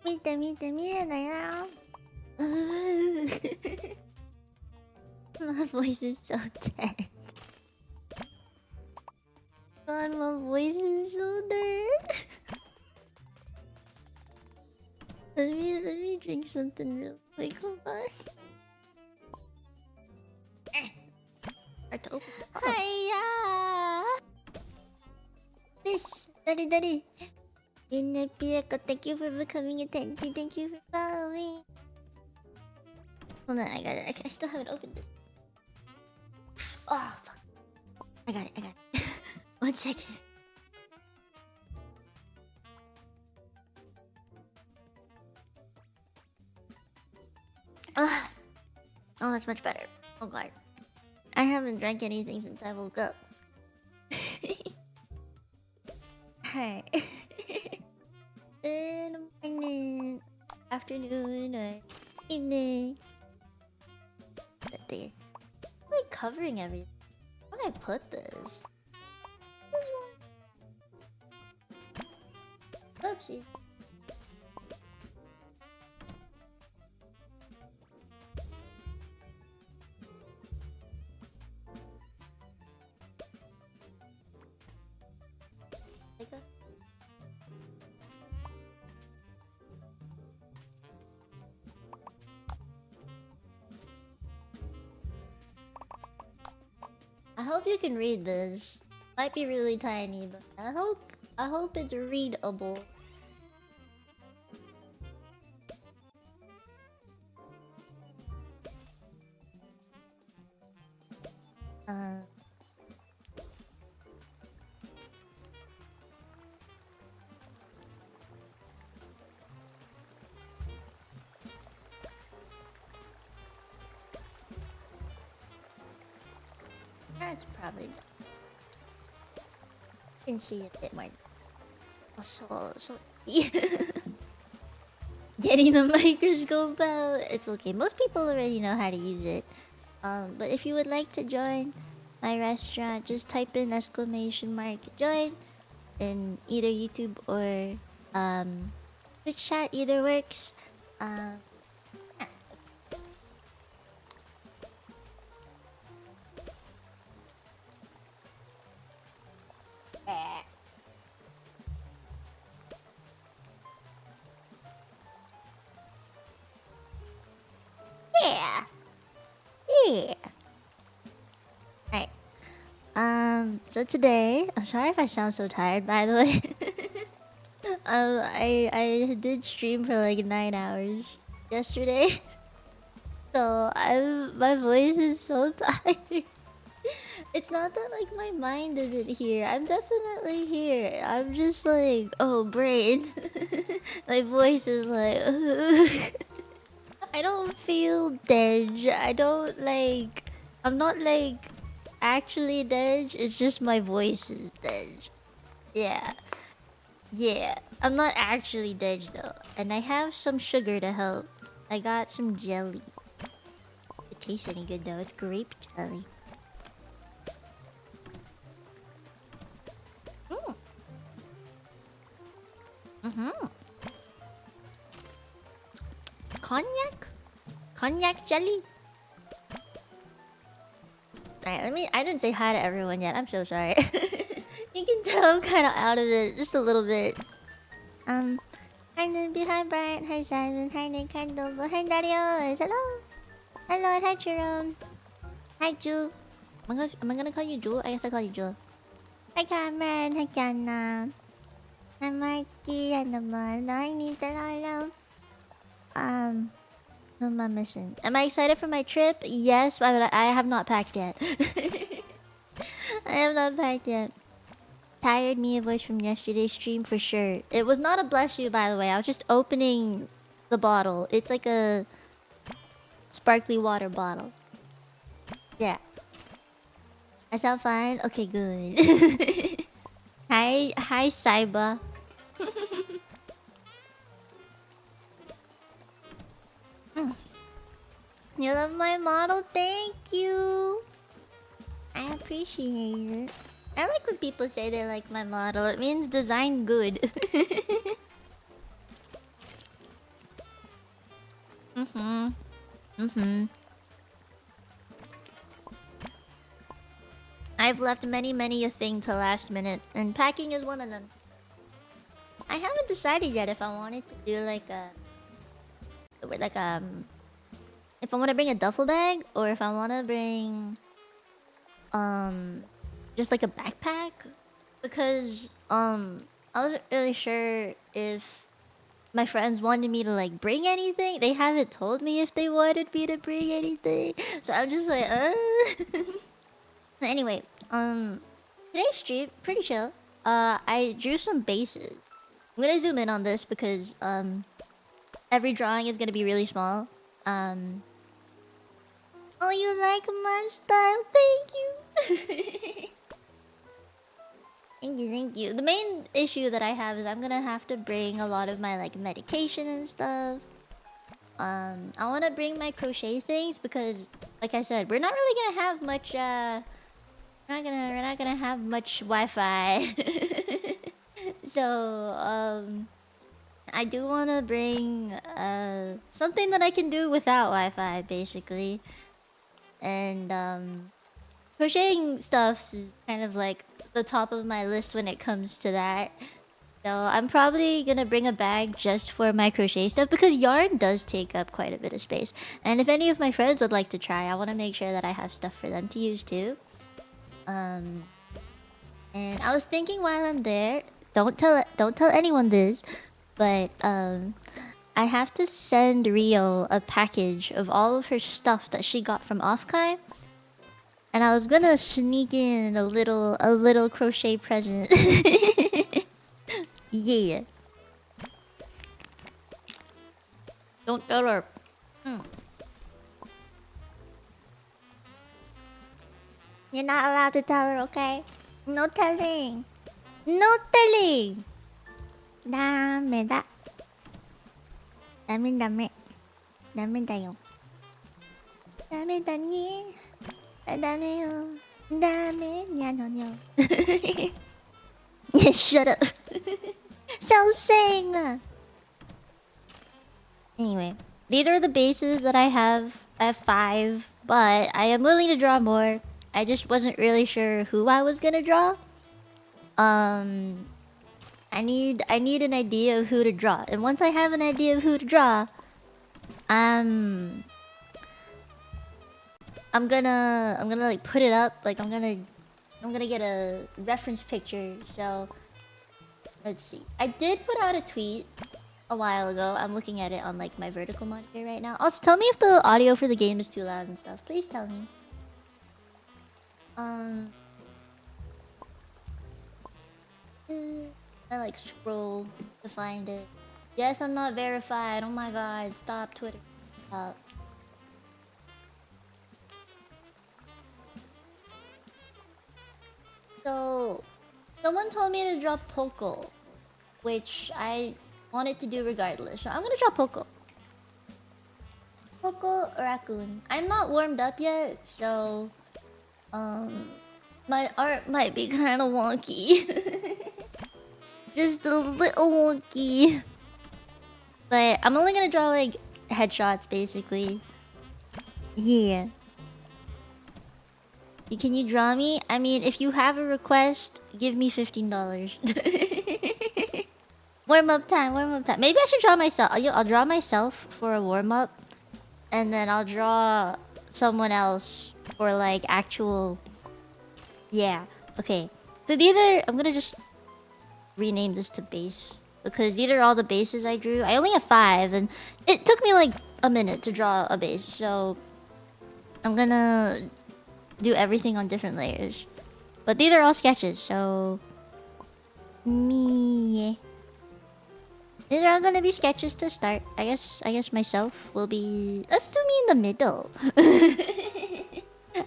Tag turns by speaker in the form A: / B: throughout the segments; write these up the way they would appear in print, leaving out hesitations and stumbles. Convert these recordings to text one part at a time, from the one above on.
A: Mite Mite Mite now. My voice is so dead. God, my voice is so dead. Let me drink something real quick. Hold on. Hard to open. Hiya! This, Daddy. Mino Mieko, thank you for becoming a 10. Thank you for following. Hold on, I got it. I still haven't opened it. Oh, fuck. I got it. 1 second. Oh, that's much better. Oh god. I haven't drank anything since I woke up. Hi. Good morning, afternoon, or evening. Sit there. I'm like covering everything. Where did I put this? Oopsie. Take a... I hope you can read this. Might be really tiny, but I hope it's readable. That's probably done. You can see a bit more. So getting the microscope out. It's okay. Most people already know how to use it. But if you would like to join my restaurant, just type in !join in either YouTube or Twitch chat. Either works. Yeah. Alright. So today, I'm sorry if I sound so tired, by the way. I did stream for like 9 hours yesterday. So my voice is so tired. It's not that like my mind isn't here. I'm definitely here. I'm just like, oh brain. My voice is like I don't feel dead. I'm not like actually dead. It's just my voice is dead. Yeah. I'm not actually dead though. And I have some sugar to help. I got some jelly. It tastes any good though. It's grape jelly. Cognac jelly. Alright, I didn't say hi to everyone yet. I'm so sorry. You can tell I'm kind of out of it just a little bit. Hi Nimby, hi Brian, hi Simon, hi Nick, hi Dobo, hi Darius, hello. Hello, hi Jerome. Hi Ju. Am I gonna call you Ju? I guess I call you Ju. Hi Cameron, hi Kiana. Hi Mikey, hi Naman, hi Nita, hello. Who am I missing? Am I excited for my trip? Yes, but I have not packed yet. I have not packed yet. Tired me a voice from yesterday's stream for sure. It was not a bless you, by the way. I was just opening the bottle. It's like a sparkly water bottle. Yeah. I sound fine? Okay, good. Hi, Saiba. You love my model? Thank you. I appreciate it. I like when people say they like my model. It means design good. I've left many a thing to last minute, and packing is one of them. I haven't decided yet if I wanted to do like a... if I want to bring a duffel bag, or if I want to bring... just like a backpack. Because, I wasn't really sure if my friends wanted me to like bring anything. They haven't told me if they wanted me to bring anything. So I'm just like, Anyway, today's stream, pretty chill. I drew some bases. I'm gonna zoom in on this because, every drawing is gonna be really small. Oh, you like my style? Thank you. Thank you. The main issue that I have is I'm gonna have to bring a lot of my like medication and stuff. I want to bring my crochet things because, like I said, we're not really gonna have much. We're not gonna have much Wi-Fi. So I do want to bring something that I can do without Wi-Fi, basically. And crocheting stuff is kind of like the top of my list when it comes to that. So I'm probably gonna bring a bag just for my crochet stuff because yarn does take up quite a bit of space. And if any of my friends would like to try, I want to make sure that I have stuff for them to use too. And I was thinking while I'm there, don't tell anyone this, but I have to send Rio a package of all of her stuff that she got from Offkai. And I was gonna sneak in a little crochet present. Yeah. Don't tell her. You're not allowed to tell her, okay? No telling. No telling. Dameda. Dame. Damedayo. Dameda니. Dameyo. Dame. Nyanonyo. Yeah, shut up. So sing. Anyway, these are the bases that I have. I have 5, but I am willing to draw more. I just wasn't really sure who I was gonna draw. I need an idea of who to draw, and once I have an idea of who to draw, I'm gonna like put it up. Like I'm gonna get a reference picture. So let's see. I did put out a tweet a while ago. I'm looking at it on like my vertical monitor right now. Also, tell me if the audio for the game is too loud and stuff. Please tell me. I like scroll to find it. Yes, I'm not verified. Oh my god, stop Twitter. Stop. So, someone told me to draw Poco, which I wanted to do regardless. So I'm gonna draw Poco. Poco Raccoon. I'm not warmed up yet, so my art might be kind of wonky. Just a little wonky. But I'm only gonna draw like headshots basically. Yeah. Can you draw me? I mean, if you have a request, give me $15. Warm up time. Maybe I should draw myself. I'll draw myself for a warm up, and then I'll draw someone else for like actual. Yeah. Okay. So these are. I'm gonna just rename this to base because these are all the bases I drew. I only have 5, and it took me like a minute to draw a base. So I'm gonna do everything on different layers. But these are all sketches, so me. These are all gonna be sketches to start. I guess myself will be. Let's do me in the middle.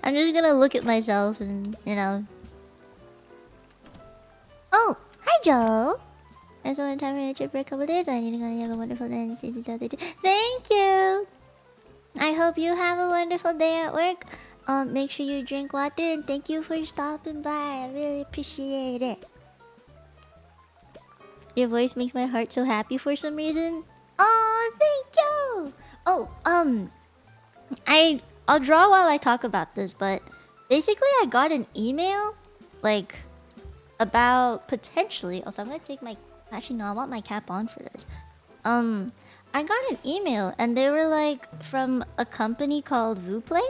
A: I'm just gonna look at myself and Oh, hi Joe. I saw in time for a trip for a couple days. I need to go and have a wonderful day. Thank you. I hope you have a wonderful day at work. Make sure you drink water, and thank you for stopping by. I really appreciate it. Your voice makes my heart so happy for some reason. Oh, thank you. Oh, I'll draw while I talk about this, but basically I got an email, like, about potentially... Also, I'm gonna take my... Actually, no, I want my cap on for this. I got an email, and they were, like, from a company called VuPlay?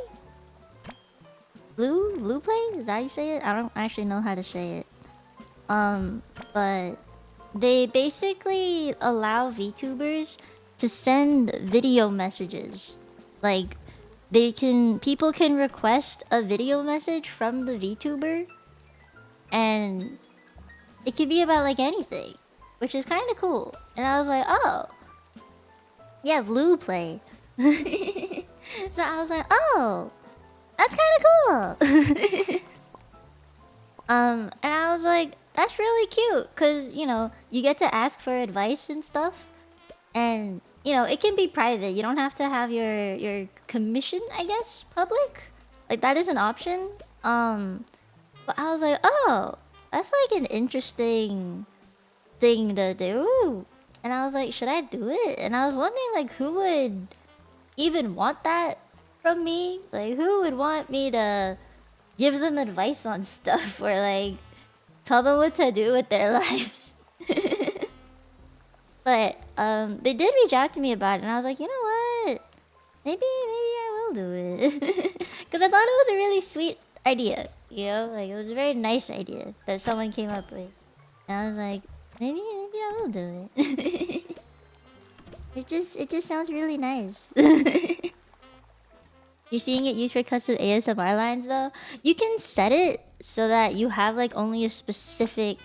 A: VuPlay? Is that how you say it? I don't actually know how to say it. But they basically allow VTubers to send video messages. Like, people can request a video message from the VTuber, and it could be about like anything, which is kind of cool. And I was like, oh, yeah, VuPlay. So I was like, oh, that's kind of cool. And I was like, that's really cute, cause you know you get to ask for advice and stuff, and you know it can be private. You don't have to have your commission, I guess, public. Like that is an option. But I was like, oh, that's like an interesting thing to do. And I was like, should I do it? And I was wondering like who would even want that from me? Like who would want me to give them advice on stuff or like tell them what to do with their lives? But they did reach out to me about it, and I was like, you know what? Maybe I will do it. Because I thought it was a really sweet idea, you know? Like, it was a very nice idea that someone came up with. And I was like, maybe I will do it. It just sounds really nice. You're seeing it used for custom ASMR lines, though? You can set it so that you have, like, only a specific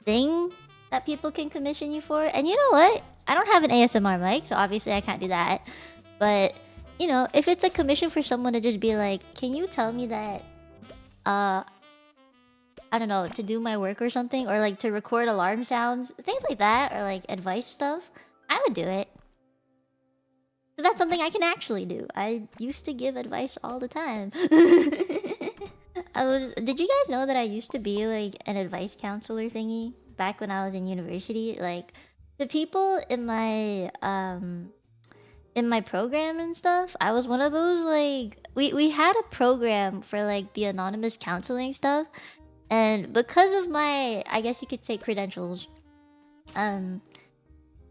A: thing that people can commission you for. And you know what? I don't have an ASMR mic, so obviously I can't do that. But, you know, if it's a commission for someone to just be like, can you tell me that, I don't know, to do my work or something, or like to record alarm sounds, things like that, or like advice stuff, I would do it. Because that's something I can actually do. I used to give advice all the time. Did you guys know that I used to be like an advice counselor thingy back when I was in university? Like, the people in my program and stuff, I was one of those, like, we had a program for like the anonymous counseling stuff, and because of my, I guess you could say, credentials,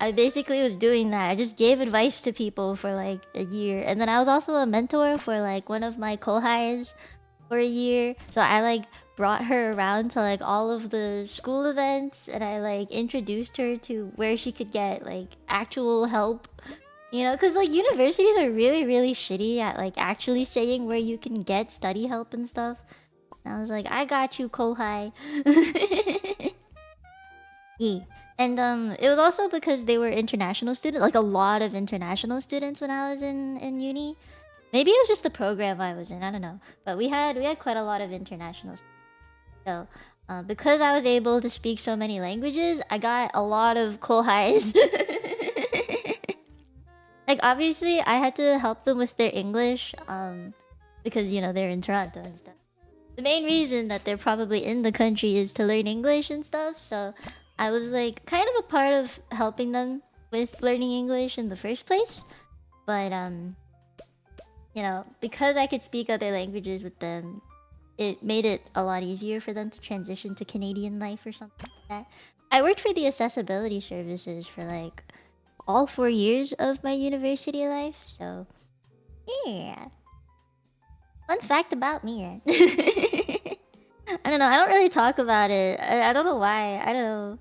A: I basically was doing that. I just gave advice to people for like a year, and then I was also a mentor for like one of my kohais for a year. So I like brought her around to like all of the school events, and I like introduced her to where she could get like actual help. You know, because like universities are really, really shitty at like actually saying where you can get study help and stuff. And I was like, I got you, kohai. Yeah. And it was also because they were international students, like a lot of international students when I was in uni. Maybe it was just the program I was in, I don't know. But we had quite a lot of international students. So because I was able to speak so many languages, I got a lot of kohais. Like, obviously, I had to help them with their English, because, you know, they're in Toronto and stuff. The main reason that they're probably in the country is to learn English and stuff, so I was, like, kind of a part of helping them with learning English in the first place. But, you know, because I could speak other languages with them, it made it a lot easier for them to transition to Canadian life or something like that. I worked for the accessibility services for, like, all 4 years of my university life, so yeah. Fun fact about me. I don't know, I don't really talk about it. I don't know why. I don't know.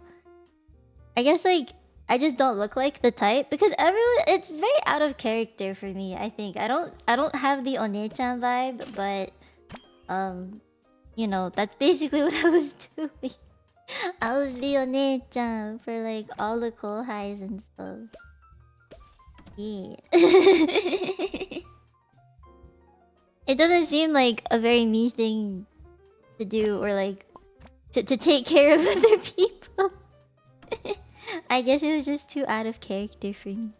A: I guess like I just don't look like the type, because everyone, it's very out of character for me, I think. I don't have the One-chan vibe, but you know, that's basically what I was doing. I was the One-chan for like all the kohais and stuff. Yeah. It doesn't seem like a very me thing to do, or like to take care of other people. I guess it was just too out of character for me.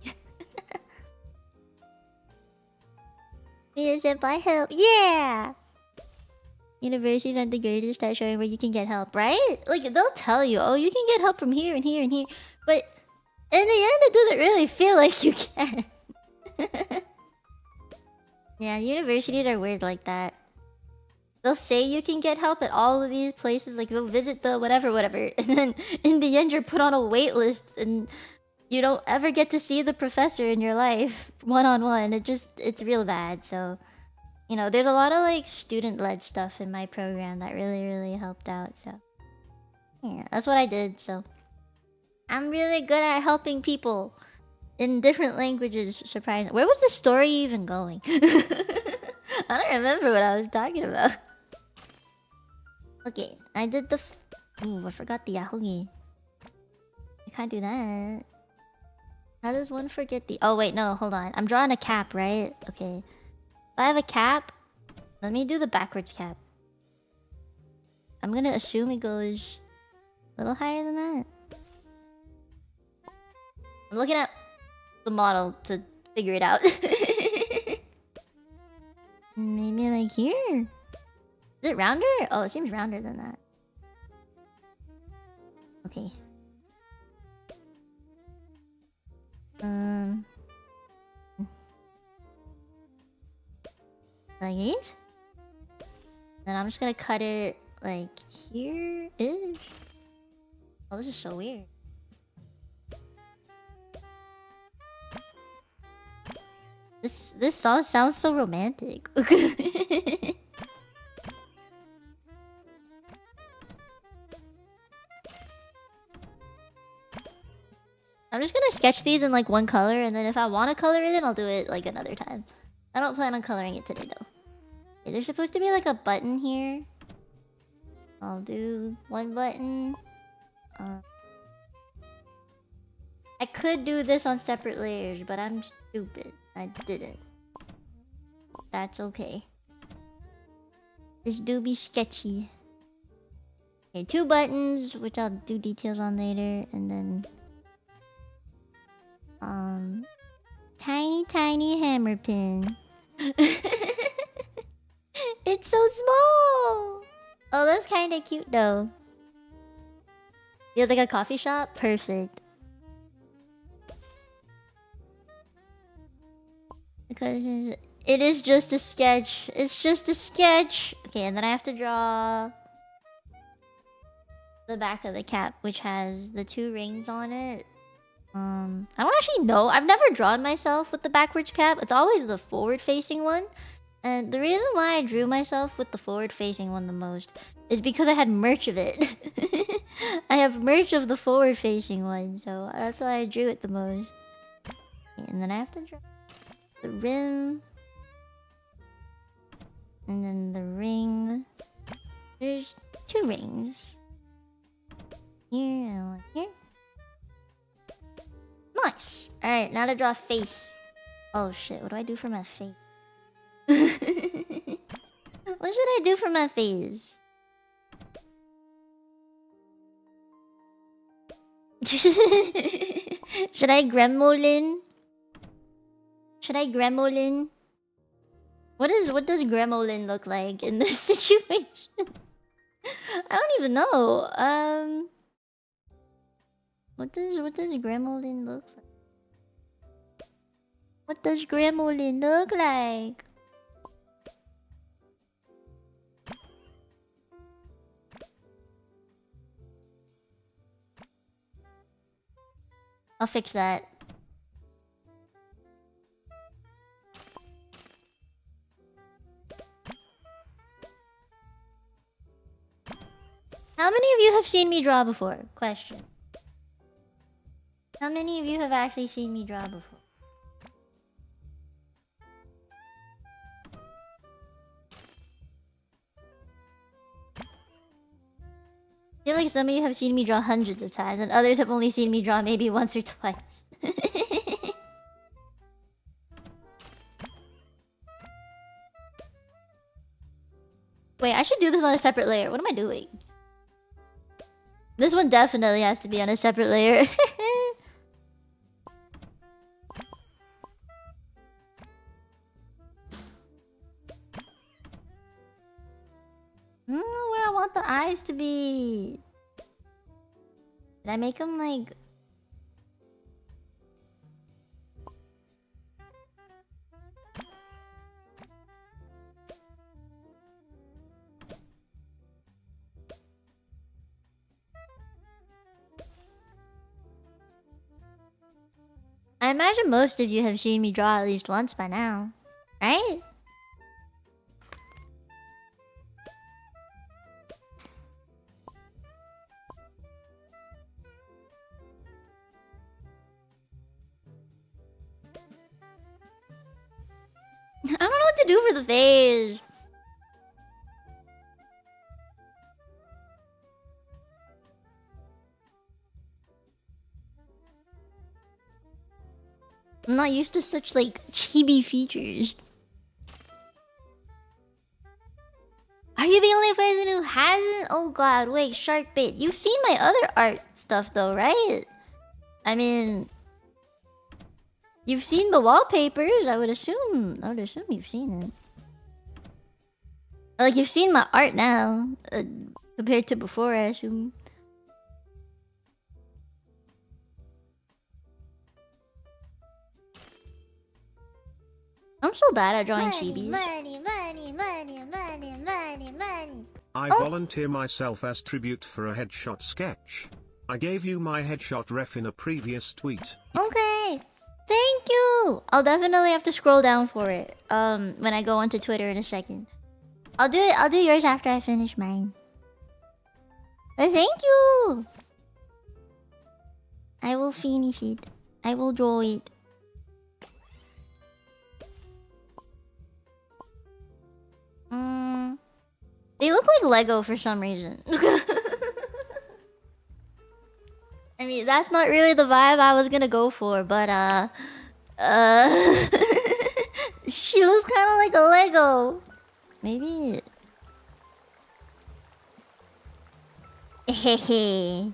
A: Me senpai help. Yeah! Universities aren't the greatest at showing where you can get help, right? Like, they'll tell you, oh, you can get help from here and here and here. But in the end, it doesn't really feel like you can. Yeah, universities are weird like that. They'll say you can get help at all of these places, like go visit the whatever, whatever, and then in the end you're put on a wait list and you don't ever get to see the professor in your life one-on-one. It's real bad. So, you know, there's a lot of like student-led stuff in my program that really helped out. So, yeah, that's what I did. So, I'm really good at helping people in different languages. Surprising. Where was the story even going? I don't remember what I was talking about. Okay, I did the. Ooh, I forgot the Yahogi. I can't do that. How does one forget the... Oh, wait, no, hold on. I'm drawing a cap, right? Okay. If I have a cap, let me do the backwards cap. I'm gonna assume it goes a little higher than that. I'm looking at the model to figure it out. Maybe like here. Is it rounder? Oh, it seems rounder than that. Okay. Like these? Then I'm just gonna cut it like here-ish. Oh, this is so weird. This song sounds so romantic. I'm just gonna sketch these in like one color, and then if I want to color it in, I'll do it like another time. I don't plan on coloring it today though. Okay, there's supposed to be like a button here. I'll do one button. I could do this on separate layers, but I'm stupid. I didn't. That's okay. This do be sketchy. Okay, 2 buttons, which I'll do details on later, and then tiny hammer pin. It's so small. Oh, that's kind of cute though. Feels like a coffee shop. Perfect. Because it is just a sketch. It's just a sketch. Okay, and then I have to draw the back of the cap, which has the 2 rings on it. I don't actually know. I've never drawn myself with the backwards cap. It's always the forward-facing one. And the reason why I drew myself with the forward-facing one the most is because I had merch of it. I have merch of the forward-facing one, so that's why I drew it the most. And then I have to draw the rim. And then the ring. There's 2 rings. Here and one here. Nice! Alright, now to draw a face. Oh shit, what do I do for my face? What should I do for my face? Should I gremlin? Should I gremlin? What does gremlin look like in this situation? I don't even know. What does gremlin look like? What does gremlin look like? I'll fix that. How many of you have seen me draw before? Question. How many of you have actually seen me draw before? I feel like some of you have seen me draw hundreds of times, and others have only seen me draw maybe once or twice. Wait, I should do this on a separate layer. What am I doing? This one definitely has to be on a separate layer. I don't know where I want the eyes to be. Did I make them like... I imagine most of you have seen me draw at least once by now, right? I don't know what to do for the face. I'm not used to such like chibi features. Are you the only person who hasn't? Oh god, wait, shark bait. You've seen my other art stuff though, right? I mean, you've seen the wallpapers. I would assume you've seen it. Like you've seen my art now, compared to before, I assume. I'm so bad at drawing chibis.
B: Money. I volunteer myself as tribute for a headshot sketch. I gave you my headshot ref in a previous tweet.
A: Okay. Thank you. I'll definitely have to scroll down for it. When I go onto Twitter in a second. I'll do yours after I finish mine. But thank you. I will finish it. I will draw it. They look like Lego for some reason. I mean, that's not really the vibe I was gonna go for, but she looks kind of like a Lego. Maybe. Hehe.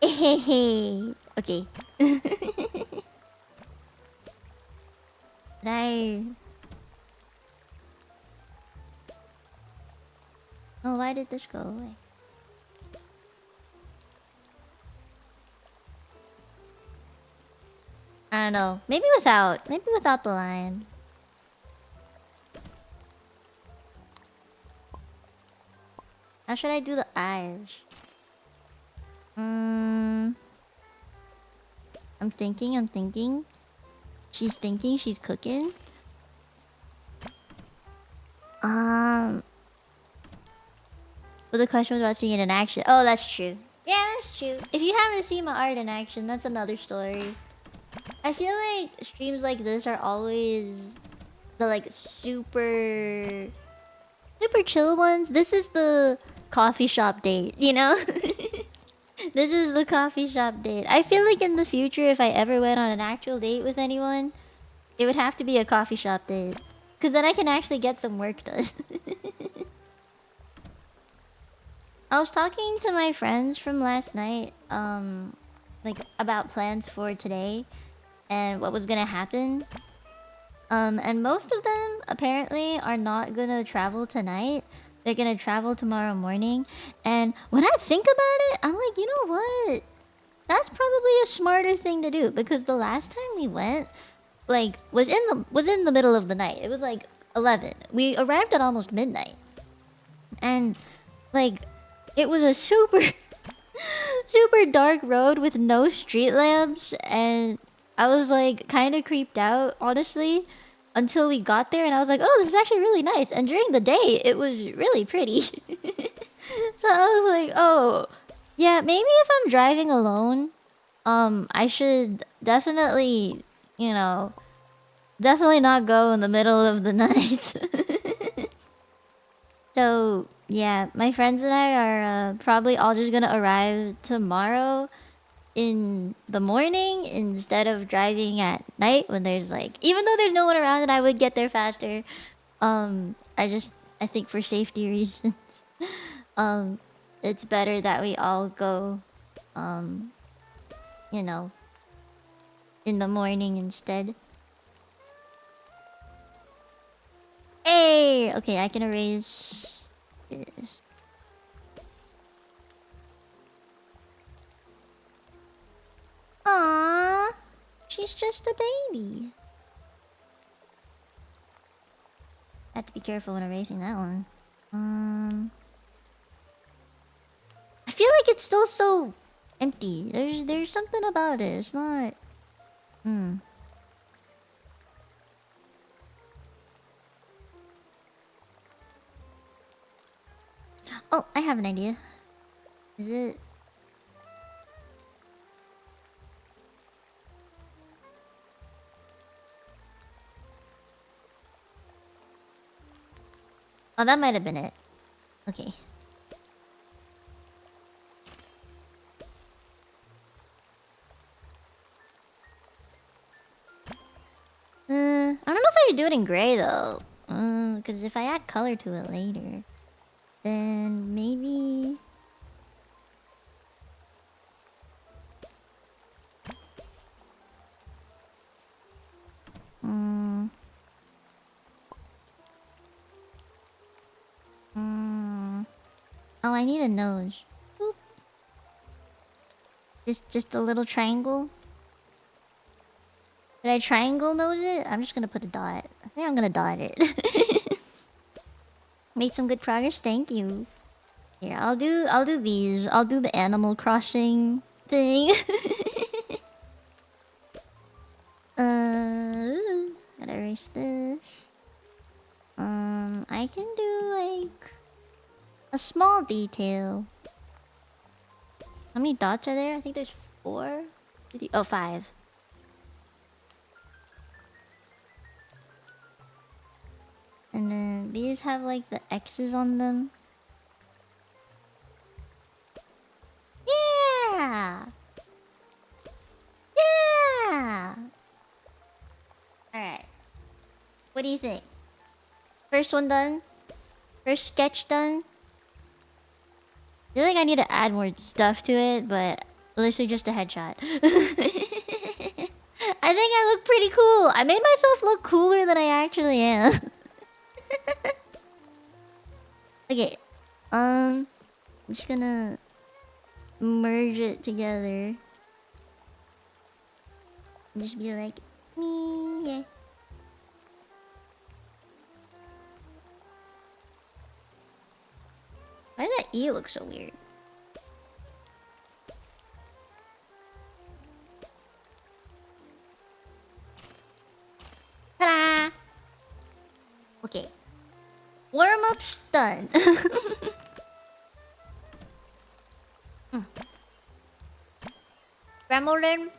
A: Hehe. Okay. Nice. Oh, why did this go away? I don't know. Maybe without the line. How should I do the eyes? I'm thinking. She's thinking, she's cooking. But the question was about seeing it in action. Oh, that's true. Yeah, that's true. If you haven't seen my art in action, that's another story. I feel like streams like this are always the like super chill ones. This is the coffee shop date, you know? This is the coffee shop date. I feel like in the future, if I ever went on an actual date with anyone, it would have to be a coffee shop date. Because then I can actually get some work done. I was talking to my friends from last night, like about plans for today and what was gonna happen. And most of them apparently are not gonna travel tonight. They're gonna travel tomorrow morning. And when I think about it, I'm like, you know what? That's probably a smarter thing to do because the last time we went, like, was in the middle of the night. It was like 11. We arrived at almost midnight, and like, it was a super dark road with no street lamps, and I was like kind of creeped out, honestly, until we got there, and I was like, oh, this is actually really nice. And during the day, it was really pretty. So I was like, oh, yeah, maybe if I'm driving alone, I should definitely, you know, definitely not go in the middle of the night. So yeah, my friends and I are probably all just gonna arrive tomorrow in the morning instead of driving at night when there's like, even though there's no one around and I would get there faster. I think for safety reasons, it's better that we all go, you know, in the morning instead. Hey, okay, I can erase this. Aww, she's just a baby. I have to be careful when erasing that one. I feel like it's still so empty. There's something about it. It's not. Hmm. Oh, I have an idea. Is it? Oh, that might have been it. Okay. I don't know if I should do it in gray though. Because if I add color to it later, then maybe. Hmm. Hmm. Oh, I need a nose. Boop. Just a little triangle. Did I triangle nose it? I'm just gonna put a dot. I think I'm gonna dot it. Made some good progress. Thank you. Here, I'll do these. I'll do the Animal Crossing thing. Gotta erase this. I can do like a small detail. How many dots are there? I think there's 4. Oh, 5. And then these have like the X's on them. Yeah! Yeah! Alright. What do you think? First one done? First sketch done? I feel like I need to add more stuff to it, but literally just a headshot. I think I look pretty cool. I made myself look cooler than I actually am. Okay. I'm just gonna merge it together. Just be like me. Yeah. Why does that E look so weird? Ta-da! Okay. Warm-up's done. Gremlin?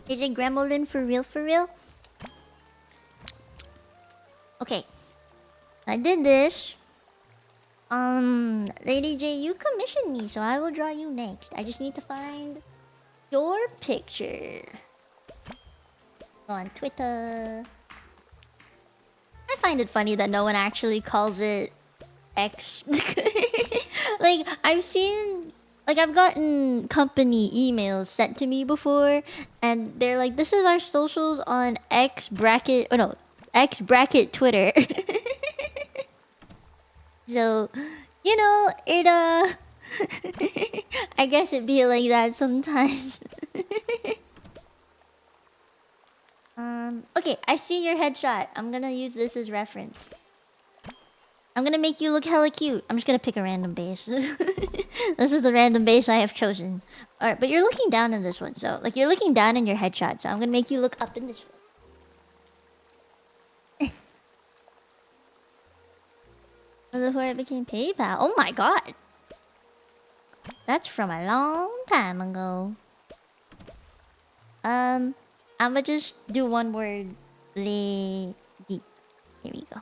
A: Is it Gremlin for real, for real? Okay. I did this. Lady J, you commissioned me, so I will draw you next. I just need to find your picture. Go on Twitter. I find it funny that no one actually calls it X. Like, I've gotten company emails sent to me before, and they're like, this is our socials on X bracket, oh no, X bracket Twitter. So, you know, it, I guess it be like that sometimes. Okay, I see your headshot. I'm gonna use this as reference. I'm gonna make you look hella cute. I'm just gonna pick a random base. This is the random base I have chosen. Alright, but you're looking down in this one, so... Like, you're looking down in your headshot, so I'm gonna make you look up in this one. Before it became PayPal. Oh my god! That's from a long time ago. I'ma just do one word. Lady. Here we go.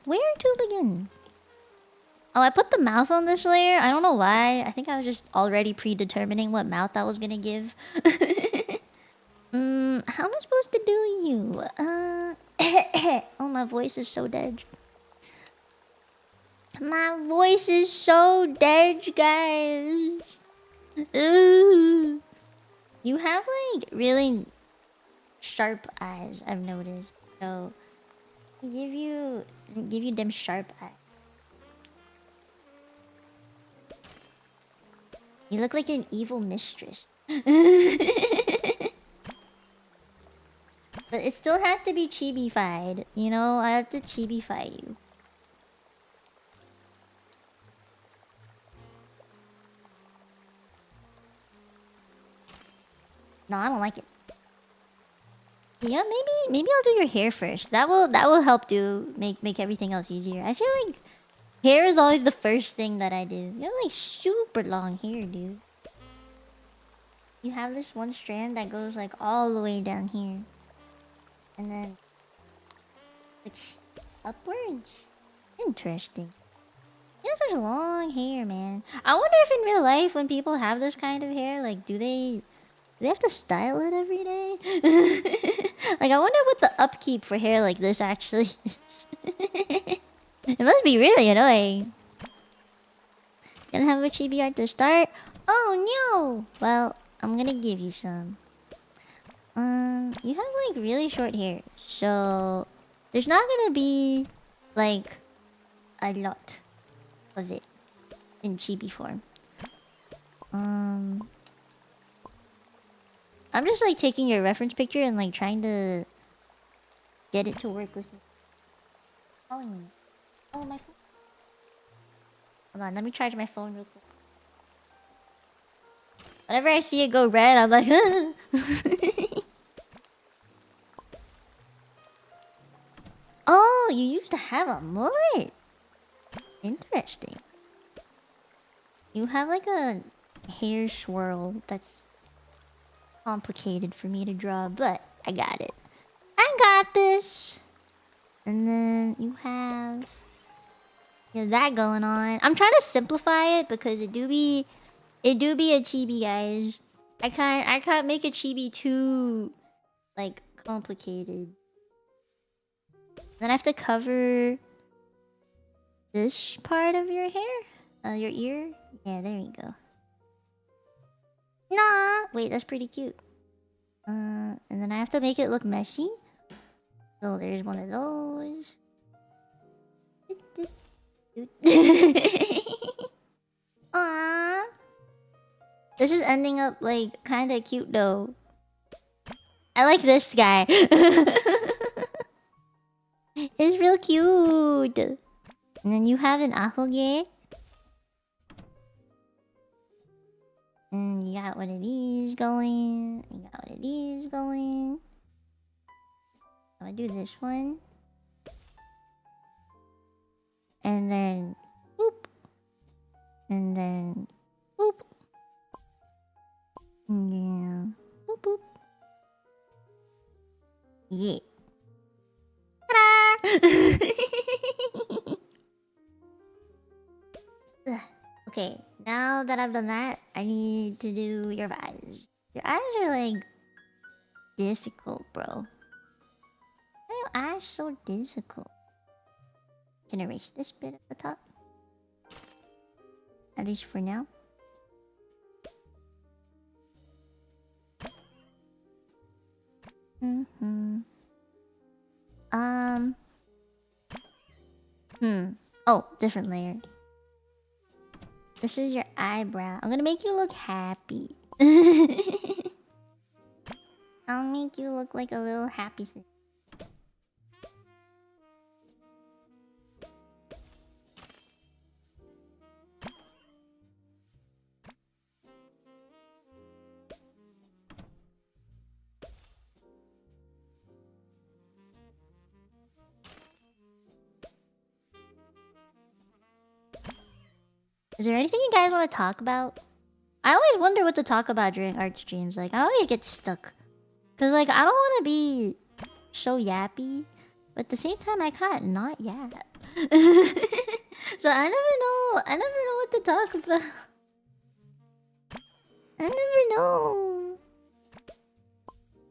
A: Where to begin? Oh, I put the mouth on this layer. I don't know why. I think I was just already predetermining what mouth I was gonna give. How am I supposed to do you? Oh, my voice is so dead. My voice is so dead, guys. Ooh. You have like really sharp eyes, I've noticed. So give you them sharp eyes. You look like an evil mistress. But it still has to be chibi-fied. You know, I have to chibi-fy you. No, I don't like it. Yeah, maybe I'll do your hair first. That will help do make everything else easier. I feel like hair is always the first thing that I do. You have like super long hair, dude. You have this one strand that goes like all the way down here, and then like upwards. Interesting. You have such long hair, man. I wonder if in real life, when people have this kind of hair, like, do they have to style it every day? Like, I wonder what the upkeep for hair like this actually is. It must be really annoying. Gonna have a chibi art to start? Oh no! Well, I'm gonna give you some. You have like really short hair, so there's not gonna be like a lot of it in chibi form. I'm just like taking your reference picture and like trying to get it to work with me. Calling me. Oh, my phone. Hold on, let me charge my phone real quick. Whenever I see it go red, I'm like, oh, you used to have a mullet. Interesting. You have like a hair swirl that's complicated for me to draw, but I got it. I got this. And then you have that going on. I'm trying to simplify it because it do be a chibi, guys. I can't make a chibi too like complicated. Then I have to cover this part of your hair, your ear. Yeah, there you go. Nah, wait, that's pretty cute. And then I have to make it look messy. So there's one of those. Aww. This is ending up like kind of cute though. I like this guy. It's real cute. And then you have an ahoge. And you got one of these going. You got one of these going. I'm gonna do this one. And then boop. And then boop. And then boop boop. Yeah. Ta-da! Okay, now that I've done that, I need to do your eyes. Your eyes are like difficult, bro. Why are your eyes so difficult? Can erase this bit at the top. At least for now. Oh, different layer. This is your eyebrow. I'm gonna make you look happy. I'll make you look like a little happy thing. Is there anything you guys want to talk about? I always wonder what to talk about during art streams. Like, I always get stuck. Because, like, I don't want to be so yappy. But at the same time, I can't not yap. So I never know. I never know what to talk about. I never know.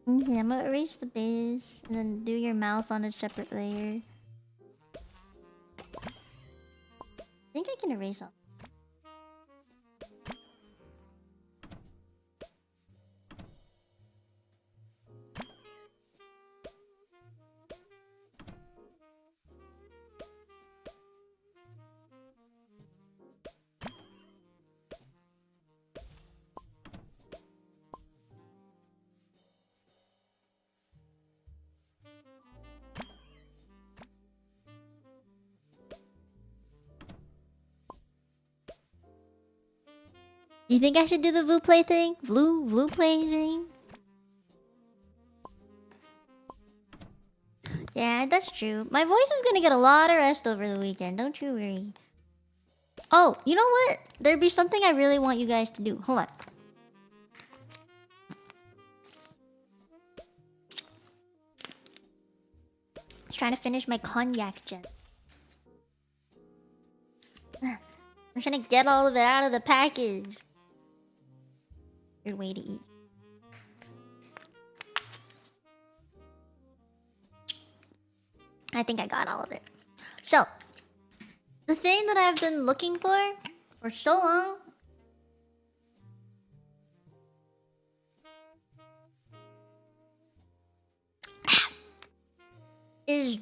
A: Okay, I'm gonna erase the base. And then do your mouth on a separate layer. I think I can erase all. Do you think I should do the Vlu play thing? Vlu play thing? Yeah, that's true. My voice is gonna get a lot of rest over the weekend. Don't you worry. Oh, you know what? There'd be something I really want you guys to do. Hold on. Just trying to finish my cognac gem. I'm trying to get all of it out of the package. Weird way to eat. I think I got all of it. So, the thing that I've been looking for so long is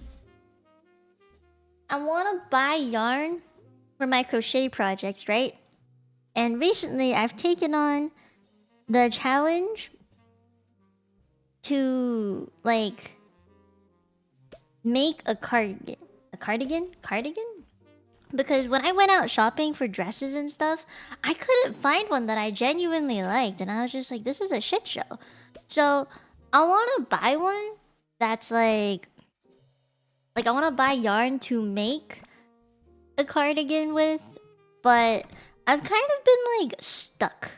A: I want to buy yarn for my crochet projects, right? And recently I've taken on the challenge to like make a cardigan. A cardigan? Cardigan? Because when I went out shopping for dresses and stuff, I couldn't find one that I genuinely liked. And I was just like, this is a shit show. So I want to buy one that's like I want to buy yarn to make a cardigan with. But I've kind of been like stuck.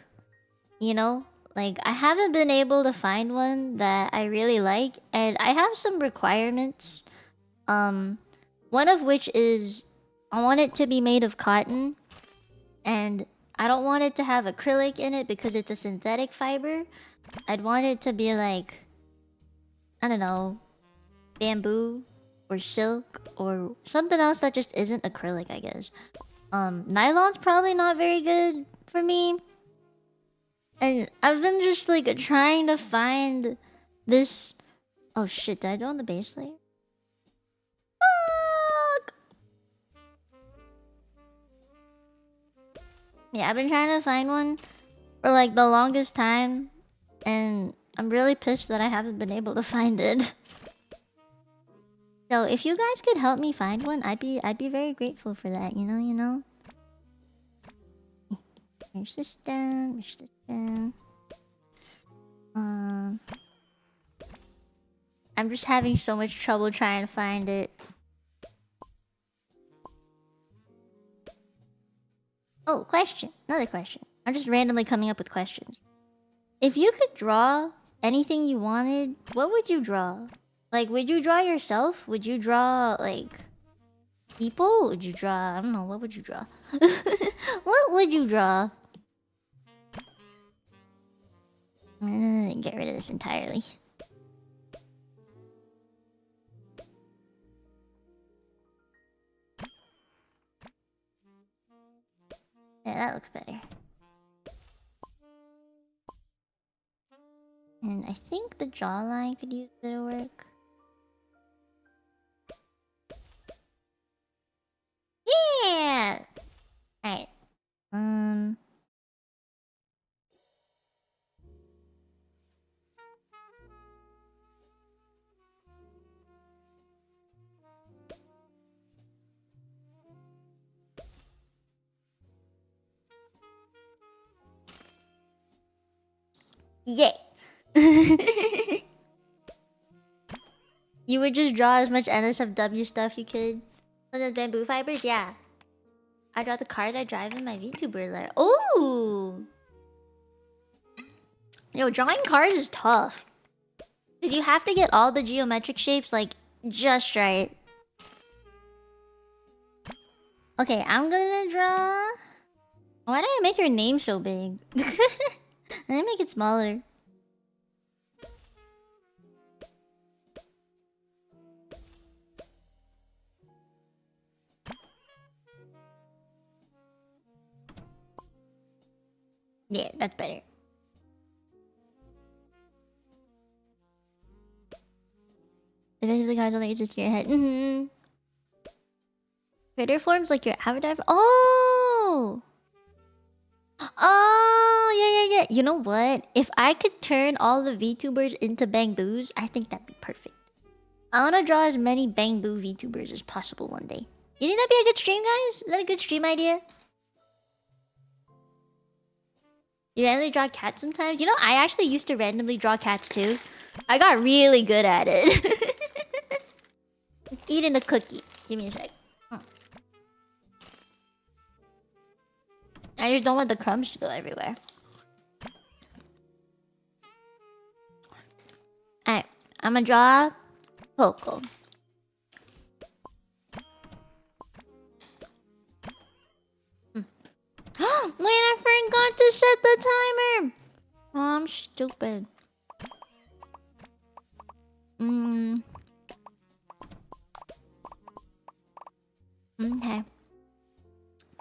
A: You know? Like I haven't been able to find one that I really like. And I have some requirements. One of which is I want it to be made of cotton, and I don't want it to have acrylic in it because it's a synthetic fiber. I'd want it to be like, I don't know, bamboo or silk or something else that just isn't acrylic, I guess. Nylon's probably not very good for me. And I've been just like trying to find this. Oh shit, did I do on the base layer? Yeah, I've been trying to find one for like the longest time, and I'm really pissed that I haven't been able to find it. So if you guys could help me find one, I'd be very grateful for that. You know. Here's this down. Here's this down. I'm just having so much trouble trying to find it. Oh, question. Another question. I'm just randomly coming up with questions. If you could draw anything you wanted, what would you draw? Like, would you draw yourself? Would you draw, like, people? Would you draw... I don't know. What would you draw? What would you draw? I'm gonna get rid of this entirely. Yeah, that looks better. And I think the jawline could use a bit of work. Yeah! Alright. Yeah. You would just draw as much NSFW stuff you could. So there's bamboo fibers? Yeah. I draw the cars I drive in my VTubers layer. Ooh! Yo, drawing cars is tough. Because you have to get all the geometric shapes, like, just right. Okay, I'm gonna draw... Why did I make your name so big? I didn't make it smaller. Yeah, that's better. The rest of the cards only exist in your head. Mm-hmm. Critter forms like your avatar. Oh! Oh, yeah. You know what? If I could turn all the VTubers into bangbus, I think that'd be perfect. I want to draw as many bangbu VTubers as possible one day. You think that'd be a good stream, guys? Is that a good stream idea? You randomly draw cats sometimes? You know, I actually used to randomly draw cats too. I got really good at it. eating a cookie. Give me a sec. I just don't want the crumbs to go everywhere. Alright, I'm gonna draw Poco. Wait, I forgot to set the timer! Oh, I'm stupid. Okay.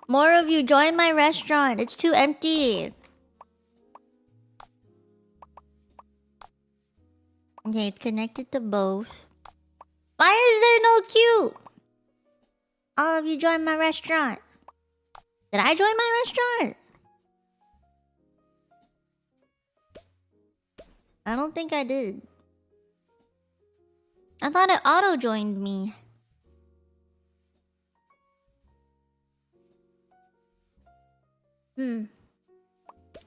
A: More of you join my restaurant. It's too empty. Okay, it's connected to both. Why is there no queue? All of you join my restaurant. Did I join my restaurant? I don't think I did. I thought it auto-joined me.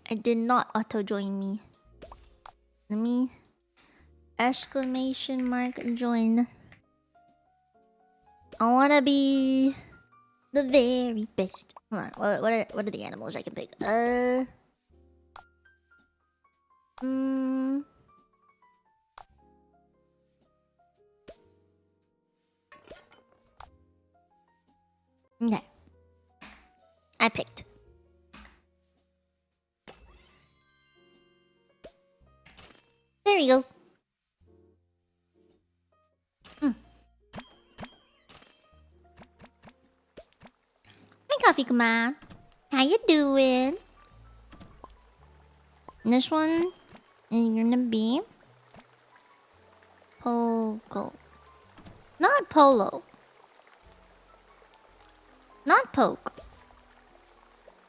A: It did not auto-join me. Let me... exclamation mark join. I wanna be... the very best. Hold on, what are the animals I can pick? Okay. I picked. There we go. Hi, Coffee Kuma. How you doing? This one is gonna be Poco. Not Polo. Not Poke.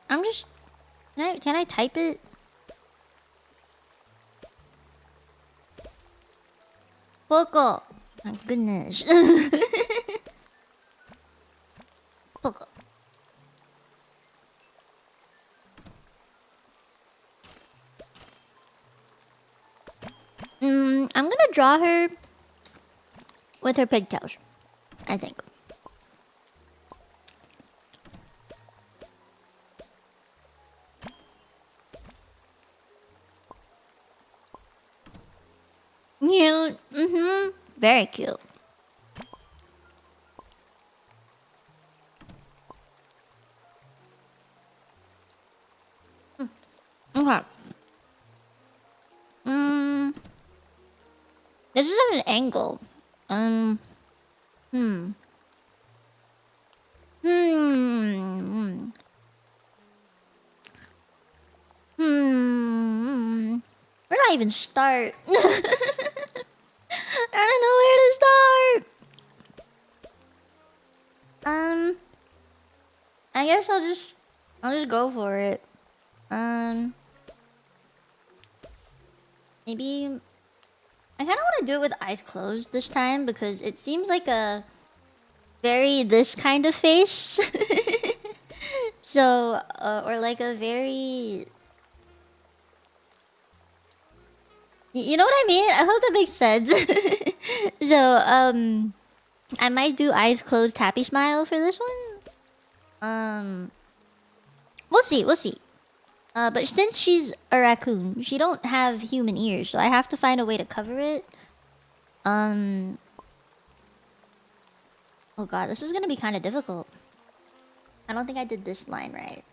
A: I'm just... Can I type it? Poco. My goodness. Poco. I'm gonna draw her with her pigtails, I think. Cute. Very cute. Okay. This is at an angle. Where do I even start? I don't know where to start. I guess I'll just go for it. Maybe I kind of want to do it with eyes closed this time because it seems like a very this kind of face. So, or like a very... You know what I mean? I hope that makes sense. So, I might do eyes closed happy smile for this one. We'll see. But since she's a raccoon, she don't have human ears, so I have to find a way to cover it. Oh god, this is gonna be kind of difficult. I don't think I did this line right.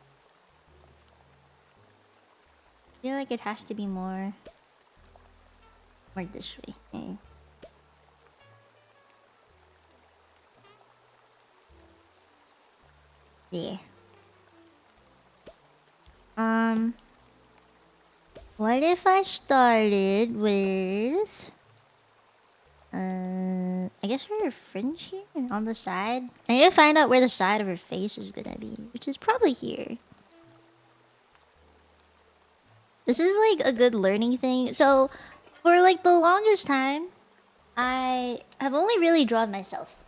A: I feel like it has to be more this way. Yeah. What if I started with I guess her fringe here on the side? I need to find out where the side of her face is gonna be, which is probably here. This is like a good learning thing. So for like the longest time, I have only really drawn myself.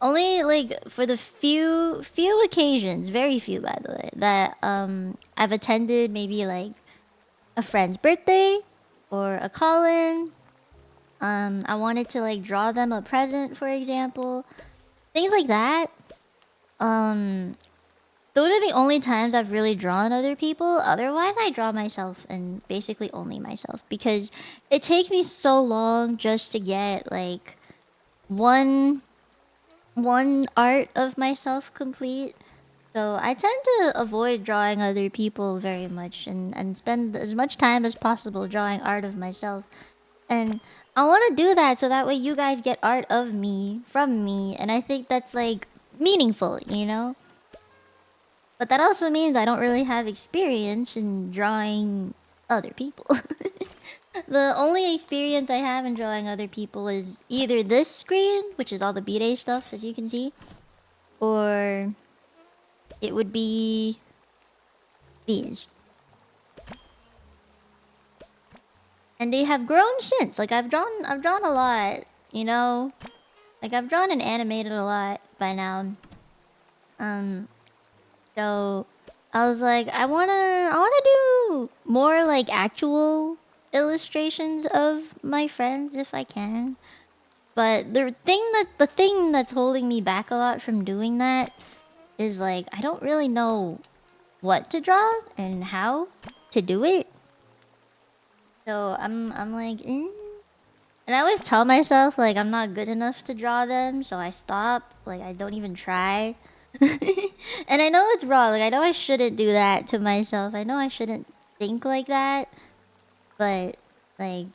A: Only like for the few occasions, very few by the way, that I've attended maybe like a friend's birthday or a call-in I wanted to like draw them a present, for example. Things like that. Those are the only times I've really drawn other people. Otherwise, I draw myself and basically only myself because it takes me so long just to get like one art of myself complete. So I tend to avoid drawing other people very much and spend as much time as possible drawing art of myself. And I want to do that so that way you guys get art of me from me, and I think that's like meaningful, you know? But that also means I don't really have experience in drawing other people. The only experience I have in drawing other people is either this screen, which is all the B-Day stuff, as you can see, or it would be these. And they have grown since. Like I've drawn a lot, you know? Like I've drawn and animated a lot by now. So I was like, I wanna do more like actual illustrations of my friends if I can. But the thing that's holding me back a lot from doing that is like I don't really know what to draw and how to do it. So I'm like, eh. And I always tell myself like I'm not good enough to draw them, so I stop. Like I don't even try. And I know it's wrong. Like I know I shouldn't do that to myself. I know I shouldn't think like that. But like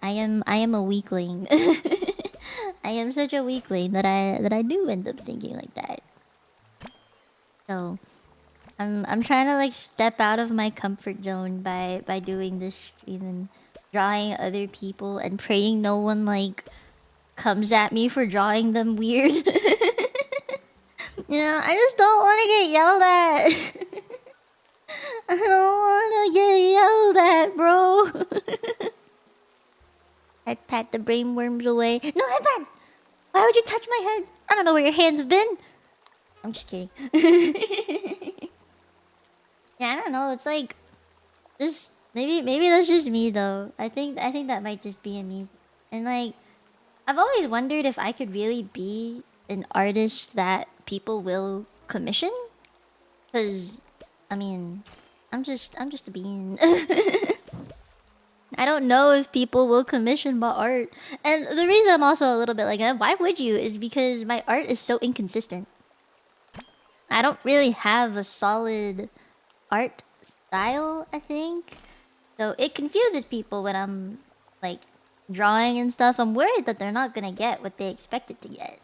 A: I am a weakling. I am such a weakling that I do end up thinking like that. So I'm trying to like step out of my comfort zone by doing this stream and drawing other people and praying no one like comes at me for drawing them weird. Yeah, I just don't want to get yelled at. I don't want to get yelled at, bro. Head pat the brain worms away. No headband! Why would you touch my head? I don't know where your hands have been. I'm just kidding. Yeah, I don't know. It's like just maybe that's just me though. I think that might just be a me. And like I've always wondered if I could really be an artist that people will commission. Cause I mean, I'm just a being. I don't know if people will commission my art. And the reason I'm also a little bit like, why would you? Is because my art is so inconsistent. I don't really have a solid art style, I think. So it confuses people when I'm like drawing and stuff. I'm worried that they're not gonna get what they expected to get.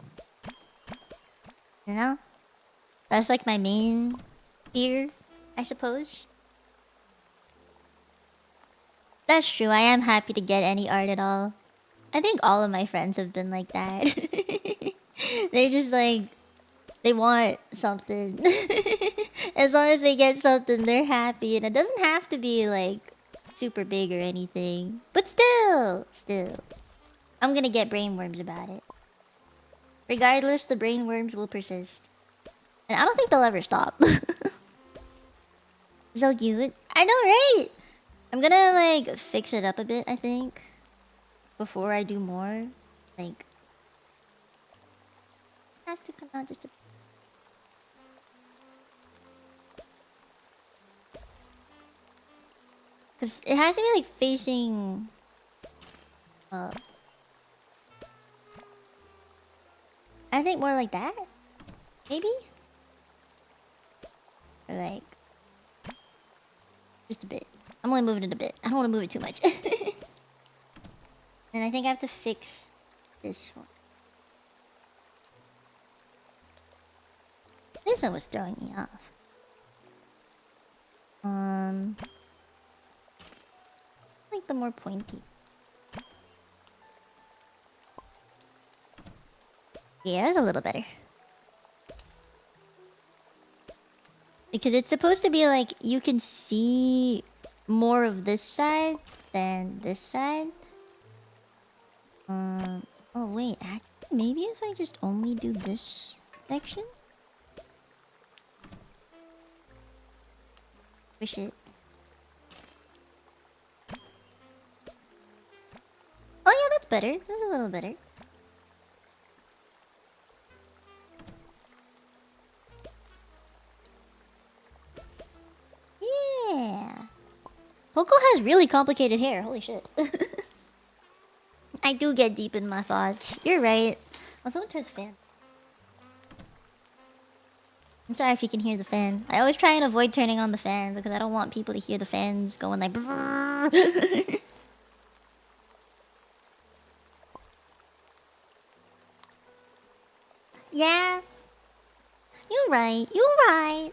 A: You know? That's like my main fear, I suppose. That's true. I am happy to get any art at all. I think all of my friends have been like that. They just like they want something. As long as they get something, they're happy, and it doesn't have to be like super big or anything. But still, I'm gonna get brainworms about it. Regardless, the brainworms will persist, and I don't think they'll ever stop. So cute. I know, right? I'm gonna like fix it up a bit, I think, before I do more. Like, it has to come out just a. Cause it has to be like facing up. I think more like that, maybe, or like just a bit. I'm only moving it a bit. I don't want to move it too much. And I think I have to fix this one. This one was throwing me off. Like the more pointy. Yeah, that's a little better. Because it's supposed to be like you can see more of this side than this side. Oh wait, actually, maybe if I just only do this section? Wish it. Oh yeah, that's better. That's a little better. Yeah. Poco has really complicated hair. Holy shit. I do get deep in my thoughts. You're right. Also, turn the fan. I'm sorry if you can hear the fan. I always try and avoid turning on the fan because I don't want people to hear the fans going like. Yeah. You're right. You're right.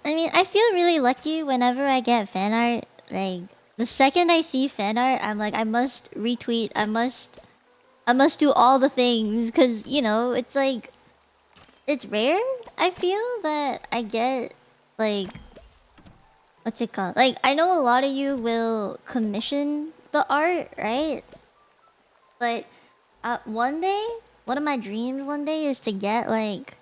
A: I mean, I feel really lucky whenever I get fan art. Like, the second I see fan art, I'm like, I must retweet. I must do all the things. Because, you know, it's like... It's rare, I feel, that I get, like... What's it called? Like, I know a lot of you will commission the art, right? But, one day... One of my dreams one day is to get, like...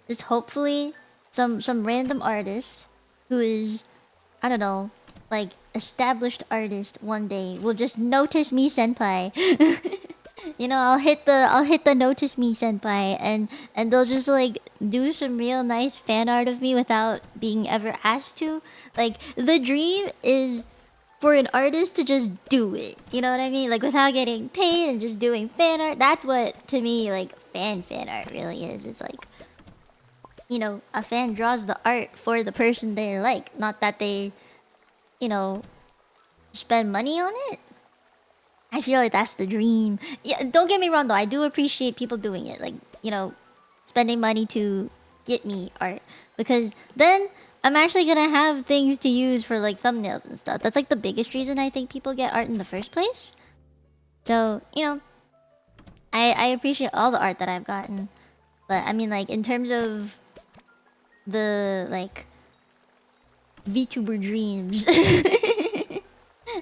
A: Just hopefully... Some random artist... Who is... I don't know... Like, established artist one day will just notice me, senpai. You know, I'll hit the notice me, senpai, and they'll just like do some real nice fan art of me without being ever asked to. Like, the dream is for an artist to just do it. You know what I mean? Like, without getting paid and just doing fan art. That's what, to me, like fan art really is. It's like, you know, a fan draws the art for the person they like, not that they, you know, spend money on it. I feel like that's the dream. Yeah, don't get me wrong though. I do appreciate people doing it. Like, you know, spending money to get me art. Because then I'm actually gonna have things to use for like thumbnails and stuff. That's like the biggest reason I think people get art in the first place. So, you know, I appreciate all the art that I've gotten. But I mean, like, in terms of the, like, VTuber dreams...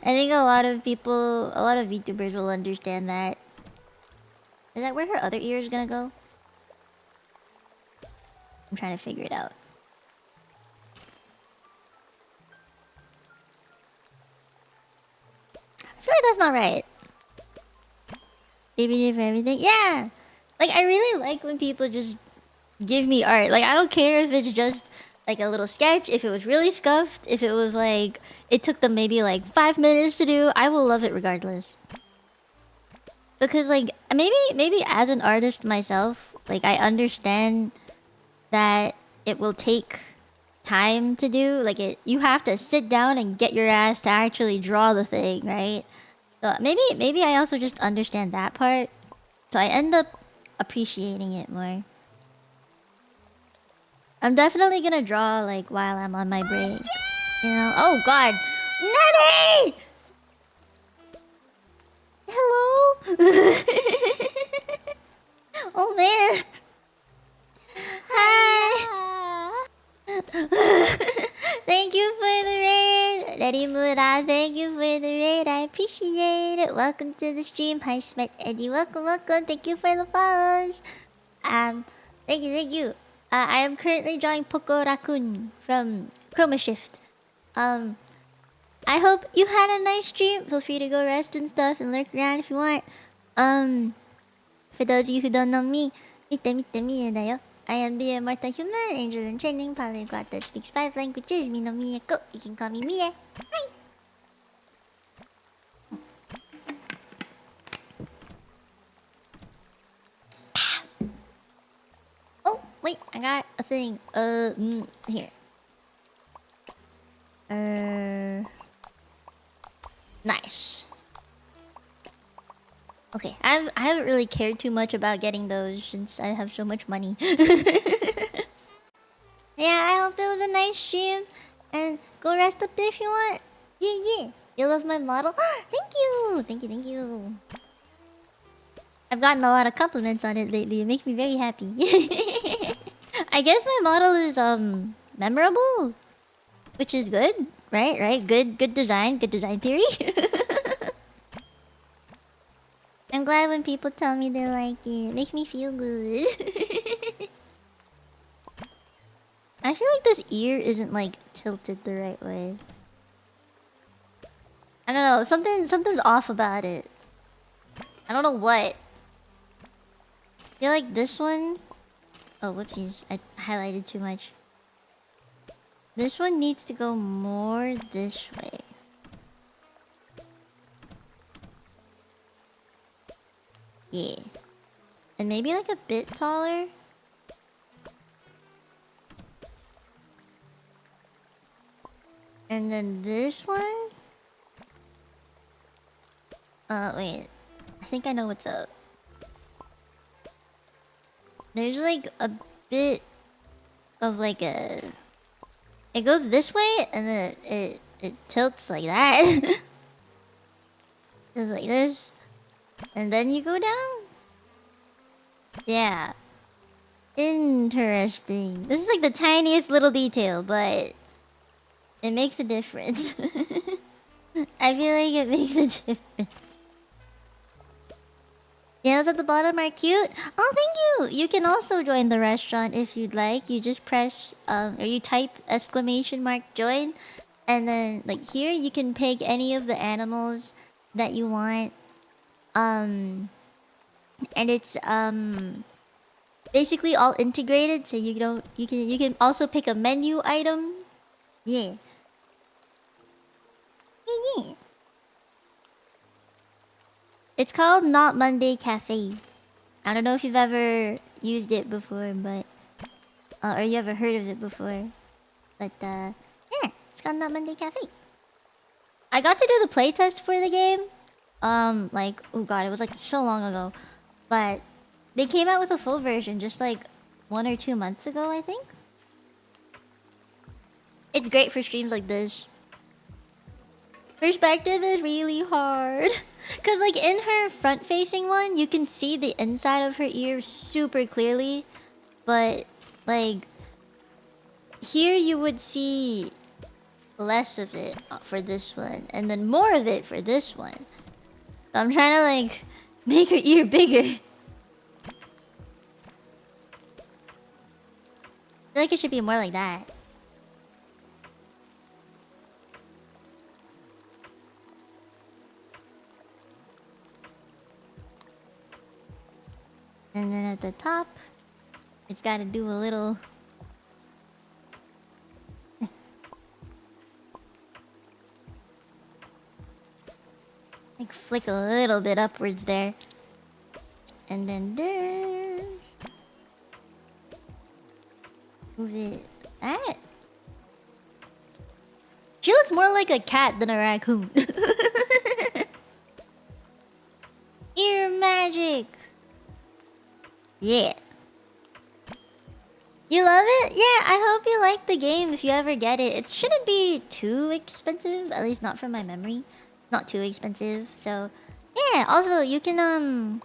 A: I think a lot of VTubers will understand that. Is that where her other ear is gonna go? I'm trying to figure it out. I feel like that's not right. DVD for everything? Yeah! Like, I really like when people just give me art. Like, I don't care if it's just like a little sketch, if it was really scuffed, if it was like... It took them maybe like 5 minutes to do. I will love it regardless. Because like, maybe as an artist myself, like I understand that it will take time to do. Like you have to sit down and get your ass to actually draw the thing, right? So maybe I also just understand that part. So I end up appreciating it more. I'm definitely gonna draw like while I'm on my break. You know? Oh god! Nanny! Hello? Oh man! Hi! Thank you for the raid! Redimura, thank you for the raid. I appreciate it. Welcome to the stream. Hi, Smet Eddie. Welcome. Thank you for the follows. Thank you. I am currently drawing Poco Raccoon from Chroma Shift. I hope you had a nice stream. Feel free to go rest and stuff and lurk around if you want. For those of you who don't know me, Mite Mite da yo. I am the immortal human angel in training polyglot that speaks 5 languages. Mino Mieko. You can call me Mie. Hi. Oh, wait, I got a thing. Here. Nice. Okay, I haven't really cared too much about getting those since I have so much money. Yeah, I hope it was a nice stream. And go rest up if you want. Yeah. You love my model? Thank you. I've gotten a lot of compliments on it lately. It makes me very happy. I guess my model is memorable, which is good, right? Good design theory. I'm glad when people tell me they like it. It makes me feel good. I feel like this ear isn't like tilted the right way. I don't know, something's off about it. I don't know what. I feel like this one... Oh, whoopsies. I highlighted too much. This one needs to go more this way. Yeah. And maybe like a bit taller. And then this one... wait. I think I know what's up. There's like a bit of like a... It goes this way and then it tilts like that. Just like this. And then you go down? Yeah. Interesting. This is like the tiniest little detail, but it makes a difference. I feel like it makes a difference. Pianos at the bottom are cute. Oh, thank you. You can also join the restaurant if you'd like. You just press or you type !join, and then like here you can pick any of the animals that you want. And it's basically all integrated, so you can also pick a menu item. Yeah. Yeah. It's called Not Monday Cafe. I don't know if you've ever used it before, but or you ever heard of it before. But yeah, it's called Not Monday Cafe. I got to do the playtest for the game. Like, oh god, it was like so long ago. But they came out with a full version just like 1 or 2 months ago, I think. It's great for streams like this. Perspective is really hard. Cause like in her front facing one, you can see the inside of her ear super clearly. But like here you would see less of it for this one. And then more of it for this one. So I'm trying to like make her ear bigger. I feel like it should be more like that. And then at the top, it's got to do a little... like flick a little bit upwards there. And then this... move it... that? She looks more like a cat than a raccoon. Ear magic! Yeah. You love it? Yeah, I hope you like the game if you ever get it. It shouldn't be too expensive, at least not from my memory. Not too expensive, so... yeah, also, you can,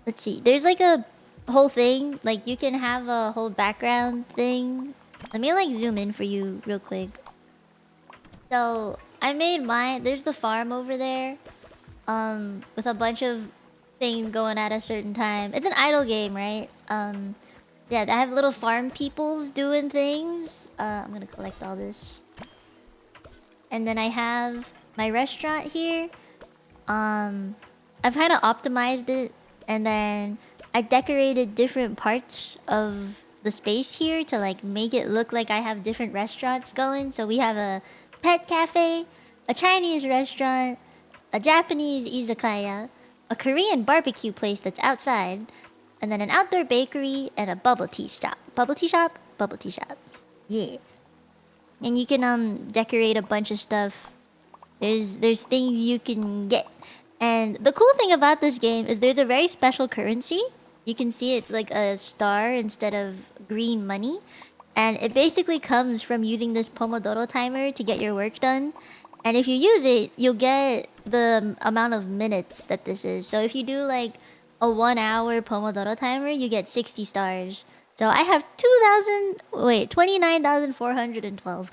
A: let's see. There's like a whole thing. Like, you can have a whole background thing. Let me, like, zoom in for you real quick. So, I made mine... there's the farm over there. With a bunch of things going at a certain time. It's an idle game, right? Yeah, I have little farm peoples doing things. I'm gonna collect all this. And then I have my restaurant here. I've kind of optimized it, and then I decorated different parts of the space here to like make it look like I have different restaurants going. So we have a pet cafe, a Chinese restaurant, a Japanese izakaya, a Korean barbecue place that's outside, and then an outdoor bakery and a bubble tea shop. Bubble tea shop? Bubble tea shop. Yeah. And you can decorate a bunch of stuff. There's things you can get. And the cool thing about this game is there's a very special currency. You can see it's like a star instead of green money. And it basically comes from using this Pomodoro timer to get your work done. And if you use it, you'll get the amount of minutes that this is. So if you do like a 1 hour Pomodoro timer, you get 60 stars. So I have 29,412.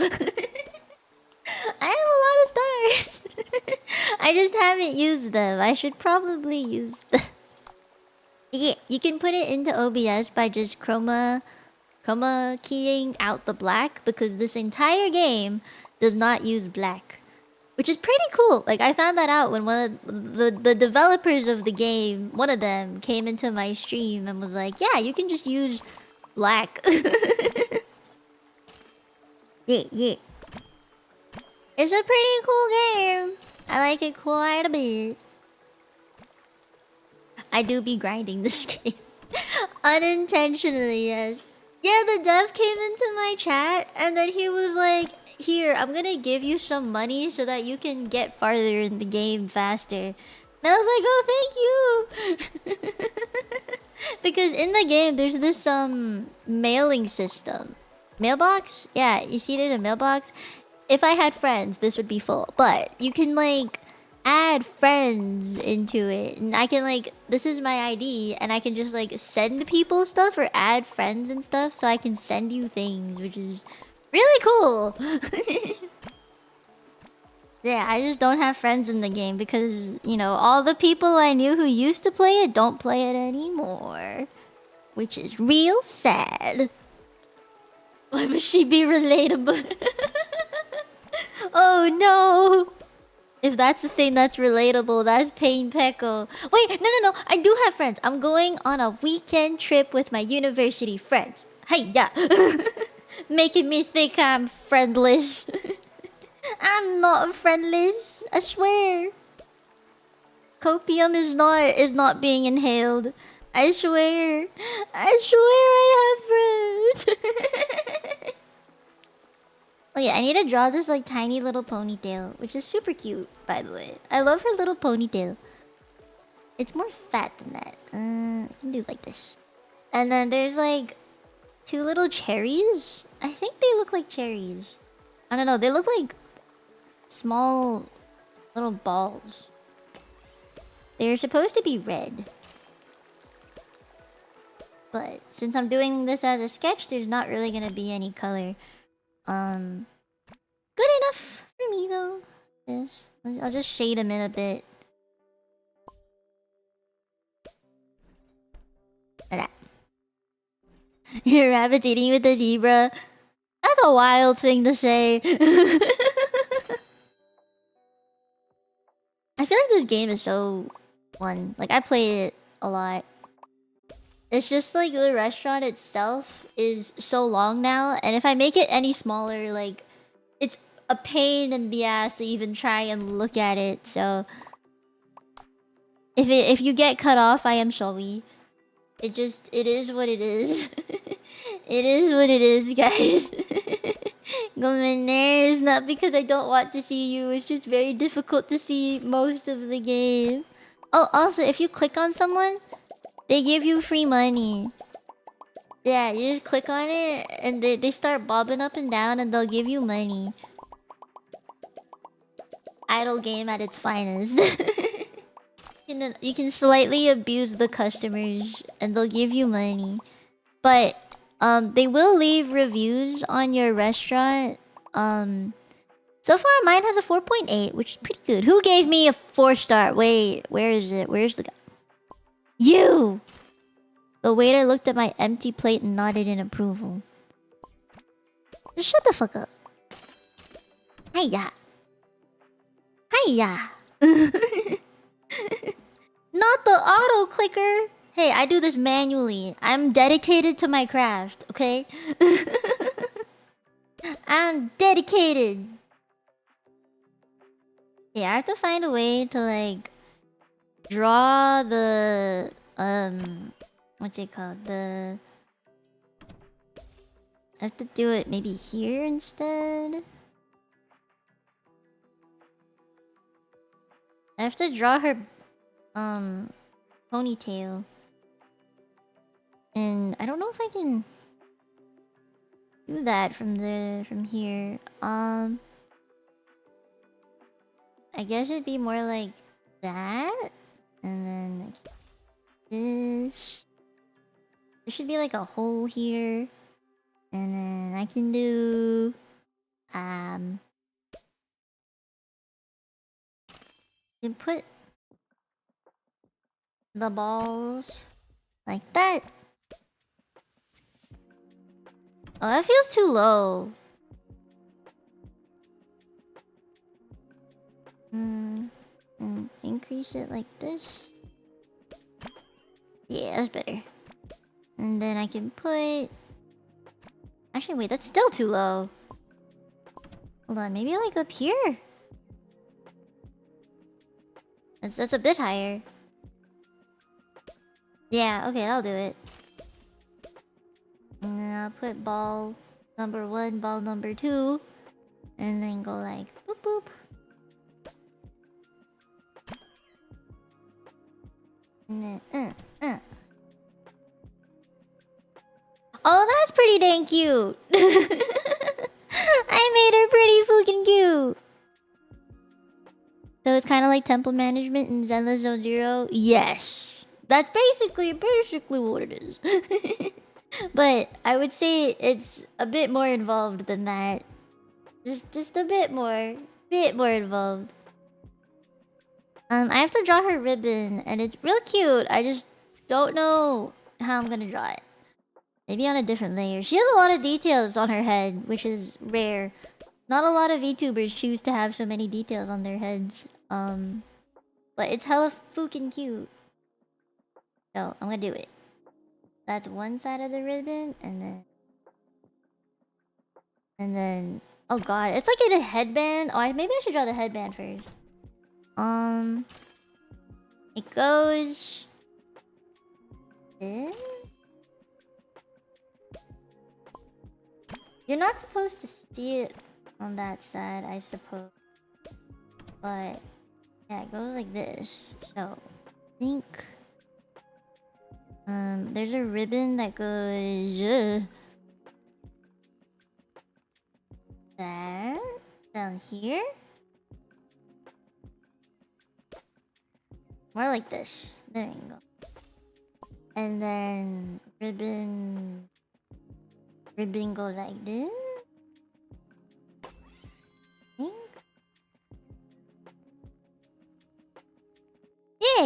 A: I have a lot of stars. I just haven't used them. I should probably use them. Yeah, you can put it into OBS by just chroma keying out the black, because this entire game does not use black. which is pretty cool. Like I found that out when one of the developers of the game, one of them came into my stream and was like, "Yeah, you can just use black." Yeah, yeah. It's a pretty cool game. I like it quite a bit. I do be grinding this game. Unintentionally, yes. Yeah, the dev came into my chat and then he was like, "Here, I'm gonna give you some money so that you can get farther in the game faster." And I was like, "Oh, thank you." Because in the game, there's this mailing system. Mailbox? Yeah, you see there's a mailbox? If I had friends, this would be full. But you can like add friends into it. And I can like, this is my ID. And I can just like send people stuff or add friends and stuff. So I can send you things, which is really cool. Yeah, I just don't have friends in the game because, you know, all the people I knew who used to play it don't play it anymore. Which is real sad. Why would she be relatable? Oh no! If that's the thing that's relatable, that's Pain Pecco. Wait, no. I do have friends. I'm going on a weekend trip with my university friends. Hey, yeah. Making me think I'm friendless. I'm not friendless. I swear. Copium is not being inhaled. I swear. I swear I have friends. Oh yeah, I need to draw this like tiny little ponytail, which is super cute, by the way. I love her little ponytail. It's more fat than that. I can do like this. And then there's like 2 little cherries. I think they look like cherries. I don't know. They look like small little balls. They're supposed to be red. But since I'm doing this as a sketch, there's not really gonna be any color. Good enough for me though. Yes. I'll just shade him in a bit. Like that. You're rabbit eating with a zebra. That's a wild thing to say. I feel like this game is so fun. Like I play it a lot. It's just like the restaurant itself is so long now, and if I make it any smaller, like it's a pain in the ass to even try and look at it. So if you get cut off, I am sorry. It is what it is. It is what it is, guys. It's not because I don't want to see you. It's just very difficult to see most of the game. Oh, also, if you click on someone, they give you free money. Yeah, you just click on it and they start bobbing up and down and they'll give you money. Idle game at its finest. You can slightly abuse the customers and they'll give you money. But they will leave reviews on your restaurant. So far mine has a 4.8, which is pretty good. Who gave me a 4-star? Wait, where is it? Where's the guy? You! The waiter looked at my empty plate and nodded in approval. Just shut the fuck up. Hiya. Hiya. Not the auto clicker. Hey, I do this manually. I'm dedicated to my craft, okay? I'm dedicated. Yeah, I have to find a way to like draw the what's it called? I have to do it maybe here instead. I have to draw her ponytail. And I don't know if I can do that from here. I guess it'd be more like that. And then like this. There should be like a hole here. And then I can do you put the balls like that. Oh, that feels too low. And increase it like this. Yeah, that's better. And then I can put... Actually, wait, that's still too low. Hold on, maybe like up here? That's a bit higher. Yeah, okay, I'll do it. And then I'll put ball number 1, ball number 2. And then go like boop boop. And then Oh, that's pretty dang cute. I made her pretty fucking cute. So it's kind of like temple management in Zenless Zone Zero. Yes, that's basically what it is. But I would say it's a bit more involved than that. Just a bit more involved. I have to draw her ribbon, and it's real cute. I just don't know how I'm gonna draw it. Maybe on a different layer. She has a lot of details on her head, which is rare. Not a lot of VTubers choose to have so many details on their heads. But it's hella fucking cute. So I'm gonna do it. That's one side of the ribbon, and then oh god, it's like in a headband. Oh, maybe I should draw the headband first. It goes in. You're not supposed to see it on that side, I suppose. But yeah, it goes like this. So I think there's a ribbon that goes that down here. More like this. There you go. And then ribbon go like this.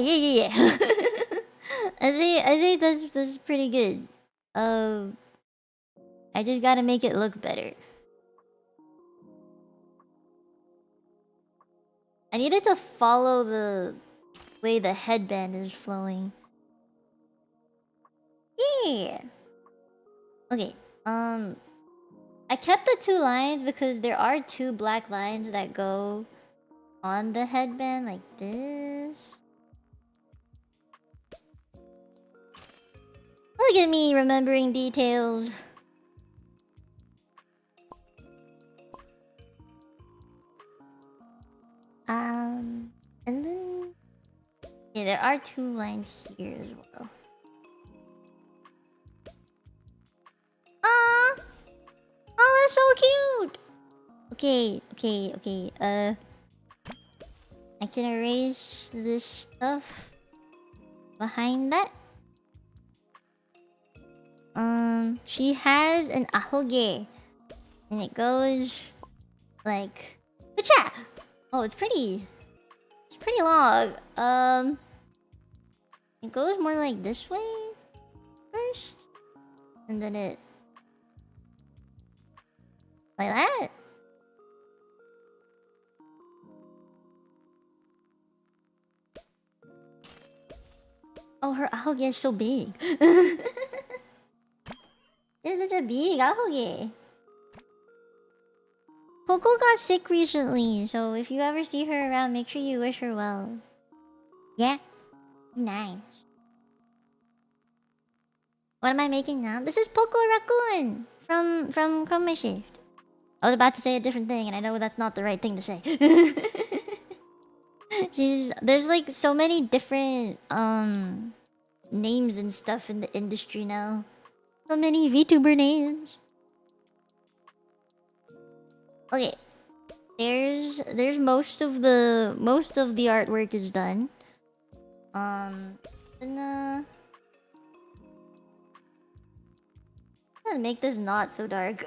A: Yeah. I think that's pretty good. I just gotta make it look better. I needed to follow the way the headband is flowing. Yeah. Okay. I kept the 2 lines because there are 2 black lines that go on the headband like this. Look at me remembering details. And then yeah, there are 2 lines here as well. Ah, oh, that's so cute. Okay. I can erase this stuff behind that. She has an ahoge, and it goes like, Pacha! Oh, it's pretty long. It goes more like this way first, and then it like that. Oh, her ahoge is so big. It's such a big ahoge. Poco got sick recently, so if you ever see her around, make sure you wish her well. Yeah? Nice. What am I making now? This is Poco Raccoon from Chroma Shift. I was about to say a different thing, and I know that's not the right thing to say. There's like so many different names and stuff in the industry now. So many VTuber names. Okay. There's most of the artwork is done. I'm gonna make this not so dark.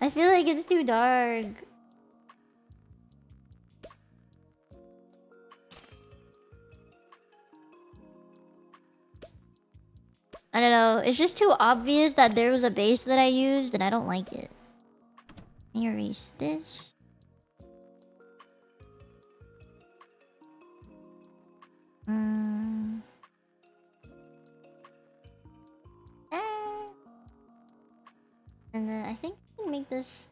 A: I feel like it's too dark. I don't know. It's just too obvious that there was a base that I used, and I don't like it. Let me erase this. And then I think I can make this.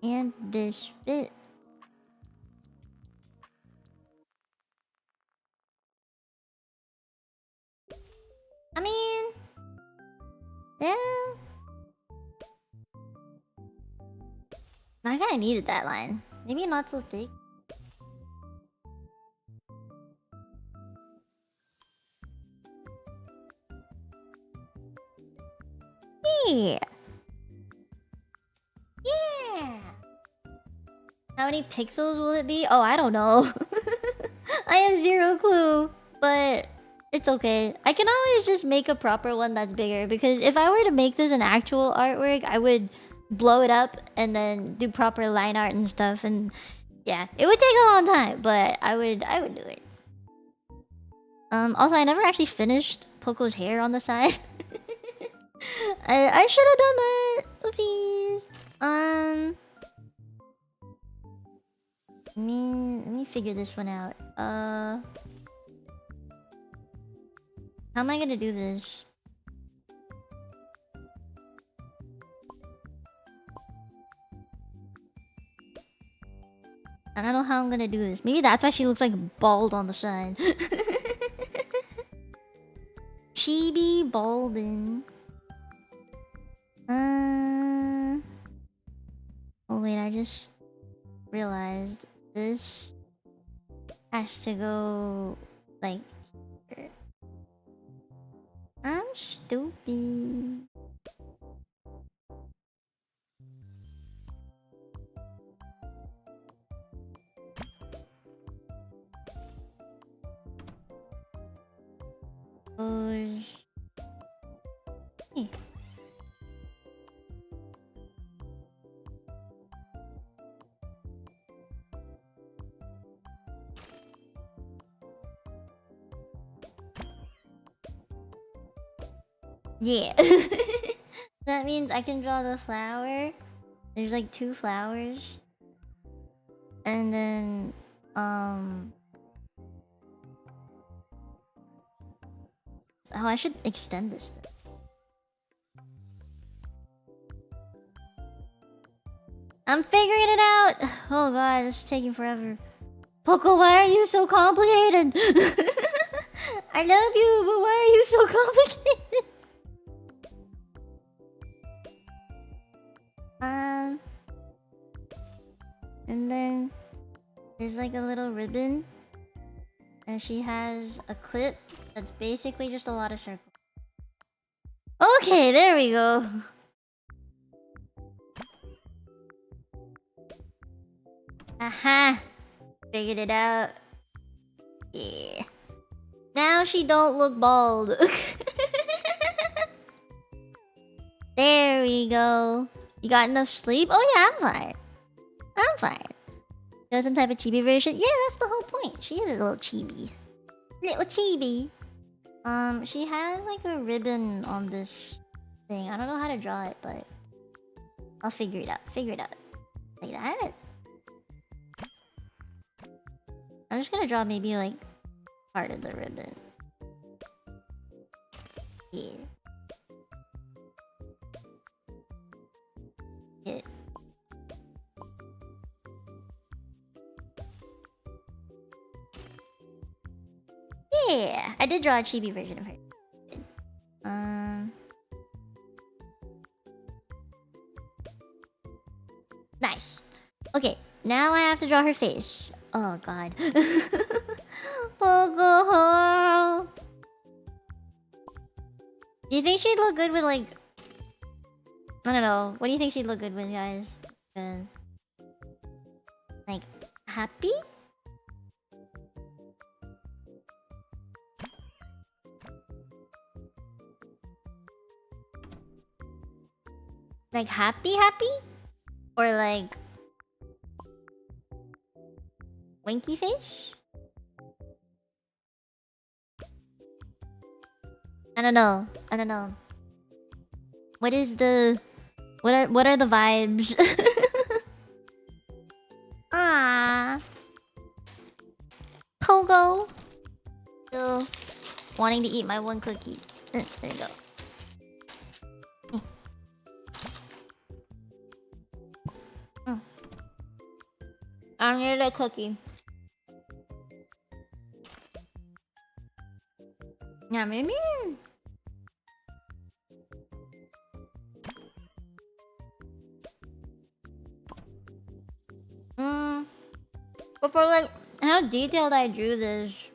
A: And this bit. I mean, yeah. I kind of needed that line. Maybe not so thick. Yeah. Yeah. How many pixels will it be? Oh, I don't know. I have zero clue, but it's okay. I can always just make a proper one that's bigger, because if I were to make this an actual artwork, I would blow it up and then do proper line art and stuff, and yeah, it would take a long time, but I would do it. Also, I never actually finished Poco's hair on the side. I should have done that. Oopsies. Let me figure this one out. How am I gonna do this? I don't know how I'm gonna do this. Maybe that's why she looks like bald on the side. Chibi balding. Oh wait, I just realized this has to go like here. I'm stupid. Hey. Yeah. That means I can draw the flower. There's like 2 flowers. And then oh, I should extend this thing. I'm figuring it out. Oh god, this is taking forever. Poco, why are you so complicated? I love you, but why are you so complicated? And then there's like a little ribbon, and she has a clip that's basically just a lot of circles. Okay, there we go. Aha! Figured it out. Yeah. Now she don't look bald. There we go. You got enough sleep? Oh yeah, I'm fine. I'm fine. There's some type of chibi version? Yeah, that's the whole point. She is a little chibi. Little chibi. She has like a ribbon on this thing. I don't know how to draw it, but I'll figure it out. Figure it out. Like that. I'm just gonna draw maybe like part of the ribbon. Yeah. Hit. Yeah, I did draw a chibi version of her. Good. Nice. Okay, now I have to draw her face. Oh god. Poco. Do you think she'd look good with like... I don't know. What do you think she'd look good with, guys? Like, happy? Like happy? Or like... winky face? I don't know. What is the... What are the vibes? Ah. Pogo. Still wanting to eat my one cookie. There you go. I need a cookie. Yeah, maybe. But for like how detailed I drew this.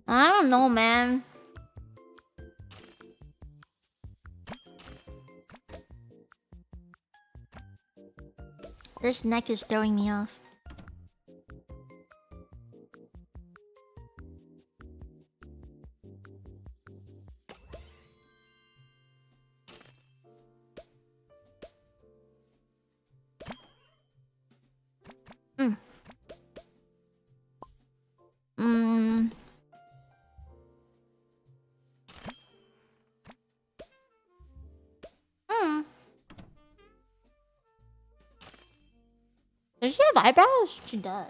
A: I don't know, man. This neck is throwing me off. Does she have eyebrows? She does.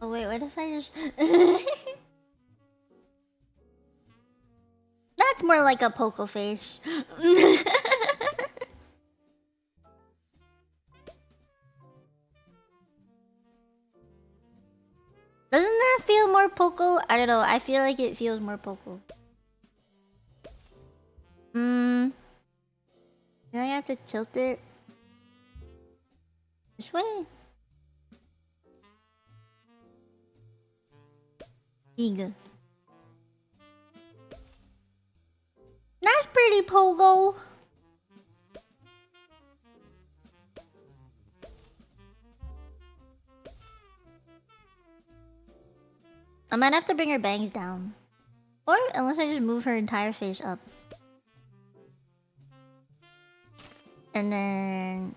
A: Oh wait, what if I just... That's more like a Poco face. Doesn't that feel more Poco? I don't know, I feel like it feels more Poco. Do I have to tilt it? This way? Big. That's pretty Pogo. I might have to bring her bangs down. Or unless I just move her entire face up. And then...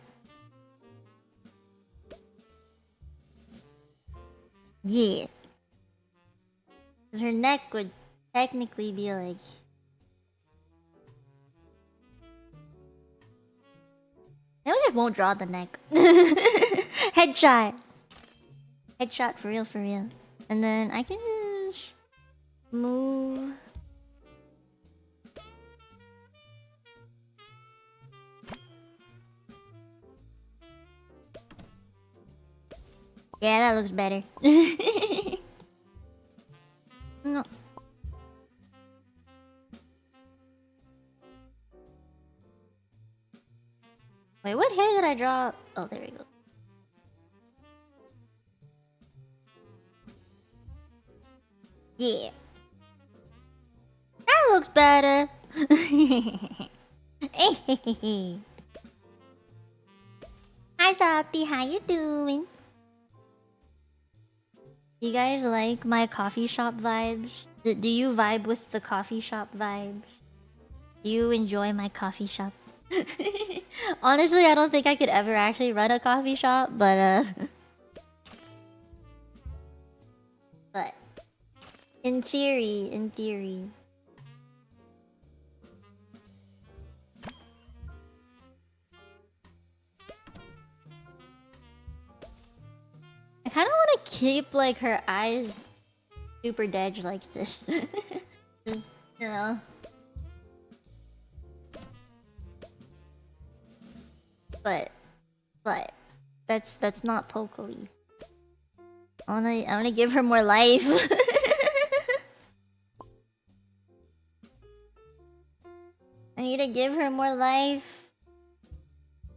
A: yeah. Because her neck would technically be like... I just won't draw the neck. Headshot. Headshot for real, for real. And then I can just... move... yeah, that looks better. No. Wait, what hair did I draw? Oh, there we go. Yeah. That looks better. Hi, Sophie. How you doing? Do you guys like my coffee shop vibes? Do you vibe with the coffee shop vibes? Do you enjoy my coffee shop? Honestly, I don't think I could ever actually run a coffee shop, but but in theory. I kind of want to keep like her eyes super dead like this. Just, you know. But that's not Poco-y. I wanna give her more life. I need to give her more life.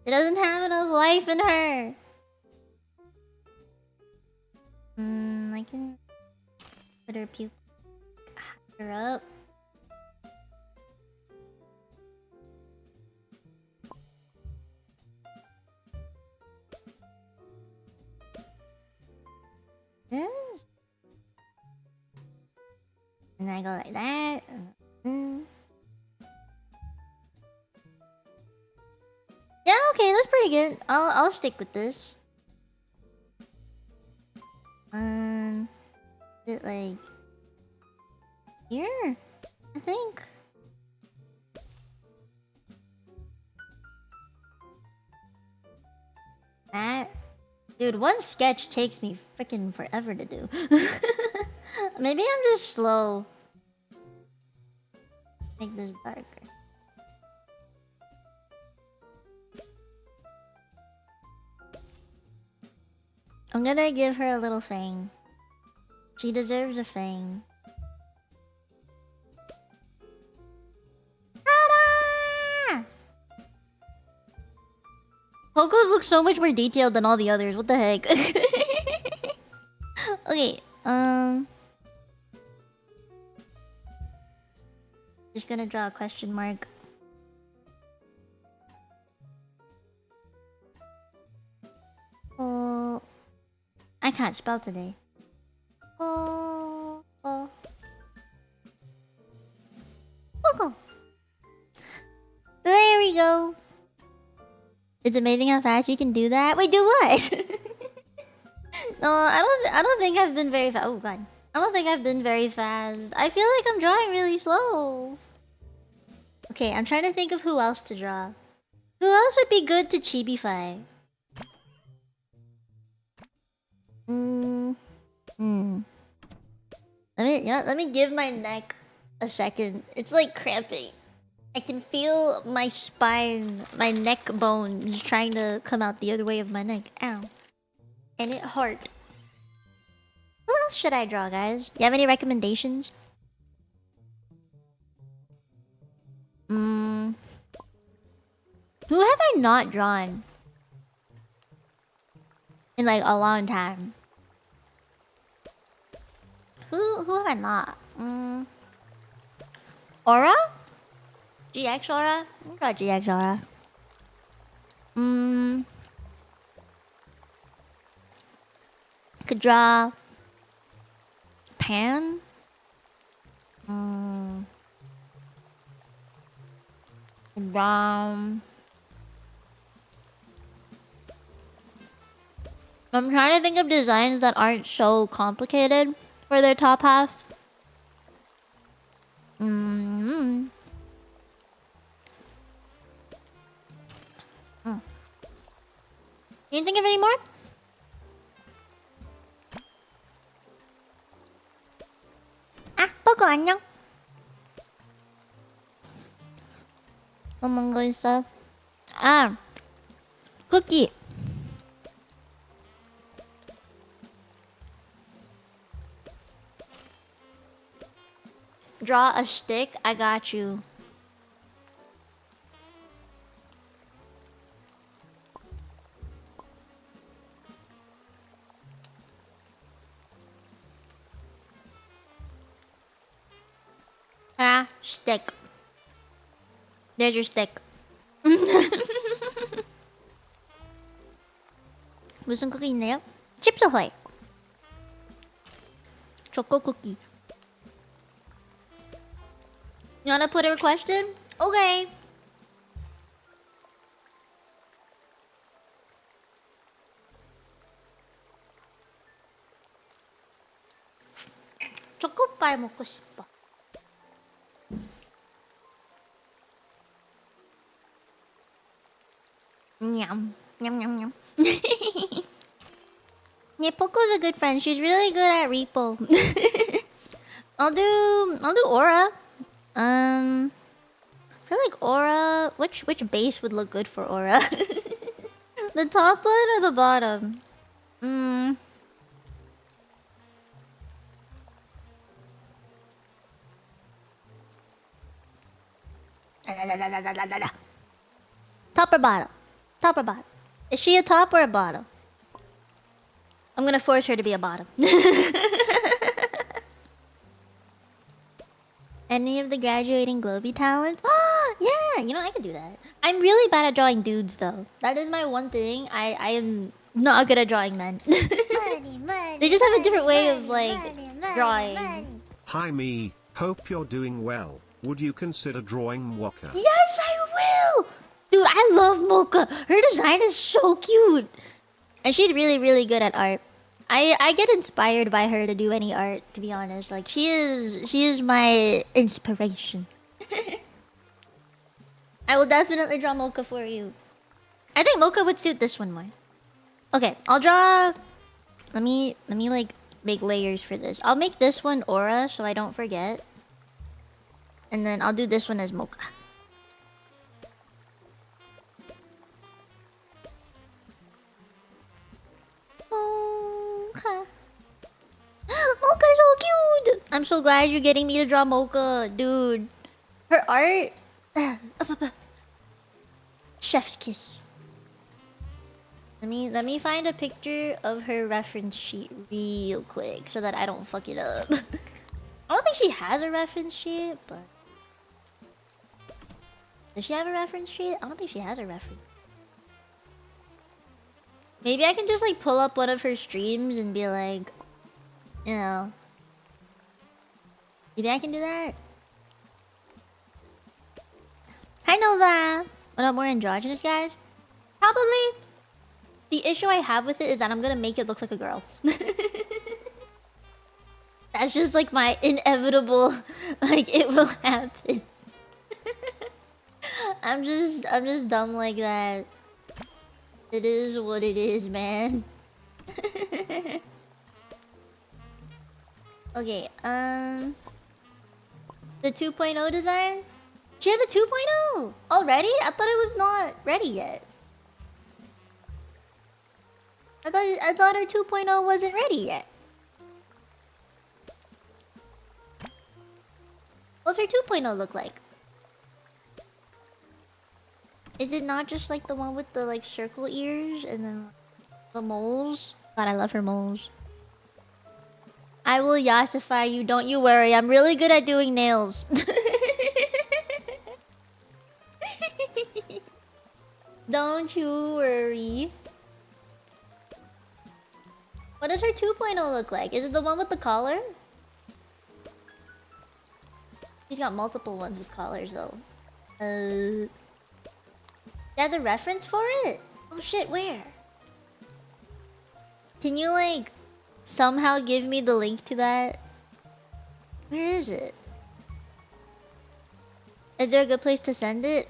A: She doesn't have enough life in her. I can put her puke higher up. This. And I go like that. Yeah, okay, that's pretty good. I'll stick with this. Is it like here? I think. That, dude, one sketch takes me freaking forever to do. Maybe I'm just slow. Make this darker. I'm gonna give her a little fang. She deserves a fang. Ta-da! Poco's look so much more detailed than all the others. What the heck? Okay, just gonna draw a question mark. Oh, I can't spell today. Oh. Poco. There we go. It's amazing how fast you can do that. Wait, do what? No, I don't think I've been very fast. Oh god. I don't think I've been very fast. I feel like I'm drawing really slow. Okay, I'm trying to think of who else to draw. Who else would be good to chibify? Let me give my neck a second. It's like cramping. I can feel my spine, my neck bones trying to come out the other way of my neck. Ow. And it hurt. Who else should I draw, guys? You have any recommendations? Who have I not drawn in like a long time? Who have I not? Aura? GX Aura? I'll draw GX Aura. Could draw Pan. I'm trying to think of designs that aren't so complicated for their top half. You didn't think of any more? Ah, Poco 안녕. 뭔가 있어. 아, 쿠키. Draw a stick. I got you. Ah, stick. There's your stick. 무슨 쿠키 있나요? 칩스 호이. 초코 쿠키. You wanna put a request in? Okay. 초코파이 먹고 싶어. Yum. Yum yum yum. Yeah, Poco's a good friend. She's really good at repo. I'll do Aura. I feel like Aura. Which base would look good for Aura? The top one or the bottom? Top or bottom? Top or bottom? Is she a top or a bottom? I'm gonna force her to be a bottom. Any of the graduating Globy talents? Oh, yeah, you know, I could do that. I'm really bad at drawing dudes, though. That is my one thing. I am not good at drawing men. They just have a different way of, like, drawing.
B: Hi me, hope you're doing well. Would you consider drawing Mocha?
A: Yes, I will! Dude, I love Mocha. Her design is so cute. And she's really, really good at art. I get inspired by her to do any art, to be honest. Like, she is my inspiration. I will definitely draw Mocha for you. I think Mocha would suit this one more. Okay, I'll draw... Let me like make layers for this. I'll make this one Aura so I don't forget. And then I'll do this one as Mocha. Mocha. Mocha's so cute! I'm so glad you're getting me to draw Mocha, dude. Her art... Chef's kiss. Let me find a picture of her reference sheet real quick so that I don't fuck it up. I don't think she has a reference sheet, but... Does she have a reference sheet? I don't think she has a reference. Maybe I can just like pull up one of her streams and be like, you know. You think I can do that? Hi Nova! What up, more androgynous guys? Probably. The issue I have with it is that I'm gonna make it look like a girl. That's just like my inevitable, like it will happen. I'm just dumb like that. It is what it is, man. Okay, the 2.0 design? She has a 2.0 already? I thought it was not ready yet. I thought her 2.0 wasn't ready yet. What's her 2.0 look like? Is it not just like the one with the like circle ears and then the moles? God, I love her moles. I will yassify you, don't you worry. I'm really good at doing nails. Don't you worry. What does her 2.0 look like? Is it the one with the collar? She's got multiple ones with collars though. She has a reference for it? Oh shit, where? Can you like somehow give me the link to that? Where is it? Is there a good place to send it?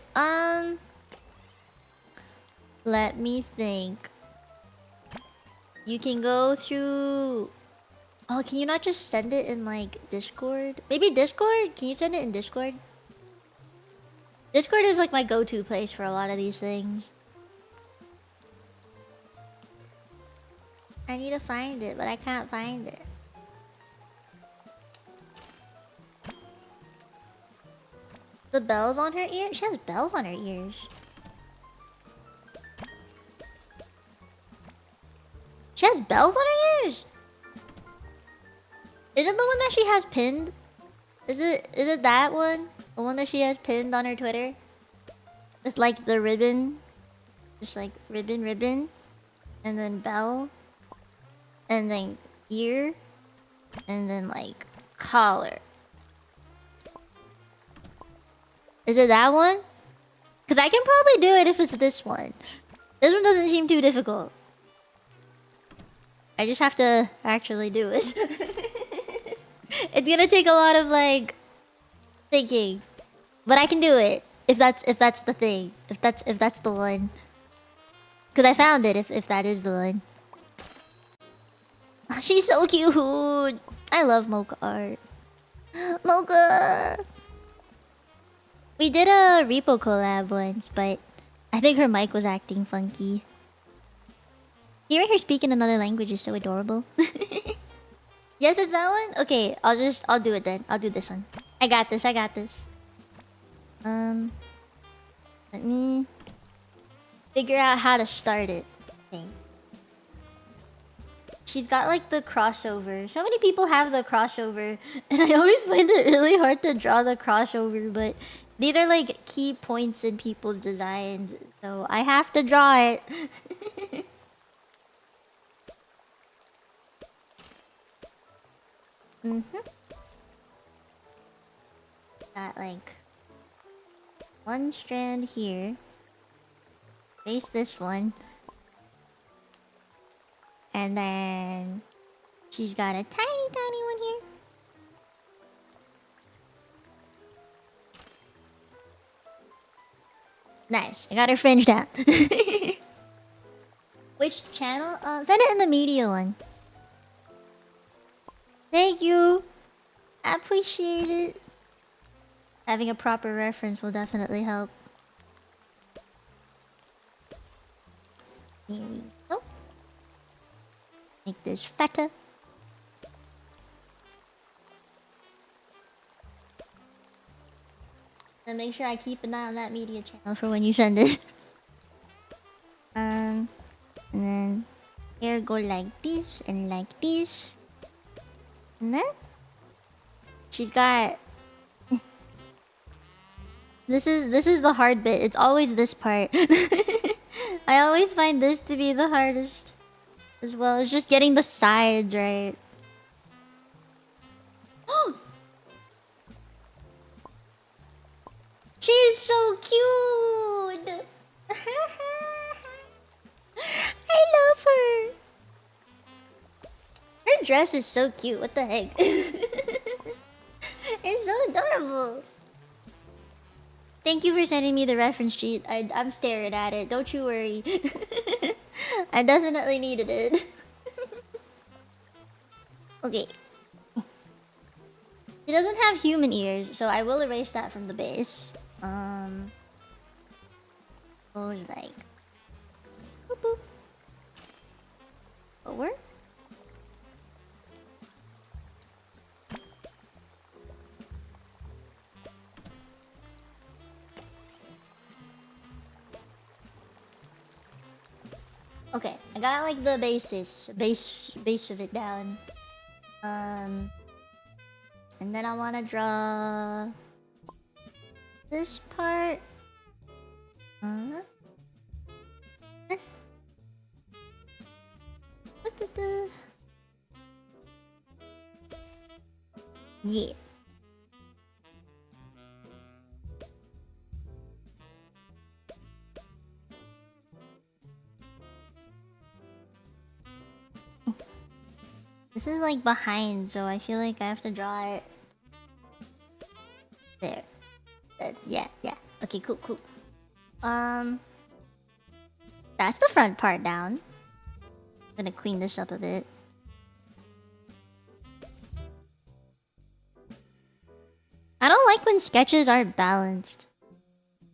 A: Let me think. You can go through... Oh, can you not just send it in like Discord? Maybe Discord? Can you send it in Discord? Discord is like my go-to place for a lot of these things. I need to find it, but I can't find it. The bells on her ears? She has bells on her ears. She has bells on her ears? Is it the one that she has pinned? Is it that one? The one that she has pinned on her Twitter? With like the ribbon. Just like ribbon. And then bell. And then ear. And then like collar. Is it that one? Because I can probably do it if it's this one. This one doesn't seem too difficult. I just have to actually do it. It's gonna take a lot of like thinking, but I can do it if that's the thing. If that's the one. Cause I found it. If that is the one. She's so cute. I love Mocha art. Mocha. We did a Repo collab once, but I think her mic was acting funky. Hearing her speak in another language is so adorable. Yes, it's that one? Okay, I'll do it then. I'll do this one. I got this. Let me... figure out how to start it. Okay. She's got like the crossover. So many people have the crossover, and I always find it really hard to draw the crossover, but these are like key points in people's designs, so I have to draw it. Got like one strand here. Face this one. And then she's got a tiny, tiny one here. Nice. I got her fringed out. Which channel? Send it in the media one. Thank you. I appreciate it. Having a proper reference will definitely help. Here we go. Make this fatter. And make sure I keep an eye on that media channel for when you send it. And then here go like this and like this. And then she's got this is the hard bit. It's always this part. I always find this to be the hardest as well. It's just getting the sides right. She's so cute. I love her. Her dress is so cute. What the heck? It's so adorable. Thank you for sending me the reference sheet. I'm staring at it. Don't you worry. I definitely needed it. Okay. She doesn't have human ears, so I will erase that from the base. Goes like boop boop. Forward. Okay, I got like the base of it down. And then I want to draw this part. Yeah. This is like behind, so I feel like I have to draw it there. Yeah. Okay, cool. That's the front part down. I'm gonna clean this up a bit. I don't like when sketches aren't balanced.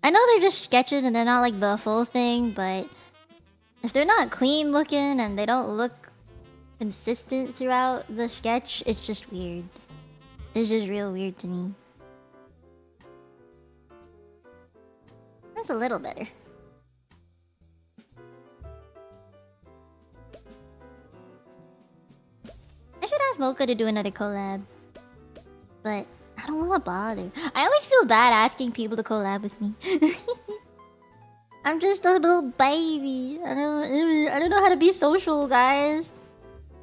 A: I know they're just sketches and they're not like the full thing, but if they're not clean looking and they don't look consistent throughout the sketch, it's just weird. It's just real weird to me. That's a little better. I should ask Mocha to do another collab, but I don't want to bother. I always feel bad asking people to collab with me. I'm just a little baby. I don't know how to be social, guys.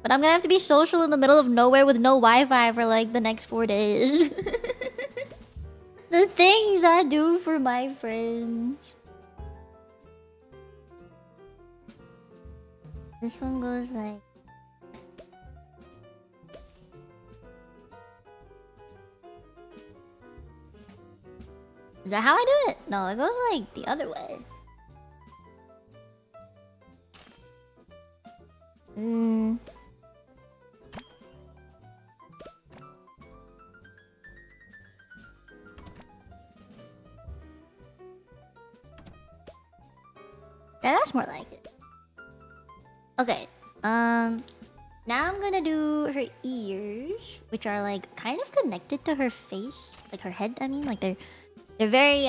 A: But I'm gonna have to be social in the middle of nowhere with no Wi-Fi for like the next 4 days. The things I do for my friends. This one goes like... Is that how I do it? No, it goes like the other way. Yeah, that's more like it. Okay. Now I'm gonna do her ears, which are like kind of connected to her face, like her head. I mean, like they're very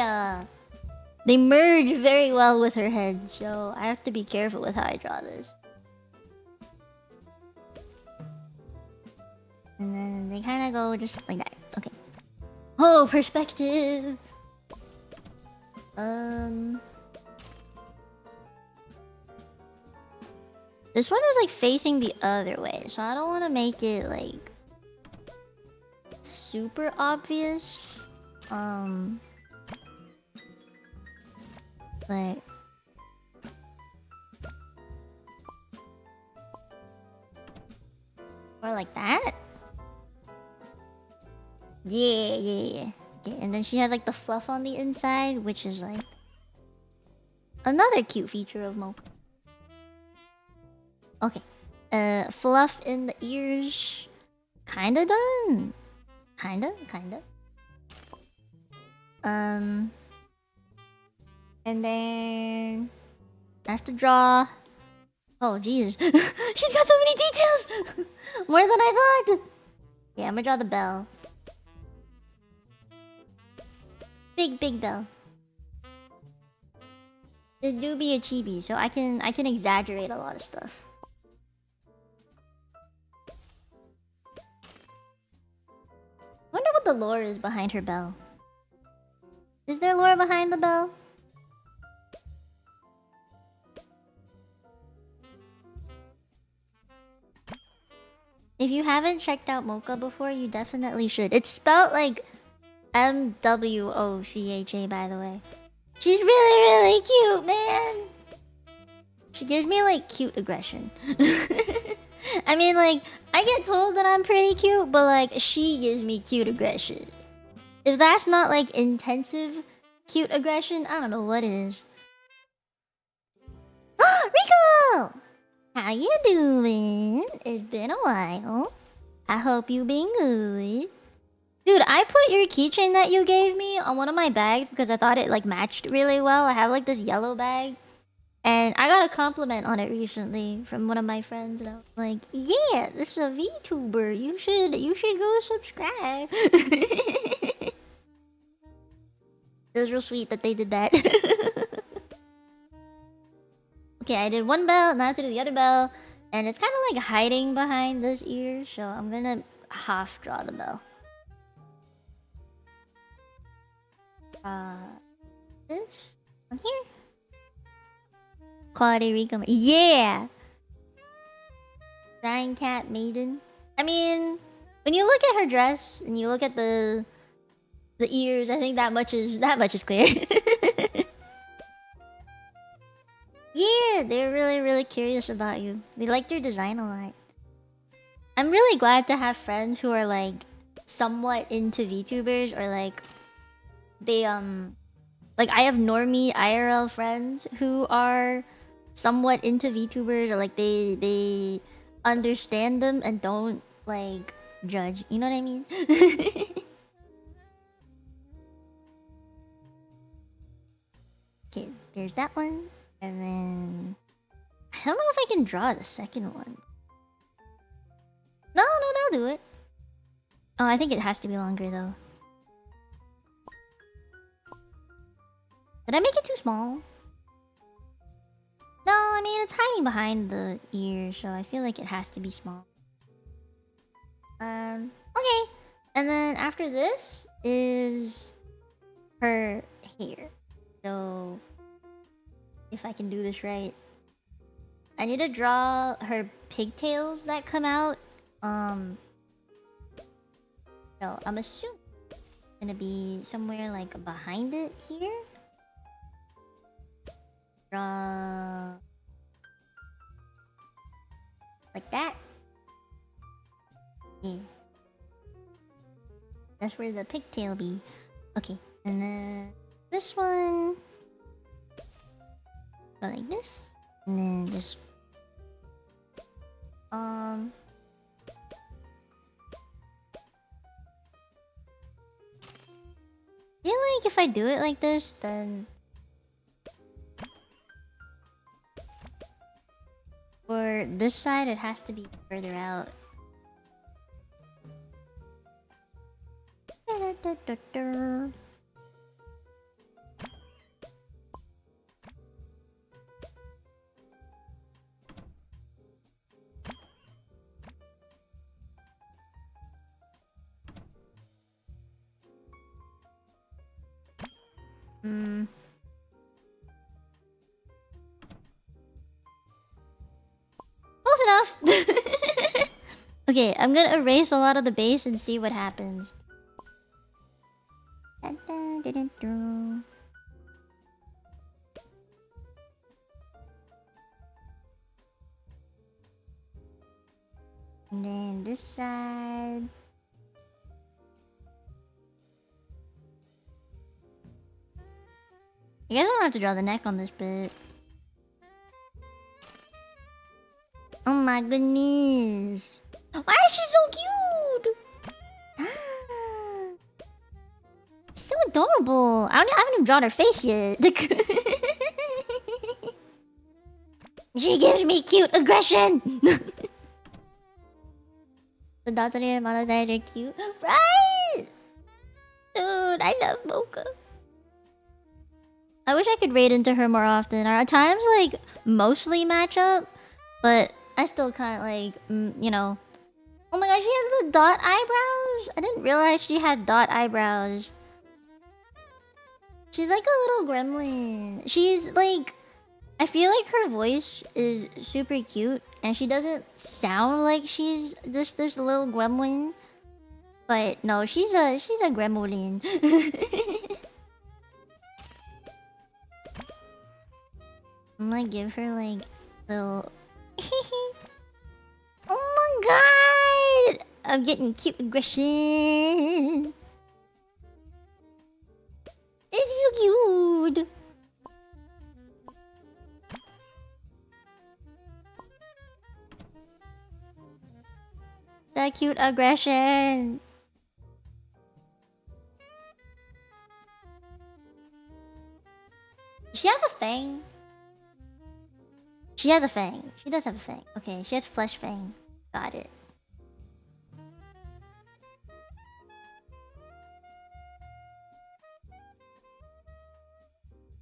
A: They merge very well with her head, so I have to be careful with how I draw this. And then they kind of go just like that. Okay. Oh, perspective. This one is like facing the other way, so I don't want to make it like super obvious. But or like that. Yeah. Okay, and then she has like the fluff on the inside, which is like another cute feature of Mocha. Okay. Fluff in the ears. Kinda done. Kinda. And then I have to draw. Oh, jeez. She's got so many details! More than I thought! Yeah, I'm gonna draw the bell. Big bell. This do be a chibi, so I can exaggerate a lot of stuff. Wonder what the lore is behind her bell. Is there lore behind the bell? If you haven't checked out Mocha before, you definitely should. It's spelled like MWOCHA, by the way. She's really cute, man. She gives me like cute aggression. I mean, like, I get told that I'm pretty cute, but like, she gives me cute aggression. If that's not like intensive cute aggression, I don't know what is. Rico! How you doing? It's been a while. I hope you been good. Dude, I put your keychain that you gave me on one of my bags because I thought it like matched really well. I have like this yellow bag. And I got a compliment on it recently from one of my friends, and I was like, "Yeah, this is a VTuber. You should go subscribe." It was real sweet that they did that. Okay, I did one bell, now I have to do the other bell, and it's kind of like hiding behind this ear, so I'm gonna half draw the bell. This on here. Quality Rico. Yeah! Giant cat maiden. I mean, when you look at her dress and you look at the ears, I think that much is clear. Yeah, they're really curious about you. They liked your design a lot. I'm really glad to have friends who are like somewhat into VTubers, or like they like I have normie IRL friends who are somewhat into VTubers, or like they understand them and don't like judge. You know what I mean? Okay, there's that one. And then I don't know if I can draw the second one. No, they'll do it. Oh, I think it has to be longer though. Did I make it too small? No, I mean, it's hiding behind the ear, so I feel like it has to be small. Okay. And then after this is her hair. So, if I can do this right, I need to draw her pigtails that come out. So I'm assuming it's gonna be somewhere like behind it here. Draw like that. Yeah. That's where the pigtail be. Okay, and then this one go like this, and then just I feel like if I do it like this, then for this side it has to be further out. Hmm. Close enough! Okay, I'm gonna erase a lot of the base and see what happens. And then this side. I guess I don't have to draw the neck on this bit. Oh my goodness. Why is she so cute? She's so adorable. I haven't even drawn her face yet. She gives me cute aggression. The dots on your mother's eyes are cute. Right? Dude, I love Mocha. I wish I could raid into her more often. Our times, like, mostly match up. But I still can't, like, you know. Oh my gosh, she has the dot eyebrows. I didn't realize she had dot eyebrows. She's like a little gremlin. She's, like... I feel like her voice is super cute. And she doesn't sound like she's this little gremlin. But no, she's a gremlin. I'm gonna give her like little. Oh my god! I'm getting cute aggression. It's so cute. That cute aggression. Does she have a fang? She has a fang. She does have a fang. Okay, she has flesh fang. Got it.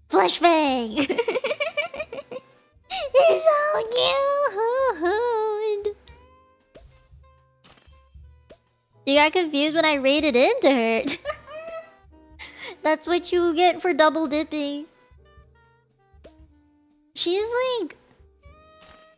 A: Flesh fang! It's so cute! You got confused when I raided into her. That's what you get for double dipping. She's like...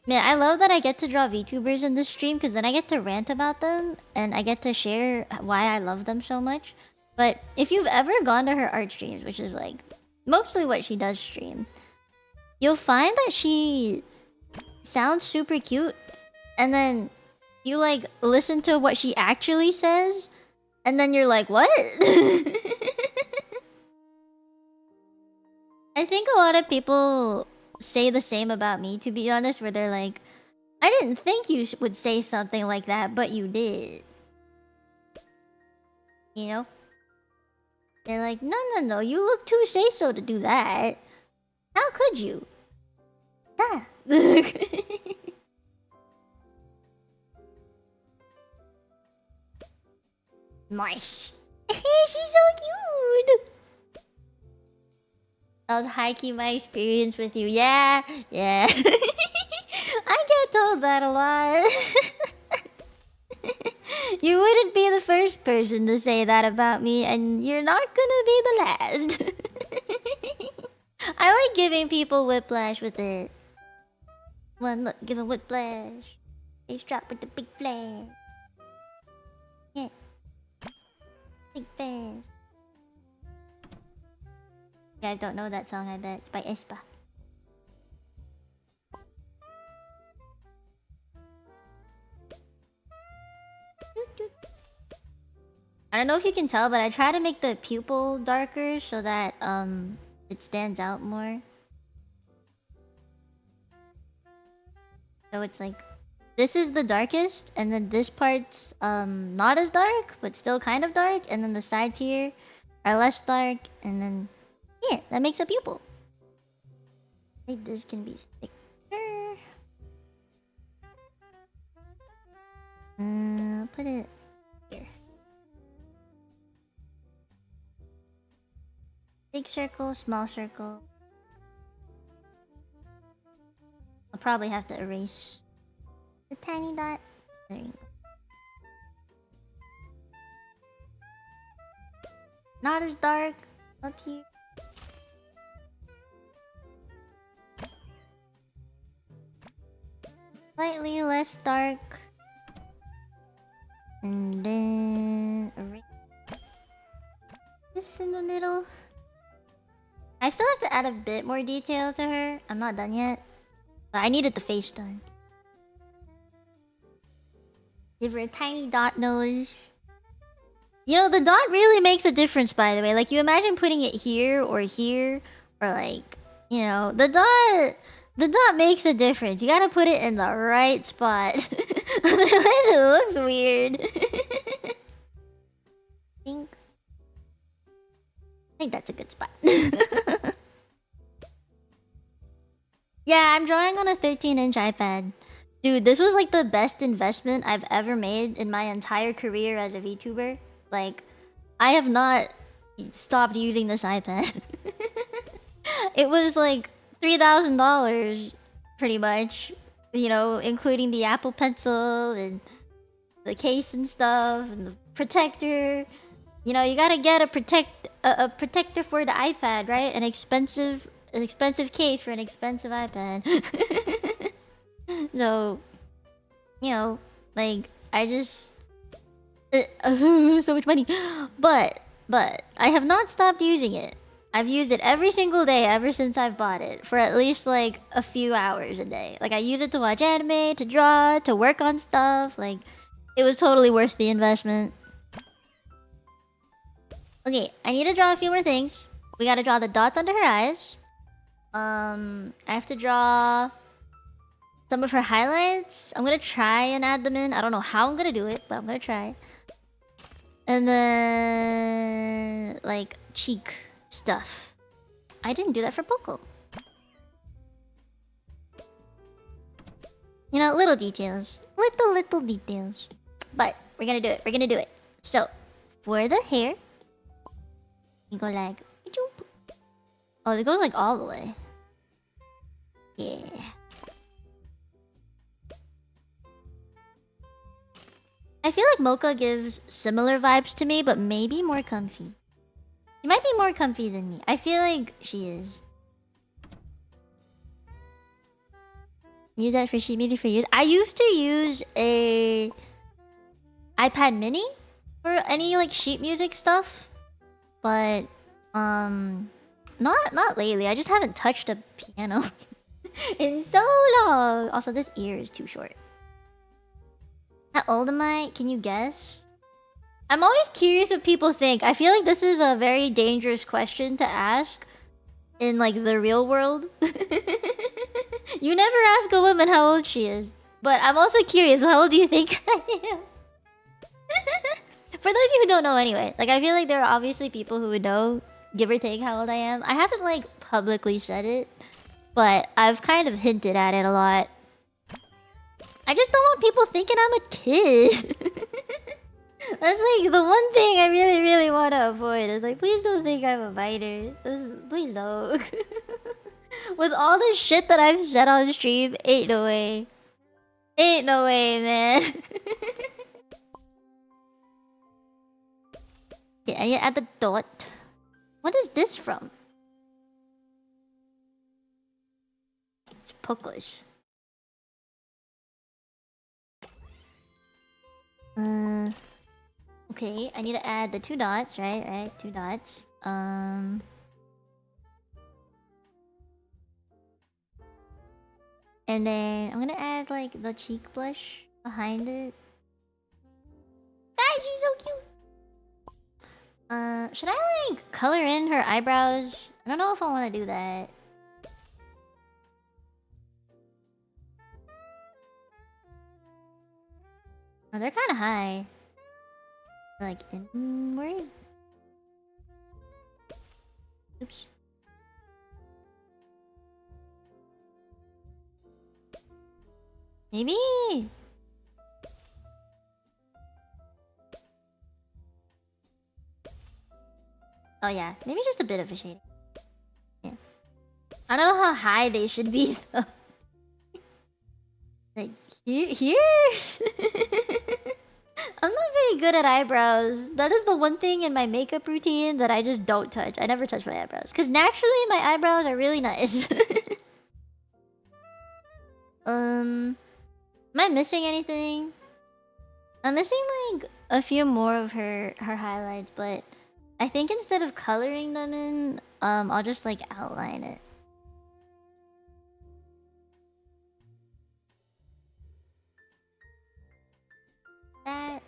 A: Man, I love that I get to draw VTubers in this stream because then I get to rant about them and I get to share why I love them so much. But if you've ever gone to her art streams, which is like mostly what she does stream, you'll find that she sounds super cute and then you like listen to what she actually says and then you're like, what? I think a lot of people say the same about me, to be honest, where they're like, I didn't think you would say something like that, but you did. You know? They're like, no, you look too say-so to do that. How could you? Ah. Nice. She's so cute. That was high-key my experience with you. Yeah. I get told that a lot. You wouldn't be the first person to say that about me, and you're not gonna be the last. I like giving people whiplash with it. One look, give a whiplash. Ace drop with the big flash. Yeah. Big flash. You guys don't know that song, I bet. It's by Espa. I don't know if you can tell, but I try to make the pupil darker so that it stands out more. So it's like this is the darkest, and then this part's not as dark, but still kind of dark, and then the sides here are less dark, and then yeah, that makes a pupil. I think this can be thicker. I'll put it here. Big circle, small circle. I'll probably have to erase the tiny dot. There you go. Not as dark up here. slightly less dark. And then this in the middle. I still have to add a bit more detail to her. I'm not done yet. But I needed the face done. Give her a tiny dot nose. You know, the dot really makes a difference, by the way. Like, you imagine putting it here, or like, you know, the dot makes a difference. You gotta put it in the right spot. Otherwise it looks weird. I think that's a good spot. Yeah, I'm drawing on a 13-inch iPad. Dude, this was like the best investment I've ever made in my entire career as a VTuber. Like, I have not stopped using this iPad. It was like $3,000, pretty much. You know, including the Apple Pencil and the case and stuff and the protector. You know, you gotta get a protector for the iPad, right? An expensive case for an expensive iPad. So, you know, like, I just so much money. But I have not stopped using it. I've used it every single day ever since I've bought it, for at least like a few hours a day. Like, I use it to watch anime, to draw, to work on stuff. Like, it was totally worth the investment. Okay, I need to draw a few more things. We gotta draw the dots under her eyes. I have to draw some of her highlights. I'm gonna try and add them in. I don't know how I'm gonna do it, but I'm gonna try. And then, like, cheek stuff. I didn't do that for Poco. You know, little details. Little details. But we're gonna do it. We're gonna do it. So, for the hair, you go like... Oh, it goes like all the way. Yeah. I feel like Mocha gives similar vibes to me, but maybe more comfy. She might be more comfy than me. I feel like she is. Use that for sheet music for years. I used to use a iPad mini for any like sheet music stuff. But not lately. I just haven't touched a piano in so long. Also, this ear is too short. How old am I? Can you guess? I'm always curious what people think. I feel like this is a very dangerous question to ask in like the real world. You never ask a woman how old she is. But I'm also curious, how old do you think I am? For those of you who don't know anyway, like, I feel like there are obviously people who would know, give or take, how old I am. I haven't like publicly said it, but I've kind of hinted at it a lot. I just don't want people thinking I'm a kid. That's like the one thing I really want to avoid. Is like, please don't think I'm a biter. Please don't. With all the shit that I've said on stream, ain't no way. Ain't no way, man. Yeah, you add the dot. What is this from? It's Poco's. Okay, I need to add the 2 dots, right? 2 dots. And then I'm gonna add like the cheek blush behind it. Guys, she's so cute. Should I like color in her eyebrows? I don't know if I want to do that. Oh, they're kind of high. Like inward. Oops. Maybe. Oh yeah, maybe just a bit of a shading. Yeah. I don't know how high they should be though. Like here's. I'm not very good at eyebrows. That is the one thing in my makeup routine that I just don't touch. I never touch my eyebrows. Because naturally my eyebrows are really nice. Am I missing anything? I'm missing like a few more of her highlights, but I think instead of coloring them in, I'll just like outline it. That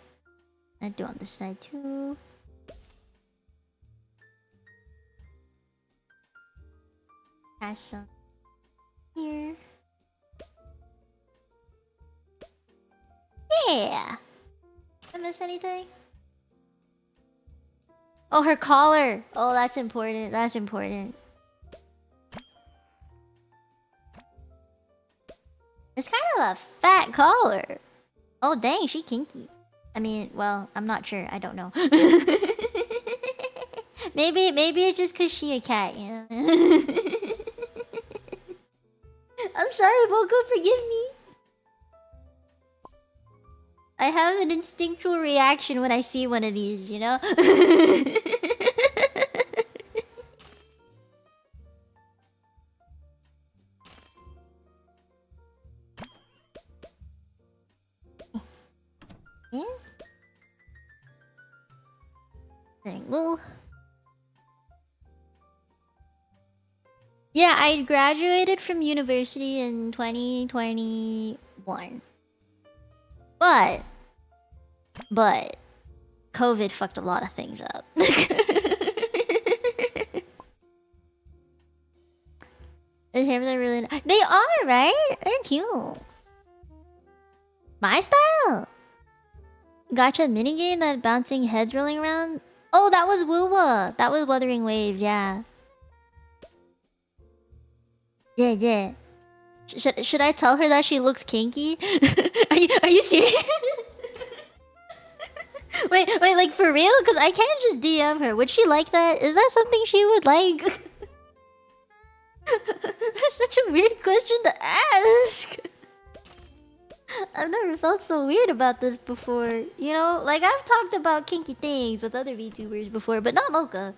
A: I do on this side too. Pass some here. Yeah. Did I miss anything? Oh, her collar. Oh, that's important. That's important. It's kind of a fat collar. Oh, dang, she kinky. I mean, well, I'm not sure. I don't know. maybe it's just because she a cat, you know? I'm sorry, Poco, forgive me. I have an instinctual reaction when I see one of these, you know? Yeah. There we go. Yeah, I graduated from university in 2021. But COVID fucked a lot of things up. His hair, they're really they are, right? They're cute. My style. Gotcha minigame, that bouncing heads rolling around. Oh, that was Woowa. That was Wuthering Waves, yeah. Yeah. Should I tell her that she looks kinky? are you serious? wait, like for real? Because I can't just DM her. Would she like that? Is that something she would like? That's such a weird question to ask. I've never felt so weird about this before. You know, like I've talked about kinky things with other VTubers before, but not Mocha.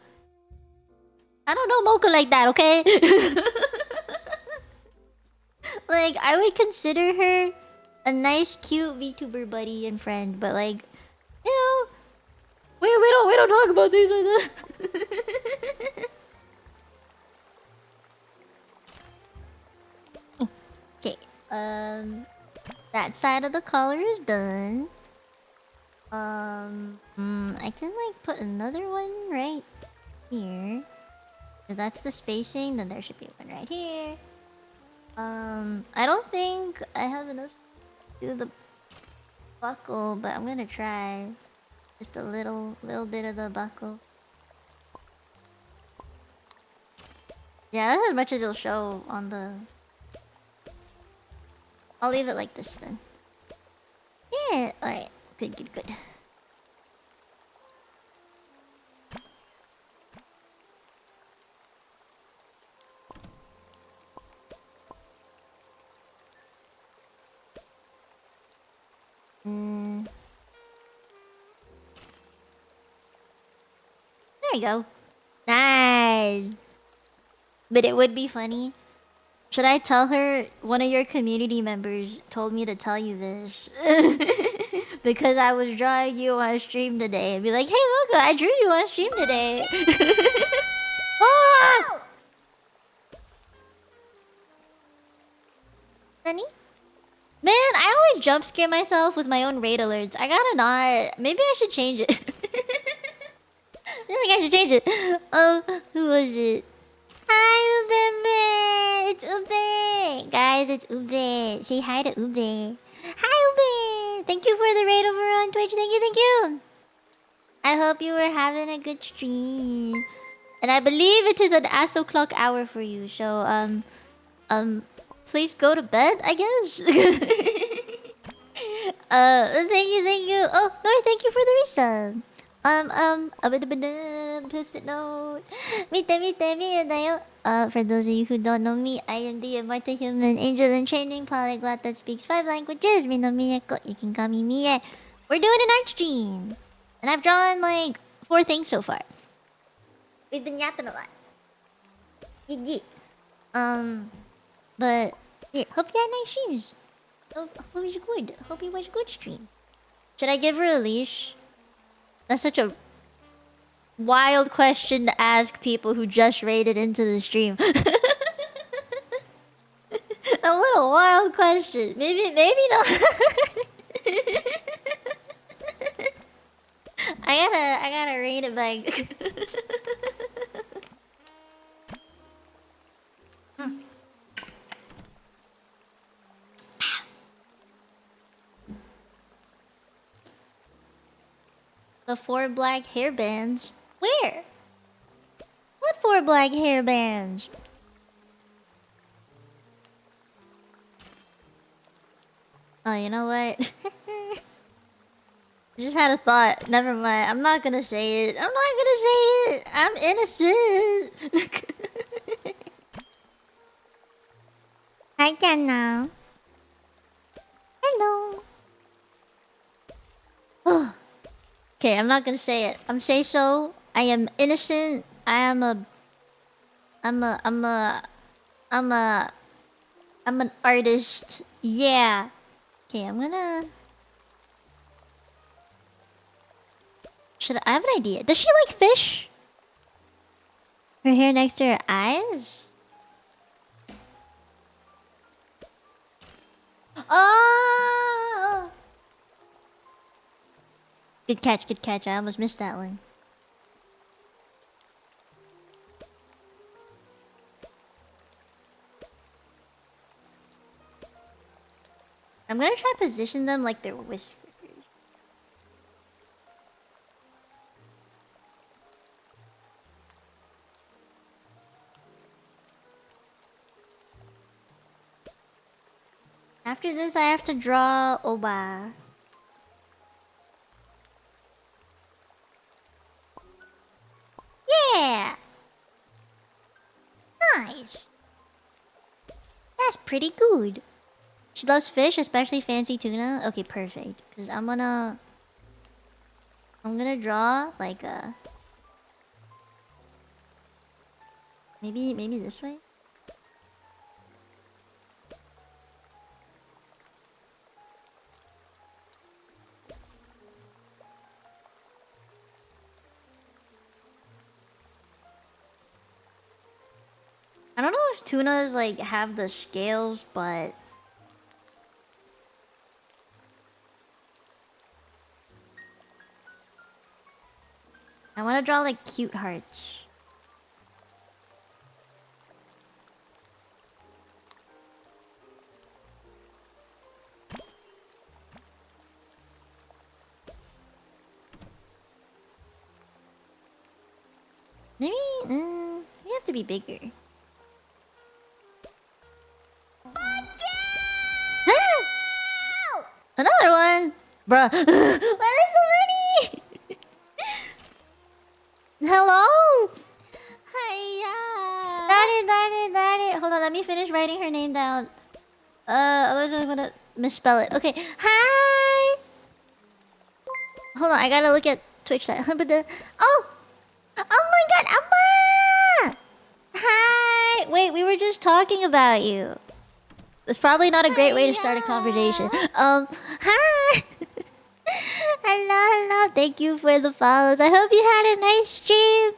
A: I don't know Mocha like that, okay? Like, I would consider her a nice, cute VTuber buddy and friend, but like, you know, we don't talk about things like that. Okay, that side of the collar is done. I can like put another one right here. If that's the spacing, then there should be one right here. I don't think I have enough to do the buckle, but I'm gonna try. Just a little bit of the buckle. Yeah, that's as much as it'll show on the... I'll leave it like this then. Yeah, alright. Good. There we go. Nice. But it would be funny. Should I tell her one of your community members told me to tell you this? Because I was drawing you on stream today. And be like, hey Mocha, I drew you on stream today. Oh! Nani? Man, I always jump scare myself with my own raid alerts. I gotta not. Maybe I should change it. I feel like I should change it. Who was it? Hi, Ube! It's Ube! Guys, it's Ube. Say hi to Ube. Hi, Ube! Thank you for the raid over on Twitch. Thank you. I hope you were having a good stream. And I believe it is an ass o'clock hour for you. So, please go to bed, I guess. Thank you. Oh, no, thank you for the resub. Post-it note. Mite, dayo. For those of you who don't know me, I am the immortal human angel in training polyglot that speaks 5 languages. Mino Mieko. You can call me Mie. We're doing an art stream. And I've drawn like 4 things so far. We've been yapping a lot. Yeah. But yeah, hope you had nice streams. Hope he's good. Hope he was good stream. Should I give her a leash? That's such a wild question to ask people who just raided into the stream. A little wild question. Maybe not. I gotta read it back. The 4 black hairbands. Where? What 4 black hairbands? Oh, you know what? I just had a thought. Never mind. I'm not gonna say it. I'm innocent. Hi, Jenna. Hello. Okay, I'm not gonna say it. I'm say so. I am innocent. I'm an artist. Yeah. Okay, I'm gonna. I have an idea. Does she like fish? Her hair next to her eyes? Oh! Good catch, good catch. I almost missed that one. I'm gonna try to position them like they're whiskers. After this, I have to draw Oba. Yeah! Nice! That's pretty good. She loves fish, especially fancy tuna. Okay, perfect. Because I'm gonna draw like a... Maybe this way? I don't know if tunas like have the scales, but I want to draw like cute hearts. Maybe we have to be bigger. Another one, bruh. Why are there so many? Hello. Hiya. Got it. Hold on, let me finish writing her name down. Otherwise I'm gonna misspell it. Okay. Hi. Hold on, I gotta look at Twitch side. Oh my God, Amma. Hi. Wait, we were just talking about you. It's probably not a great way to start a conversation. Hi! Hello. Thank you for the follows. I hope you had a nice stream.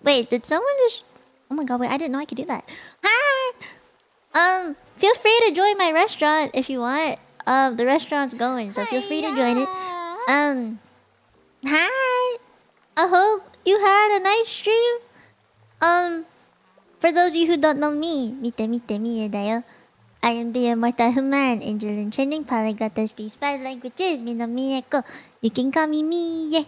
A: Wait, did someone just... Oh my God, wait, I didn't know I could do that. Hi! Feel free to join my restaurant if you want. The restaurant's going, so feel free to join it. Hi! I hope you had a nice stream. For those of you who don't know me, Mite Mite Mie da yo. I am the immortal human angel enchanting polyglot that speaks 5 languages. Mino Mieko. You can call me Mie.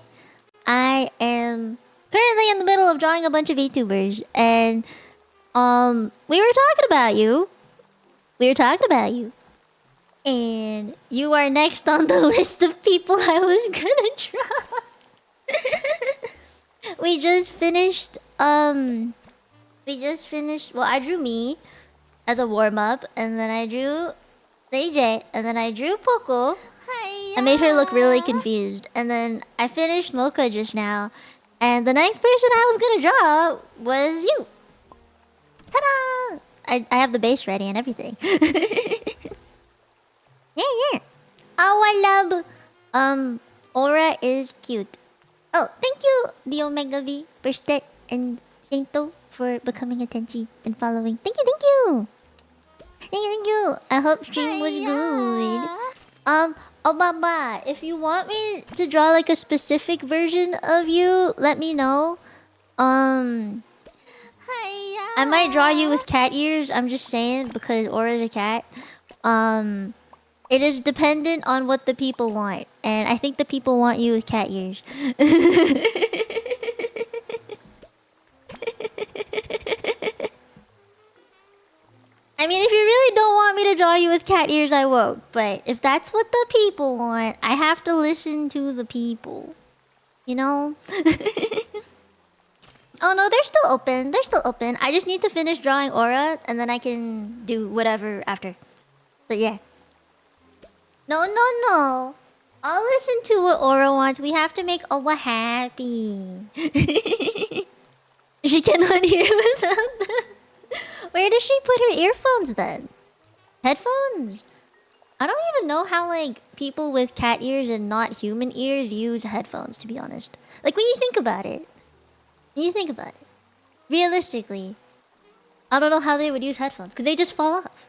A: I am currently in the middle of drawing a bunch of VTubers, and we were talking about you. And you are next on the list of people I was gonna draw. We just finished. Well, I drew me as a warm-up, and then I drew Lady J, and then I drew Poco. I made her look really confused, and then I finished Mocha just now, and the next person I was gonna draw was you. Ta-da! I have the base ready and everything. Yeah, yeah. Oh, I love. Aura is cute. Oh, thank you, the Omega V, Burstet, and Sainto for becoming a Tenchi and following. Thank you, thank you. Thank you, thank you. I hope stream was good. Oh, Baba, if you want me to draw like a specific version of you, let me know. I might draw you with cat ears. I'm just saying because Aura's a cat. It is dependent on what the people want, and I think the people want you with cat ears. I mean, if you really don't want me to draw you with cat ears, I won't. But if that's what the people want, I have to listen to the people. You know? Oh no, they're still open. They're still open. I just need to finish drawing Aura, and then I can do whatever after. But yeah. No, no, no. I'll listen to what Aura wants. We have to make Aura happy. She cannot hear without them. Where does she put her earphones then? Headphones? I don't even know how like people with cat ears and not human ears use headphones, to be honest. Like when you think about it. When you think about it. Realistically. I don't know how they would use headphones, because they just fall off.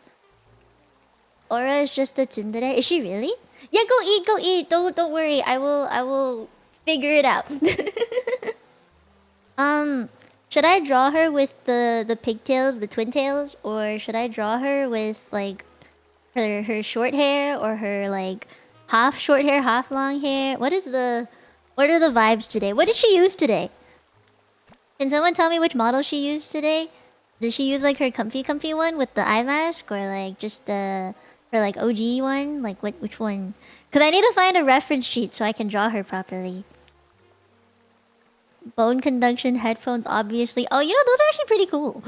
A: Aura is just a tsundere. Is she really? Yeah, go eat, go eat. Don't worry. I will figure it out. Should I draw her with the pigtails, the twin tails, or should I draw her with like her short hair, or her like half short hair, half long hair? What are the vibes today? What did she use today? Can someone tell me which model she used today? Did she use like her comfy one with the eye mask, or like just her like OG one? Like which one? Cause I need to find a reference sheet so I can draw her properly. Bone conduction headphones, obviously. Oh, you know, those are actually pretty cool.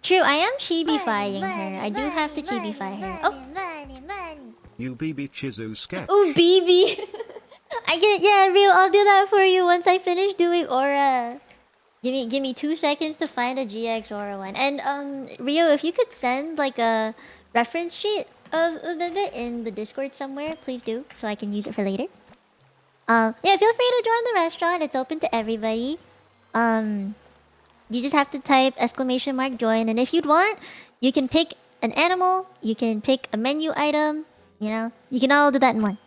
A: True, I am chibi-fying her. I do have to chibi-fy her. Oh.
B: You BB Chizu sketch.
A: Oh, BB. I get, yeah, Rio, I'll do that for you once I finish doing Aura. Give me 2 seconds to find a GX Aura one. And Rio, if you could send like a reference sheet of it in the Discord somewhere, please do, so I can use it for later. Yeah, feel free to join the restaurant. It's open to everybody. You just have to type !join, and if you'd want, you can pick an animal, you can pick a menu item, you know, you can all do that in one.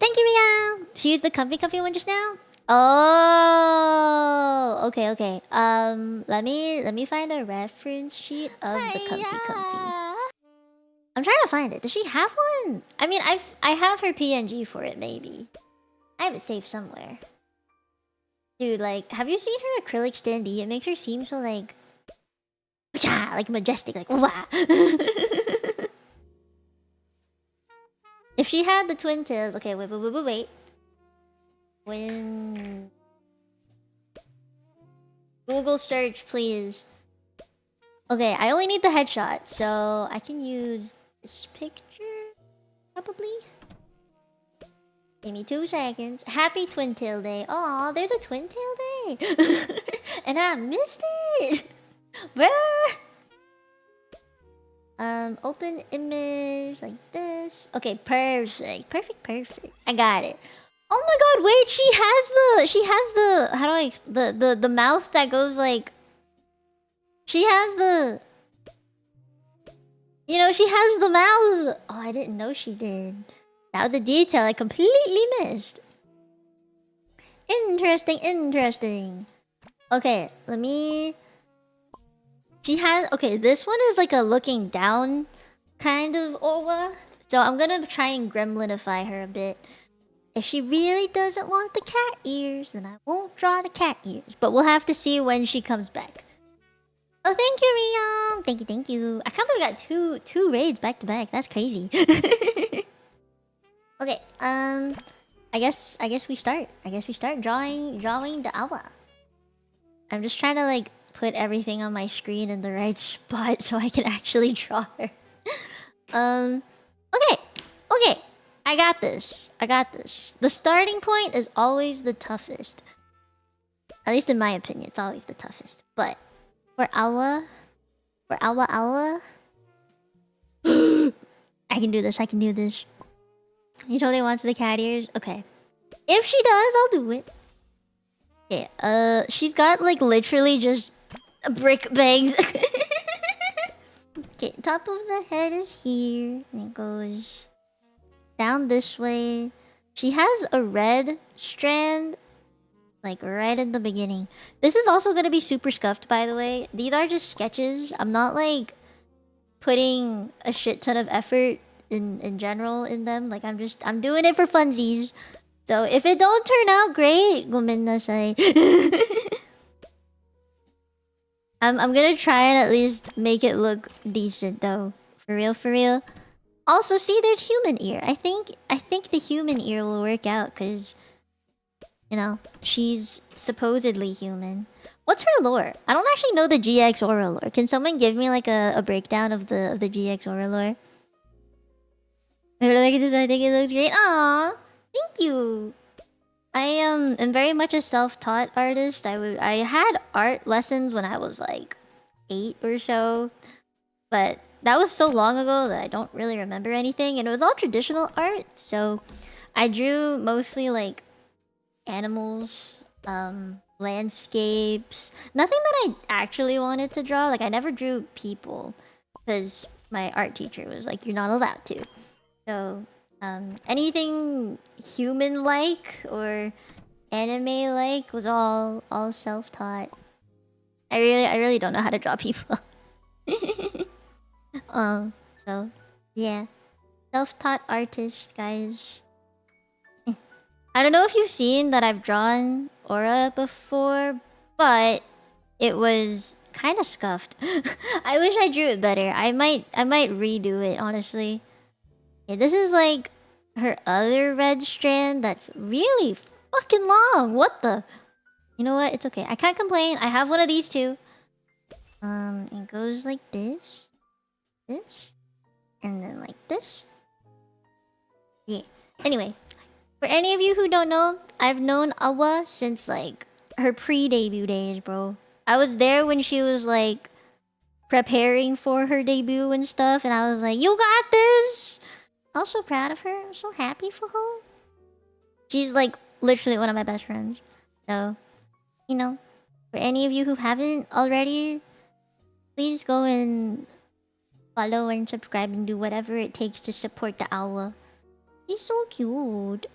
A: Thank you, Ria. She used the comfy one just now. Oh, okay. Let me find a reference sheet of the comfy. I'm trying to find it. Does she have one? I mean, I have her PNG for it, maybe. I have it saved somewhere. Dude, like, have you seen her acrylic standee? It makes her seem so like majestic, like wah. If she had the twin tails, okay, wait. When Google search, please. Okay, I only need the headshot, so I can use this picture, probably. Give me 2 seconds. Happy Twin Tail Day. Aw, there's a Twin Tail Day. And I missed it. Bruh. Open image like this. Okay, perfect. Perfect. I got it. Oh my god, wait, she has the how do I the mouth that goes like, she has the, you know, she has the mouth. Oh, I didn't know she did. That was a detail I completely missed. Interesting. Okay, let me... She has... Okay, this one is like a looking down kind of aura. So I'm gonna try and gremlinify her a bit. If she really doesn't want the cat ears, then I won't draw the cat ears. But we'll have to see when she comes back. Oh, thank you, Rion! Thank you. I can't believe we got two raids back to back. That's crazy. Okay, I guess we start. Drawing the awa. I'm just trying to like put everything on my screen in the right spot so I can actually draw her. Okay. I got this. The starting point is always the toughest. At least in my opinion, it's always the toughest. But for awa, I can do this. I can do this. He totally wants the cat ears. Okay. If she does, I'll do it. Okay. She's got like literally just brick bags. Okay. Top of the head is here, and it goes down this way. She has a red strand, like right in the beginning. This is also gonna be super scuffed, by the way. These are just sketches. I'm not like putting a shit ton of effort in general in them. Like I'm doing it for funsies. So if it don't turn out great, gomennasai. I'm gonna try and at least make it look decent though. For real, for real. Also, see, there's human ear. I think the human ear will work out because, you know, she's supposedly human. What's her lore? I don't actually know the GX aura lore. Can someone give me like a breakdown of the GX aura lore? I think it looks great. Aww, thank you. I am very much a self-taught artist. I had art lessons when I was like 8 or so, but that was so long ago that I don't really remember anything, and it was all traditional art. So I drew mostly like animals, landscapes, nothing that I actually wanted to draw. Like I never drew people because my art teacher was like, you're not allowed to. So anything human-like or anime-like was all self-taught. I really don't know how to draw people. So yeah, self-taught artist, guys. I don't know if you've seen that I've drawn aura before, but it was kind of scuffed. I wish I drew it better. I might redo it, honestly. Yeah, this is like her other red strand that's really fucking long. What the? You know what? It's okay. I can't complain. I have one of these too. It goes like this, and then like this. Yeah. Anyway, for any of you who don't know, I've known Awa since like her pre-debut days, bro. I was there when she was like preparing for her debut and stuff, and I was like, "You got this!" I was so proud of her. I'm so happy for her. She's like literally one of my best friends. So, you know, for any of you who haven't already, please go and follow and subscribe and do whatever it takes to support the owl. He's so cute.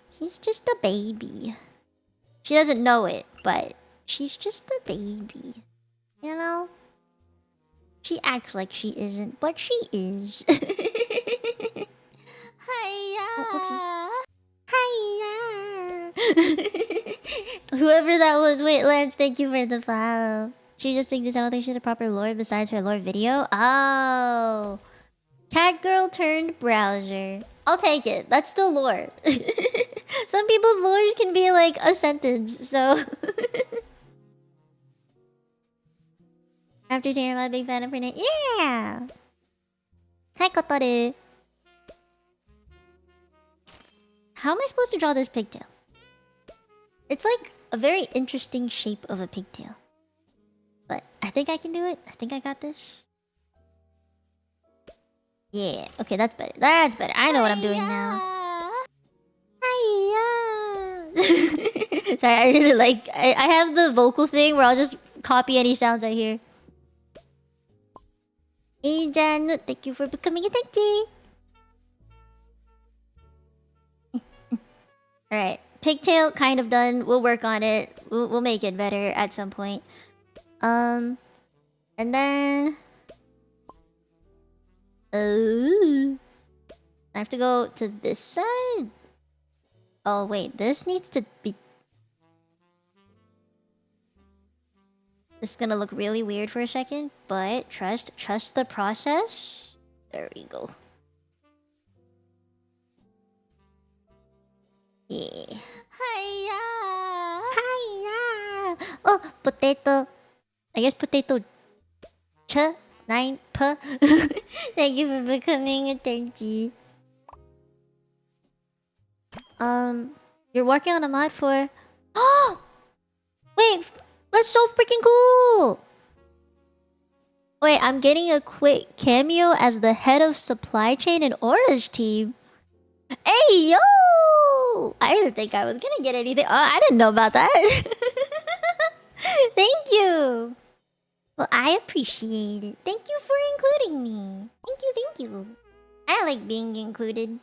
A: He's just a baby. She doesn't know it, but she's just a baby. You know? She acts like she isn't, but she is. Hiya! Hiya! Whoever that was, wait, Lance, thank you for the follow. She just exists. I don't think she's a proper lore besides her lore video. Oh. Cat girl turned browser. I'll take it. That's still lore. Some people's lores can be like a sentence, so... After saying I'm a big fan of her name. Yeah! Hi, Kotoru. How am I supposed to draw this pigtail? It's like a very interesting shape of a pigtail. But I think I can do it. I think I got this. Yeah. Okay, that's better. That's better. I know what I'm doing now. Hiya! Sorry, I really like... I have the vocal thing where I'll just copy any sounds I hear. Hey, Jan, thank you for becoming a techie. Alright. Pigtail, kind of done. We'll work on it. We'll make it better at some point. And then... I have to go to this side? Oh, wait. This needs to be... This is gonna look really weird for a second, but trust the process. There we go. Yeah. Hiya! Hiya! Oh, potato. I guess potato. Ch 9 p. Thank you for becoming a tenji. You're working on a mod for... Oh! Wait! That's so freaking cool! Wait, I'm getting a quick cameo as the head of supply chain in Orange Team. Hey, yo! I didn't think I was gonna get anything. Oh, I didn't know about that. Thank you. Well, I appreciate it. Thank you for including me. Thank you. I like being included.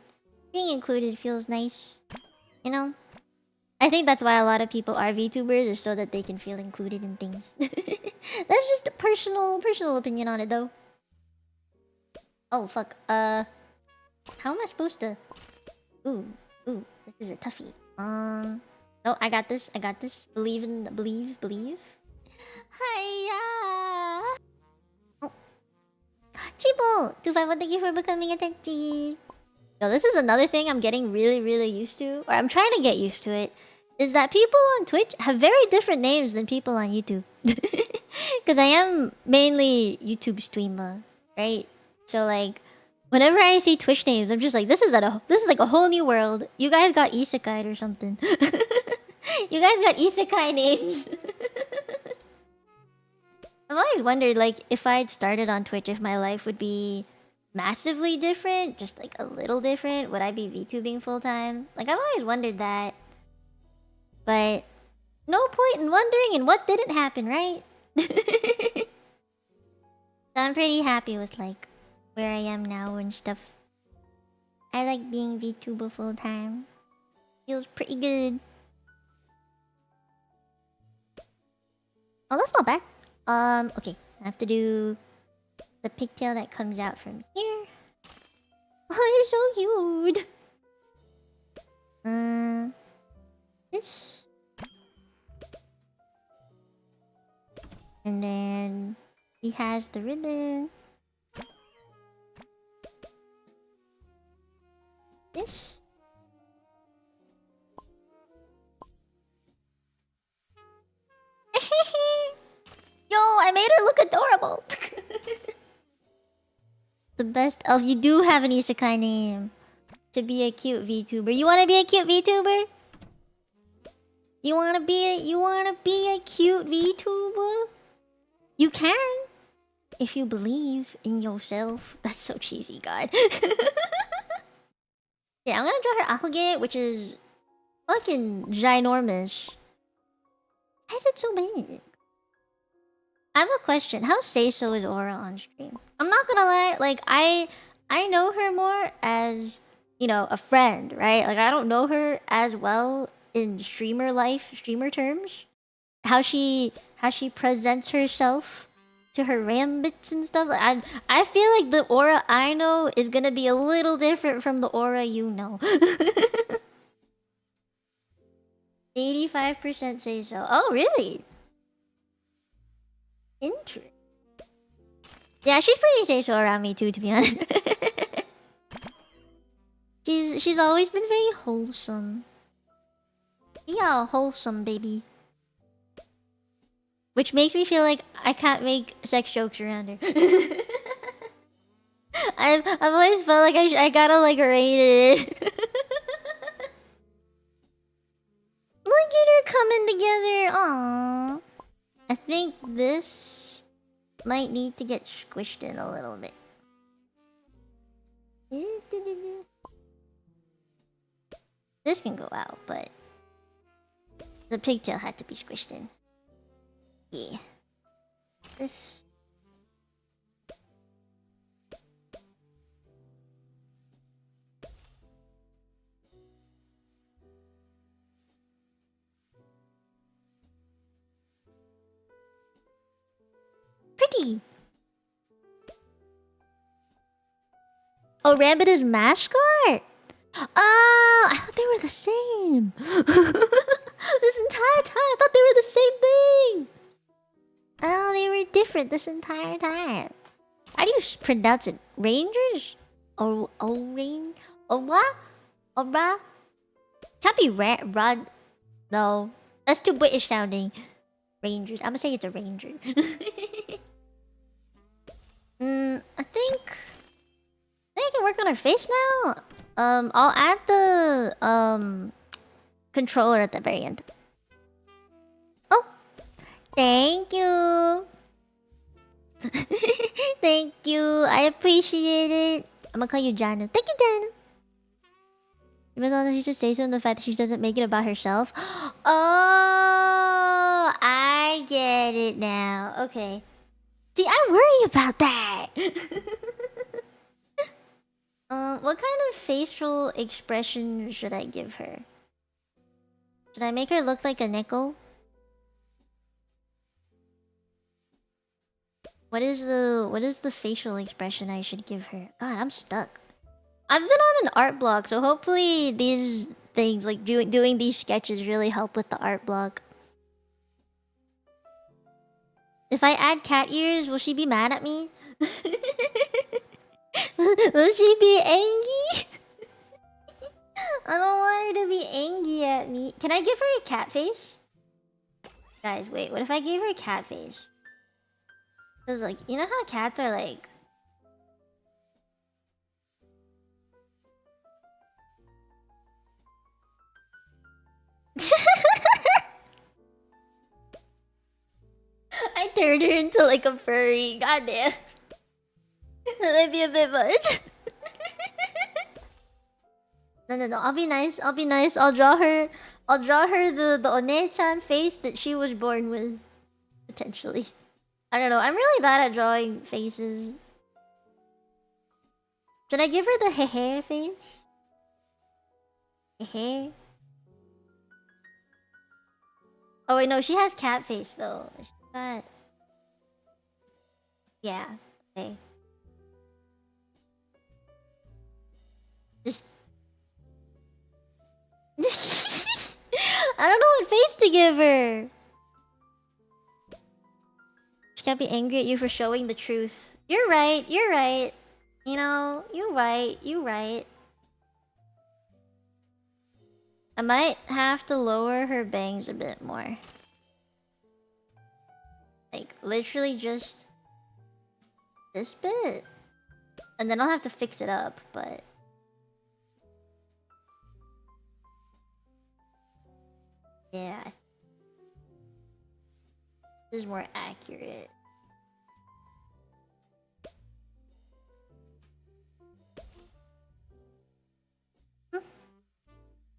A: Being included feels nice. You know? I think that's why a lot of people are VTubers, is so that they can feel included in things. That's just a personal opinion on it, though. Oh, fuck. How am I supposed to... Ooh, this is a toughie. Oh, I got this. Believe. Hiya! Oh. Chibo! 251, thank you for becoming a techie. Yo, this is another thing I'm getting really used to. Or I'm trying to get used to it. Is that people on Twitch have very different names than people on YouTube. Because I am mainly YouTube streamer, right? So like, whenever I see Twitch names, I'm just like, this is like a whole new world. You guys got isekai or something. You guys got isekai names. I've always wondered, like, if I'd started on Twitch, if my life would be massively different, just like a little different. Would I be VTubing full time? Like, I've always wondered that. But no point in wondering and what didn't happen, right? So I'm pretty happy with like where I am now and stuff. I like being VTuber full time. Feels pretty good. Oh, that's not bad. Okay. I have to do the pigtail that comes out from here. Oh, it's so cute. This. And then he has the ribbon. This. Yo, I made her look adorable. The best elf. You do have an isekai name to be a cute VTuber. You want to be a cute VTuber? You want to be a cute VTuber? You can, if you believe in yourself. That's so cheesy, God. Yeah, I'm gonna draw her Akage, which is fucking ginormous. Why is it so big? I have a question. How say-so is Aura on stream? I'm not gonna lie, like I know her more as, you know, a friend, right? Like I don't know her as well in streamer life, streamer terms. How she presents herself to her rambits and stuff. Like, I feel like the Aura I know is gonna be a little different from the Aura you know. 85% say so. Oh, really? Interesting. Yeah, she's pretty say-so around me too, to be honest. She's always been very wholesome. Yeah, wholesome, baby. Which makes me feel like I can't make sex jokes around her. I've always felt like I gotta like rein it. Look at her coming together. Aww. I think this might need to get squished in a little bit. This can go out, but the pigtail had to be squished in. Yeah. This. Pretty. Oh, Rabbit is mascot? Oh, I thought they were the same. This entire time, I thought they were the same thing. Oh, they were different this entire time. How do you pronounce it? Rangers? Oh, rain? Ora? Ora? Can't be Rod. No, that's too British sounding. Rangers. I'm gonna say it's a ranger. I think I can work on her face now. I'll add the controller at the very end. Oh, thank you. Thank you. I appreciate it. I'm gonna call you Jana. Thank you, Jana. Even though she should say so in the fact that she doesn't make it about herself. Oh, I get it now. Okay. See, I worry about that. What kind of facial expression should I give her? Should I make her look like a Neko? What is the facial expression I should give her? God, I'm stuck. I've been on an art block, so hopefully these things like doing these sketches really help with the art block. If I add cat ears, will she be mad at me? Will she be angry? I don't want her to be angry at me. Can I give her a cat face? Guys, wait. What if I gave her a cat face? Because, like, you know how cats are like... I turned her into like a furry. Goddamn. That might be a bit much. No. I'll be nice. I'll be nice. I'll draw her the One-chan face that she was born with. Potentially. I don't know. I'm really bad at drawing faces. Should I give her the hehe face? Hehe. Oh wait, no, she has cat face though. She's got... Yeah. Okay. Just... I don't know what face to give her. She can't be angry at you for showing the truth. You're right. You're right. You know, you're right. You're right. I might have to lower her bangs a bit more. Like, literally just this bit. And then I'll have to fix it up, but... Yeah. This is more accurate.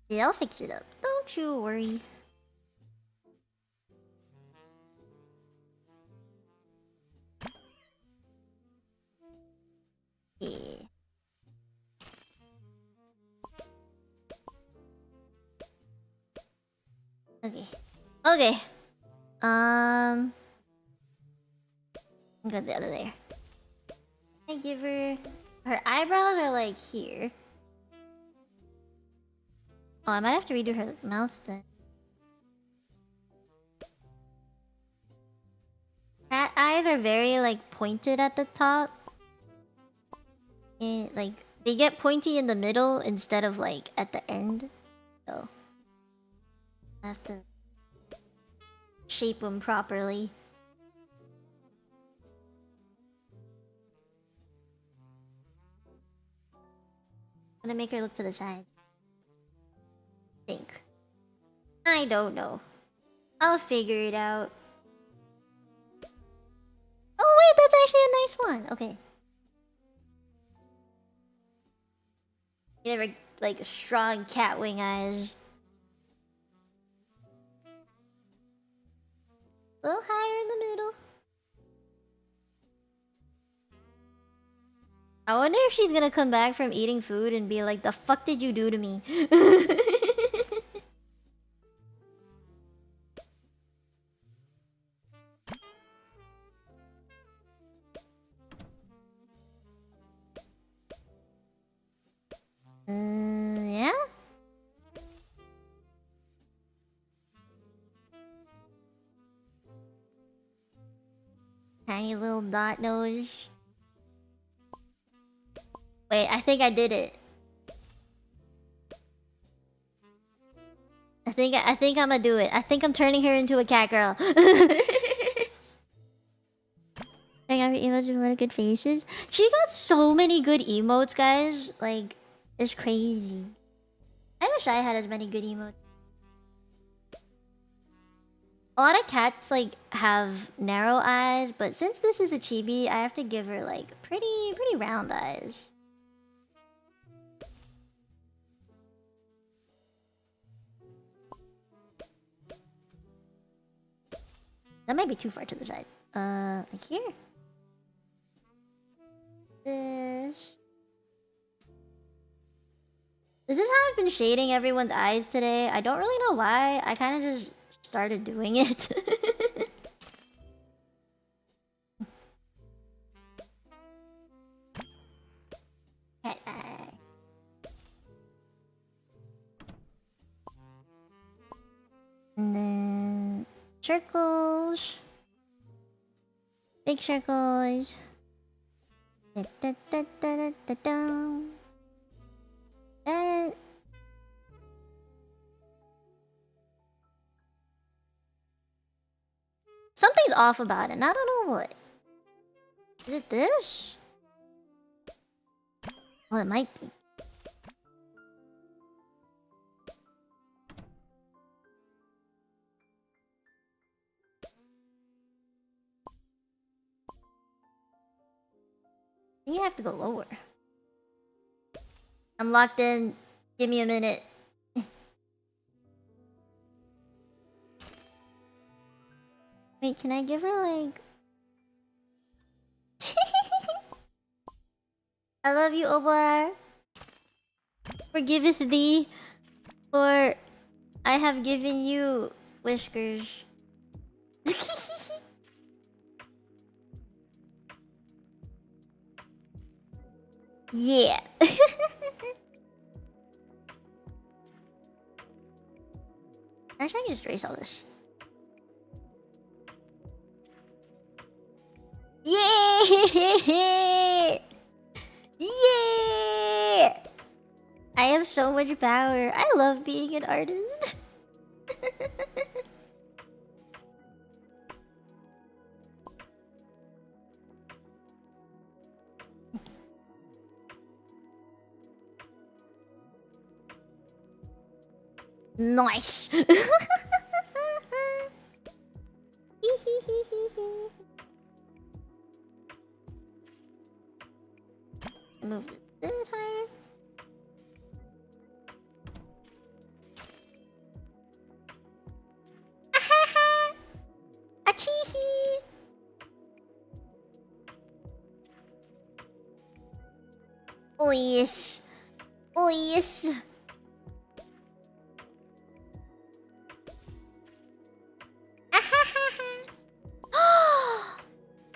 A: Yeah, I'll fix it up. Don't you worry. Yeah. Okay. Okay. Got the other there. I give her... Her eyebrows are like here. Oh, I might have to redo her mouth then. Cat eyes are very like pointed at the top. And like they get pointy in the middle instead of like at the end. So I have to shape them properly. I'm gonna make her look to the side. Think. I don't know. I'll figure it out. Oh wait, that's actually a nice one. Okay. You never like strong cat wing eyes. A little higher in the middle. I wonder if she's gonna come back from eating food and be like, the fuck did you do to me? Yeah? Tiny little dot nose. Wait, I think I did it. I think I'm gonna do it. I think I'm turning her into a cat girl. I got emotes with what good faces. She got so many good emotes, guys. Like, it's crazy. I wish I had as many good emotes. A lot of cats like have narrow eyes, but since this is a chibi, I have to give her like pretty round eyes. That might be too far to the side. Like here. This. Is this how I've been shading everyone's eyes today? I don't really know why. I kind of just started doing it. Cat eye. And then circles. Big circles. Da, da, da, da, da, da, da. Something's off about it, and I don't know what. Is it this? Well, it might be. You have to go lower. I'm locked in. Give me a minute. Wait, can I give her like... I love you, Oblar. Forgiveth thee, for I have given you whiskers. Yeah. Actually, I can just erase all this. Yeah! Yeah! I have so much power. I love being an artist. Nice. Move this a bit higher. Atihi. Oh yes. Oh yes.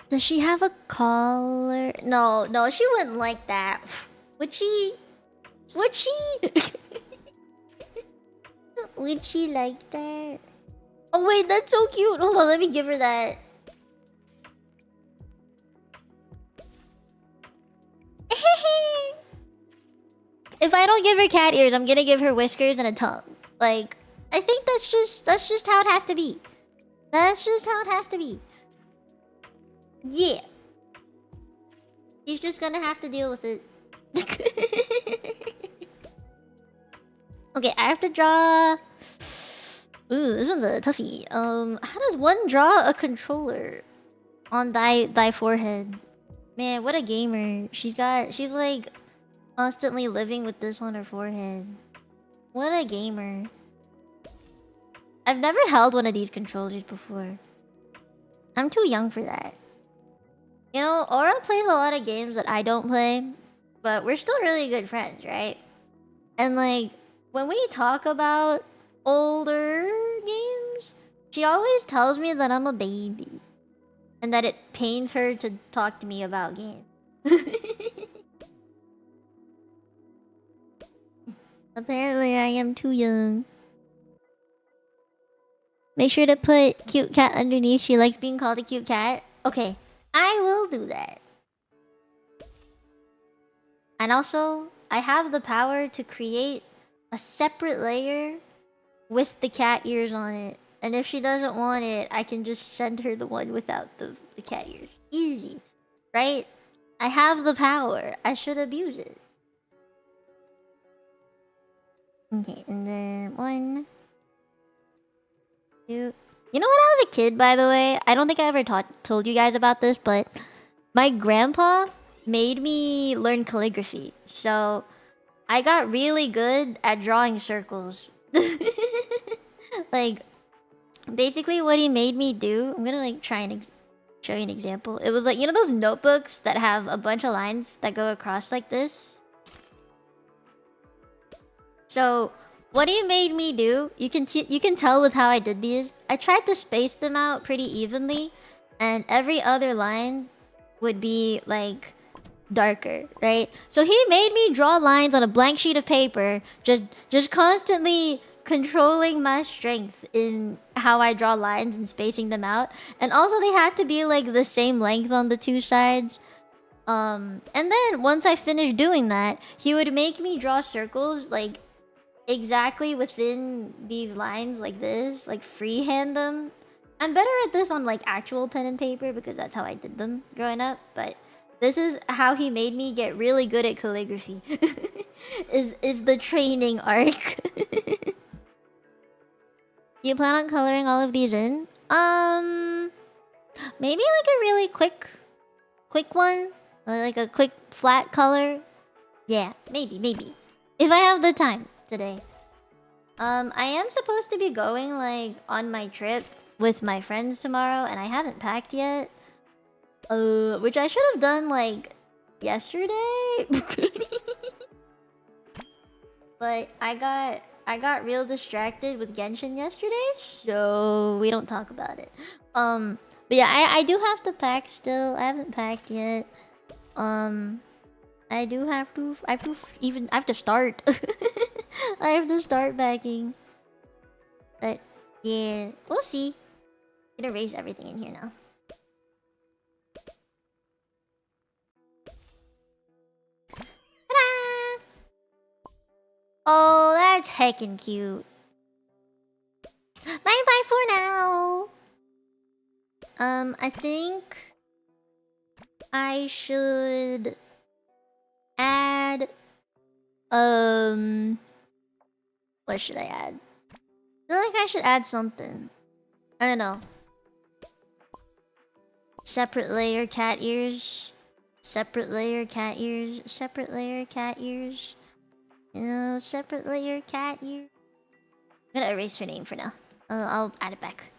A: Does she have a collar? No, no, she wouldn't like that. Would she? Would she? Would she like that? Oh wait, that's so cute. Hold on, let me give her that. If I don't give her cat ears, I'm gonna give her whiskers and a tongue. Like, I think that's just how it has to be. That's just how it has to be. Yeah. She's just gonna have to deal with it. Okay, I have to draw... Ooh, this one's a toughie. How does one draw a controller on thy forehead? Man, what a gamer. She's like constantly living with this on her forehead. What a gamer. I've never held one of these controllers before. I'm too young for that. You know, Aura plays a lot of games that I don't play, but we're still really good friends, right? And like, when we talk about older games, she always tells me that I'm a baby. And that it pains her to talk to me about games. Apparently, I am too young. Make sure to put cute cat underneath. She likes being called a cute cat. Okay, I will do that. And also, I have the power to create a separate layer with the cat ears on it. And if she doesn't want it, I can just send her the one without the cat ears. Easy, right? I have the power. I should abuse it. Okay, and then 1, 2... You You know, when I was a kid, by the way, I don't think I ever told you guys about this, but my grandpa made me learn calligraphy. So I got really good at drawing circles. Like, basically what he made me do, I'm gonna like try and show you an example. It was like, you know those notebooks that have a bunch of lines that go across like this? So what he made me do, you can tell with how I did these. I tried to space them out pretty evenly, and every other line would be like darker, right? So he made me draw lines on a blank sheet of paper, just constantly controlling my strength in how I draw lines and spacing them out. And also they had to be like the same length on the two sides. And then once I finished doing that, he would make me draw circles like exactly within these lines like this, like freehand them. I'm better at this on like actual pen and paper because that's how I did them growing up, but this is how he made me get really good at calligraphy. is the training arc. Do you plan on coloring all of these in? Maybe like a really quick one, like a quick flat color. Yeah, maybe if I have the time today. I am supposed to be going like on my trip with my friends tomorrow, and I haven't packed yet. Which I should have done like yesterday. But I got real distracted with Genshin yesterday, so we don't talk about it. But yeah, I do have to pack still. I haven't packed yet. I do have to. I have to start. I have to start packing. But yeah, we'll see. I'm gonna erase everything in here now. Ta-da! Oh, that's heckin' cute. Bye bye for now. I think I should add what should I add? I feel like I should add something. I don't know. Separate layer cat ears. Separate layer cat ears. Separate layer cat ears. Separate layer cat ears. I'm gonna erase her name for now. I'll add it back.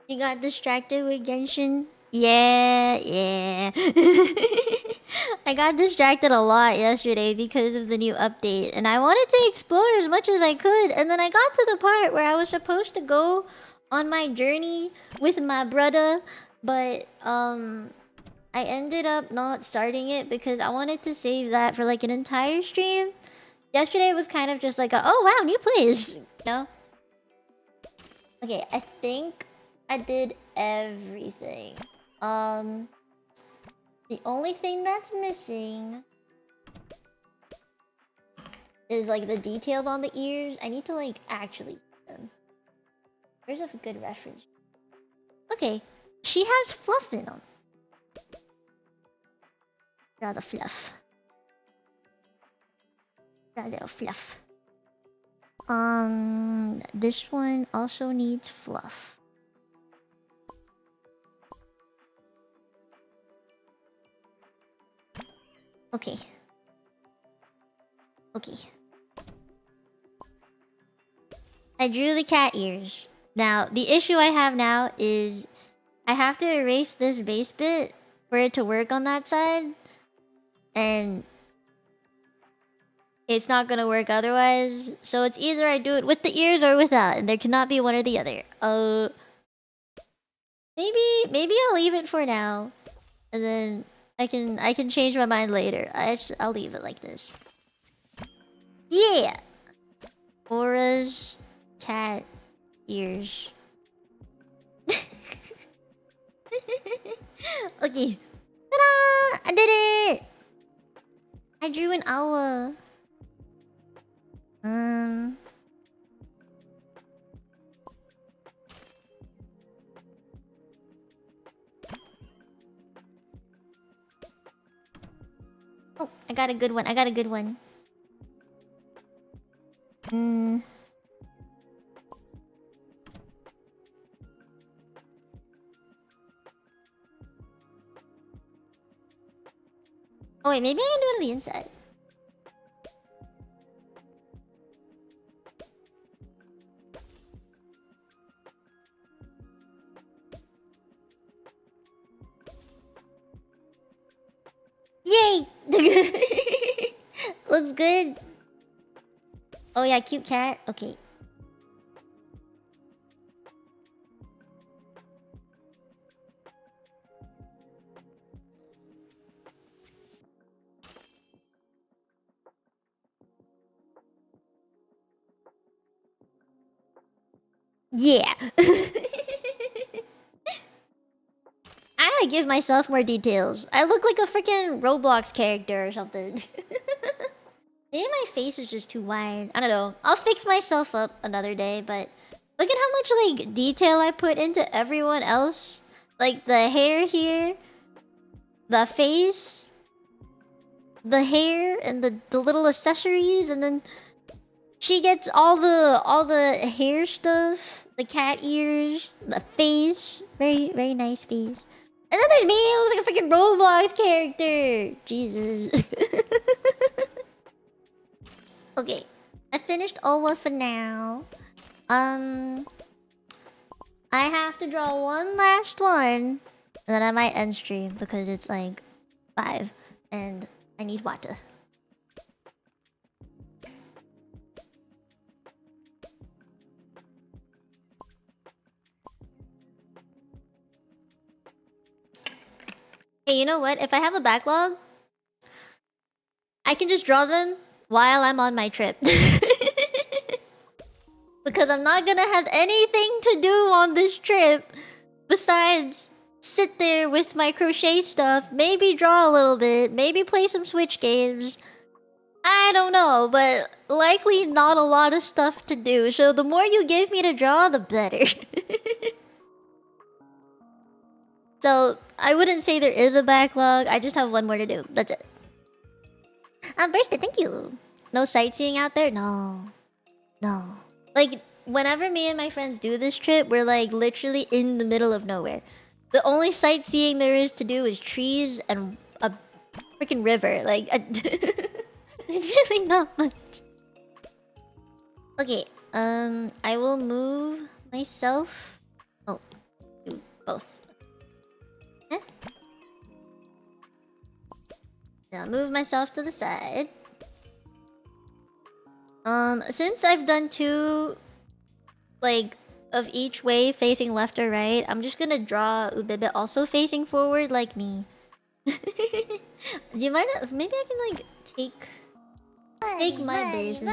A: You got distracted with Genshin? Yeah. I got distracted a lot yesterday because of the new update, and I wanted to explore as much as I could, and then I got to the part where I was supposed to go on my journey with my brother, but I ended up not starting it because I wanted to save that for like an entire stream. Yesterday was kind of just like a, oh wow, new place, you know? Okay, I think I did everything. The only thing that's missing is like the details on the ears. I need to like actually see them. Where's a good reference? Okay, she has fluff in them. Draw the fluff. Draw a little fluff. This one also needs fluff. Okay. I drew the cat ears. Now, the issue I have now is I have to erase this base bit for it to work on that side. And it's not gonna work otherwise. So it's either I do it with the ears or without, and there cannot be one or the other. Maybe I'll leave it for now, and then I can change my mind later. I'll leave it like this. Yeah. Aura's cat ears. Okay. Ta-da! I did it! I drew an owl. Um. Oh, I got a good one. I got a good one. Oh wait, maybe I can do it on the inside. Yay! Looks good. Oh yeah, cute cat. Okay. Yeah. I gotta give myself more details. I look like a freaking Roblox character or something. Maybe my face is just too wide. I don't know. I'll fix myself up another day, but look at how much like detail I put into everyone else. Like the hair here, the face, the hair, and the little accessories, and then she gets all the hair stuff, the cat ears, the face. Very nice face. And then there's me. I was like a freaking Roblox character. Jesus. Okay, I finished Owa for now. I have to draw one last one, and then I might end stream because it's like 5, and I need water. Hey, you know what? If I have a backlog, I can just draw them while I'm on my trip. Because I'm not gonna have anything to do on this trip besides sit there with my crochet stuff, maybe draw a little bit, maybe play some Switch games. I don't know, but likely not a lot of stuff to do. So the more you give me to draw, the better. So I wouldn't say there is a backlog. I just have one more to do. That's it. Bursted, thank you. No sightseeing out there? No. No. Like, whenever me and my friends do this trip, we're like literally in the middle of nowhere. The only sightseeing there is to do is trees and a freaking river. Like, there's really not much. Okay, I will move myself. Oh, do both. Eh? Now move myself to the side. Since I've done 2, like, of each way facing left or right, I'm just gonna draw Ubebe also facing forward like me. Do you mind if maybe I can, like, take my base and...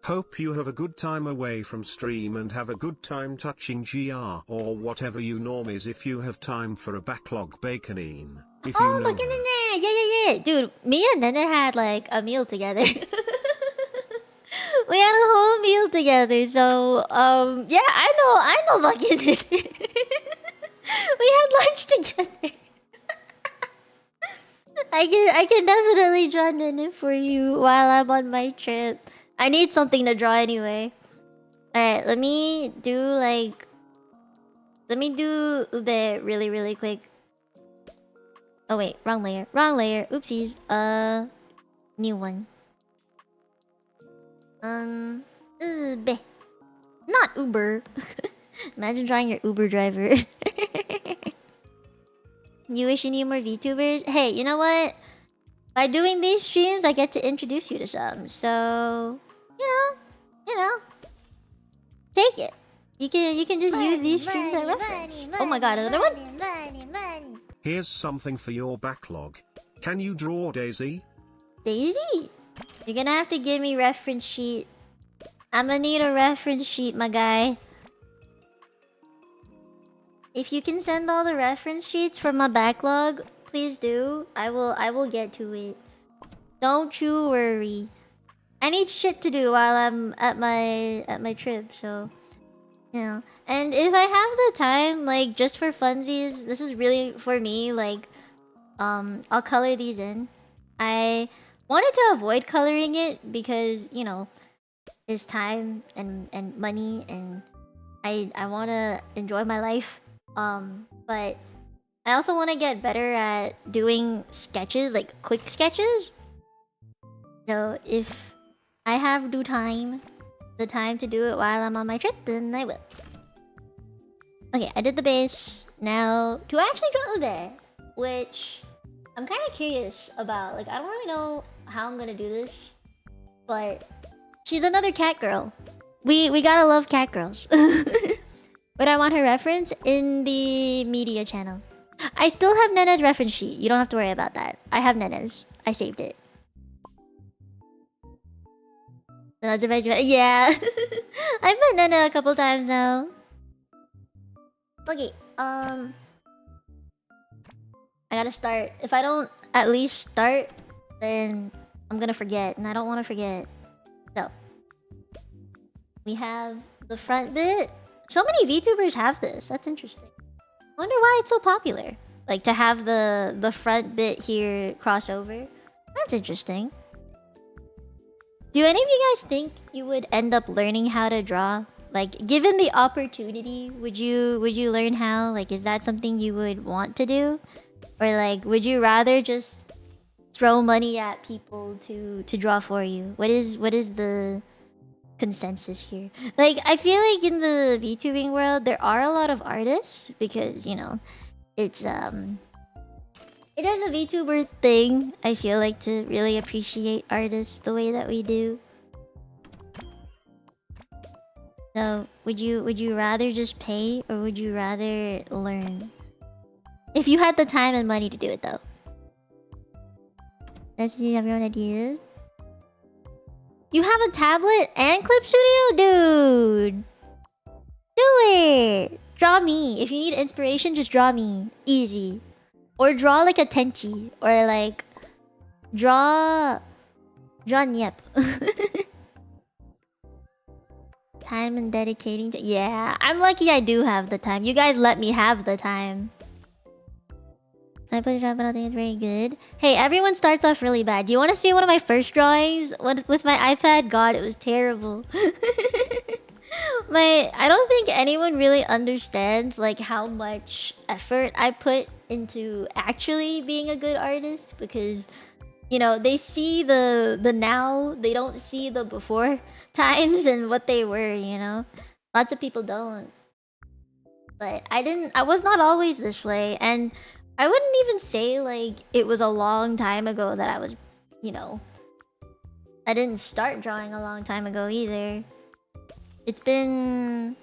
B: Hope you have a good time away from stream and have a good time touching GR or whatever you normies if you have time for a backlog baconine. If you know
A: look at Nene! Yeah. Dude, me and Nene had, like, a meal together. We had a whole meal together, so, yeah, I know fucking Nene. We had lunch together. I can definitely draw Nene for you while I'm on my trip. I need something to draw anyway. Alright, let me do Ube really quick. Oh wait, wrong layer. Oopsies. New one. Ube. Not Uber. Imagine drawing your Uber driver. You wish you knew more VTubers? Hey, you know what? By doing these streams, I get to introduce you to some. So, you know, take it. You can just use these streams as reference. Oh my god, another one?
B: Here's something for your backlog. Can you draw Daisy?
A: Daisy? You're gonna have to give me reference sheet. I'm gonna need a reference sheet, my guy. If you can send all the reference sheets for my backlog, please do. I will get to it. Don't you worry. I need shit to do while I'm at my trip, so yeah. And if I have the time, like just for funsies, this is really for me, like I'll color these in. I wanted to avoid coloring it because, you know, it's time and money, and I want to enjoy my life. But I also want to get better at doing sketches, like quick sketches. So if I have the time to do it while I'm on my trip, then I will. Okay, I did the base. Now to actually draw the bear, which I'm kind of curious about. Like, I don't really know how I'm gonna do this, but she's another cat girl. We gotta love cat girls. But I want her reference in the media channel. I still have Nena's reference sheet. You don't have to worry about that. I have Nena's. I saved it. Yeah. I've met Nena a couple times now. Okay, I gotta start. If I don't at least start, then I'm gonna forget, and I don't want to forget. So, we have the front bit. So many VTubers have this. That's interesting. Wonder why it's so popular. Like, to have the front bit here crossover. That's interesting. Do any of you guys think you would end up learning how to draw? Like, given the opportunity, would you learn how? Like, is that something you would want to do? Or like, would you rather just throw money at people to draw for you? What is the consensus here? Like, I feel like in the VTubing world, there are a lot of artists because, you know, it's it is a VTuber thing. I feel like to really appreciate artists the way that we do. So, would you rather just pay, or would you rather learn? If you had the time and money to do it, though. Let's see, everyone ideas. You have a tablet and Clip Studio? Dude! Do it! Draw me. If you need inspiration, just draw me. Easy. Or draw like a Tenchi. Or like... Draw Nyep. Time and dedicating to... Yeah, I'm lucky I do have the time. You guys let me have the time. I put it up, but I don't think it's very good. Hey, everyone starts off really bad. Do you want to see one of my first drawings with my iPad? God, it was terrible. I don't think anyone really understands like how much effort I put into actually being a good artist, because you know, they see the now, they don't see the before times and what they were, you know. Lots of people don't. But I was not always this way, and I wouldn't even say like it was a long time ago that I was, you know, I didn't start drawing a long time ago either. It's been,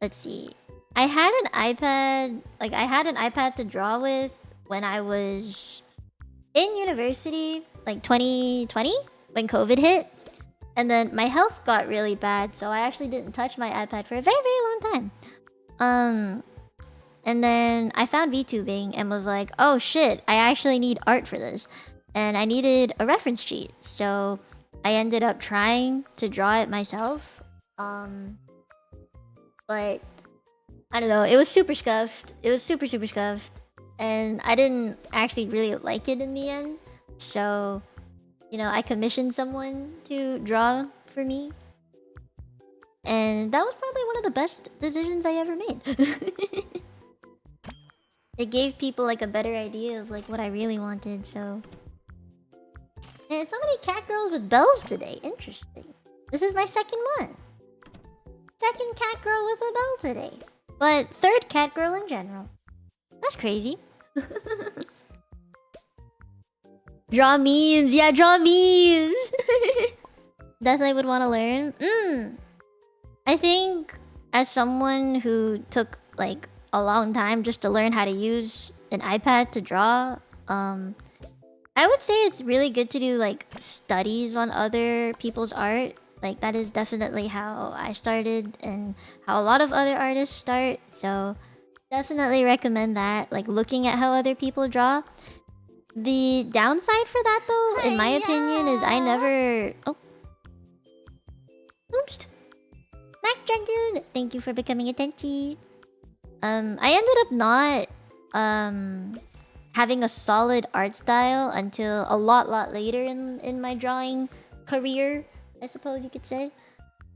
A: let's see. I had an iPad to draw with when I was in university, like 2020, when COVID hit. And then my health got really bad, so I actually didn't touch my iPad for a very, very long time. And then I found VTubing and was like, oh shit, I actually need art for this. And I needed a reference sheet. So I ended up trying to draw it myself. But I don't know, it was super scuffed. It was super, super scuffed. And I didn't actually really like it in the end. So, you know, I commissioned someone to draw for me. And that was probably one of the best decisions I ever made. It gave people like a better idea of like what I really wanted, so... And so many cat girls with bells today. Interesting. This is my second one. Second cat girl with a bell today. But third cat girl in general. That's crazy. Draw memes. Yeah, draw memes. Definitely would want to learn. I think as someone who took like a long time just to learn how to use an iPad to draw, I would say it's really good to do like studies on other people's art. Like that is definitely how I started and how a lot of other artists start. So definitely recommend that, like looking at how other people draw. The downside for that, though, in my opinion, is I never... Oh. Oops. Mac Dragon, thank you for becoming a Tenchi. I ended up not having a solid art style until a lot later in my drawing career, I suppose you could say.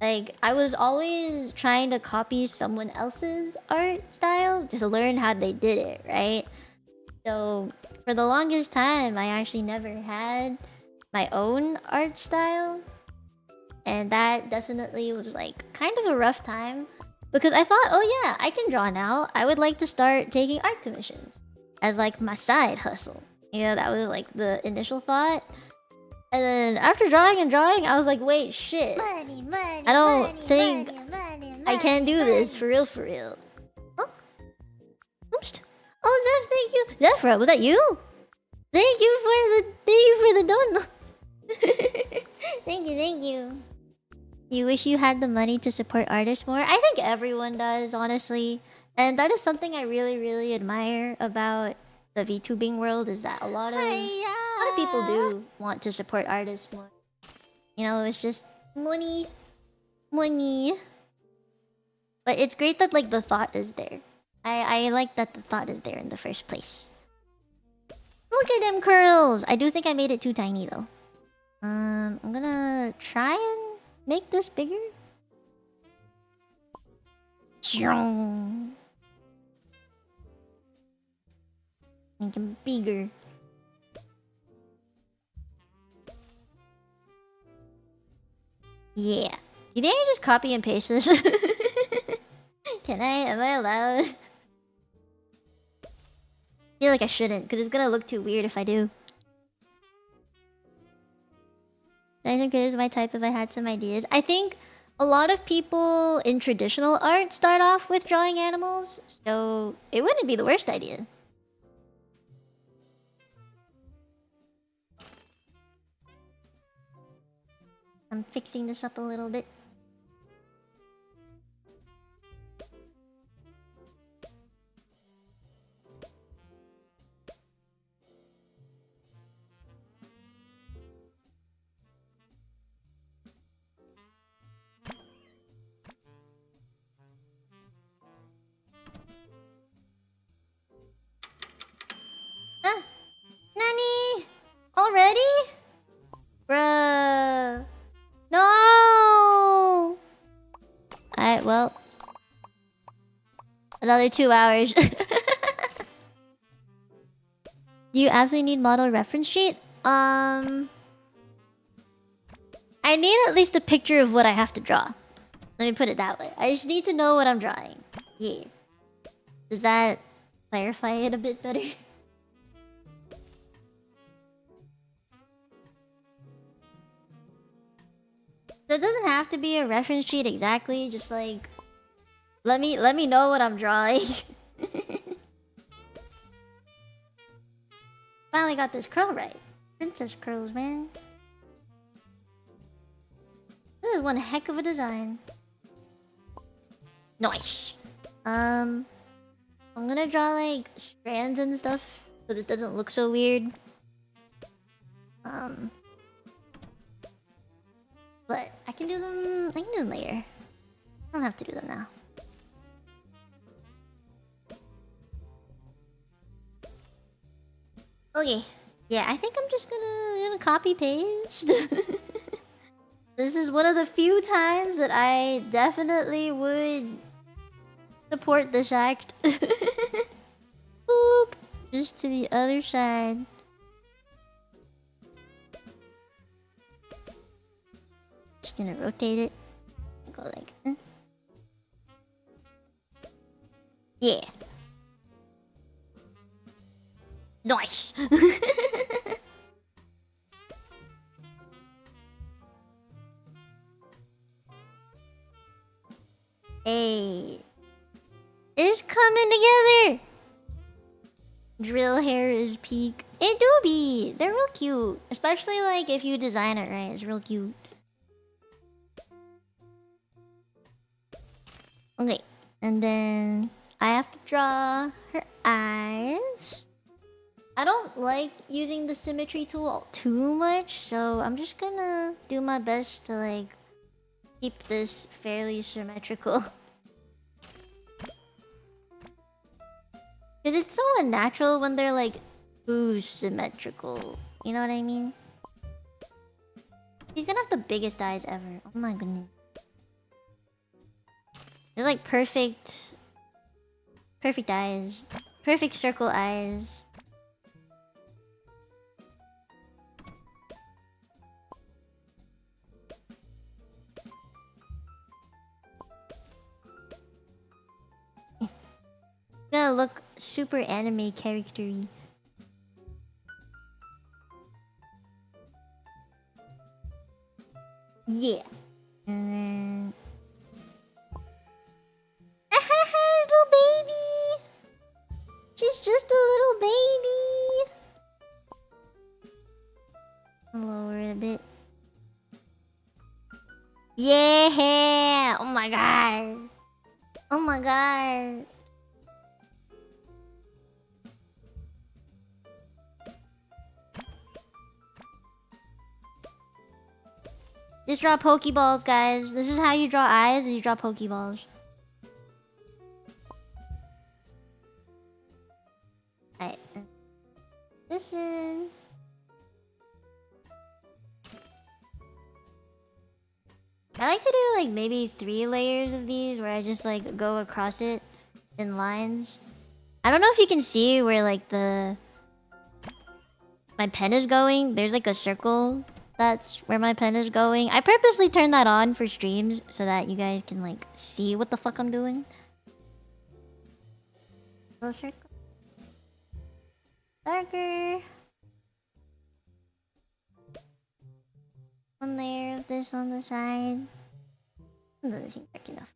A: Like, I was always trying to copy someone else's art style to learn how they did it, right? So, for the longest time, I actually never had my own art style. And that definitely was, like, kind of a rough time. Because I thought, oh yeah, I can draw now. I would like to start taking art commissions as, like, my side hustle. You know, that was, like, the initial thought. And then after drawing and drawing, I was like, wait, shit.
C: Money, money,
A: I don't
C: money,
A: think
C: money,
A: I can do this for real, for real. Oh, oops. Oh, Zeph, thank you. Zephyr, was that you? Thank you for the donut. Thank you. You wish you had the money to support artists more? I think everyone does, honestly. And that is something I really admire about the VTubing world, is that a lot of people do want to support artists more. You know, it's just money. But it's great that, like, the thought is there. I like that the thought is there in the first place. Look at them curls! I do think I made it too tiny, though. I'm gonna try and make this bigger. Make him bigger. Yeah. Do you think I just copy and paste this? Can I? Am I allowed? I feel like I shouldn't, because it's gonna look too weird if I do. I think it is my type if I had some ideas. I think a lot of people in traditional art start off with drawing animals, so it wouldn't be the worst idea. I'm fixing this up a little bit. Ah! Nani? Already? Bruh. No! Alright, well. Another 2 hours. Do you absolutely need model reference sheet? I need at least a picture of what I have to draw. Let me put it that way. I just need to know what I'm drawing. Yeah. Does that clarify it a bit better? So it doesn't have to be a reference sheet exactly, just like let me know what I'm drawing. Finally got this curl right. Princess curls, man. This is one heck of a design. Nice. I'm gonna draw like strands and stuff so this doesn't look so weird. But I can do them later. I don't have to do them now. Okay. Yeah, I think I'm just gonna copy paste. This is one of the few times that I definitely would support this act. Boop. Just to the other side. Just gonna rotate it. Go like, yeah. Nice. Hey, it's coming together. Drill hair is peak. It do be. They're real cute, especially like if you design it right. It's real cute. Okay, and then I have to draw her eyes. I don't like using the symmetry tool too much, so I'm just gonna do my best to like keep this fairly symmetrical. Because it's so unnatural when they're like too symmetrical. You know what I mean? He's gonna have the biggest eyes ever. Oh my goodness. They're like perfect... Perfect eyes. Perfect circle eyes. Gonna look super anime character-y. Yeah. And then... little baby! She's just a little baby! Lower it a bit. Yeah! Oh my god! Oh my god! Just draw Pokeballs, guys. This is how you draw eyes, and you draw Pokeballs. Alright. Listen. I like to do like maybe 3 layers of these where I just like go across it in lines. I don't know if you can see where like my pen is going. There's like a circle. That's where my pen is going. I purposely turned that on for streams so that you guys can like see what the fuck I'm doing. Little circle. Darker. One layer of this on the side. That doesn't seem dark enough.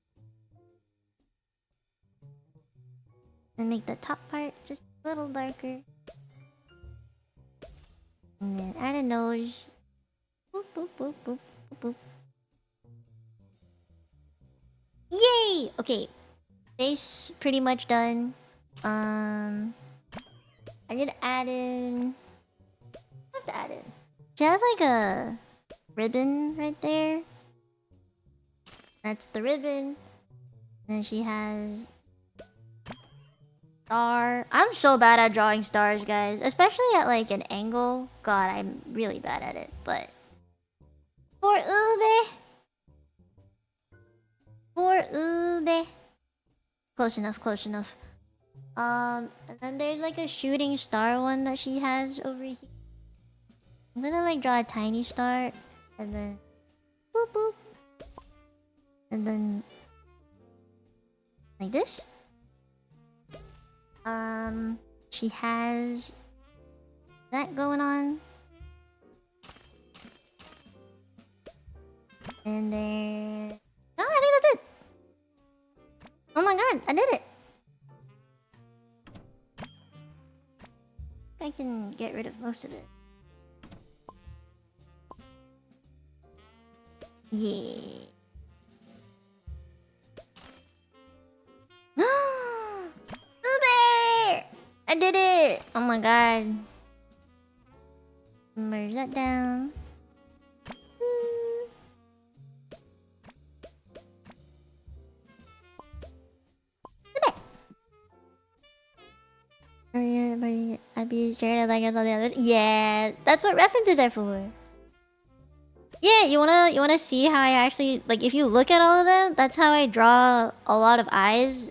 A: And make the top part just a little darker. And then add a nose. Boop, boop, boop, boop, boop, boop. Yay! Okay. Face pretty much done. I did add in... I have to add in. She has like a ribbon right there. That's the ribbon. And then she has... star. I'm so bad at drawing stars, guys. Especially at like an angle. God, I'm really bad at it. But... for Ube. For Ube. Close enough, close enough. And then there's like a shooting star one that she has over here. I'm gonna like draw a tiny star. And then... boop boop. And then... like this. She has... that going on. And then... no, I think that's it! Oh my god, I did it! I can get rid of most of it. Yeah. Uber! I did it! Oh my god. Merge that down. I'd be scared of like all the others. Yeah, that's what references are for. Yeah, you wanna see how I actually like if you look at all of them, that's how I draw a lot of eyes.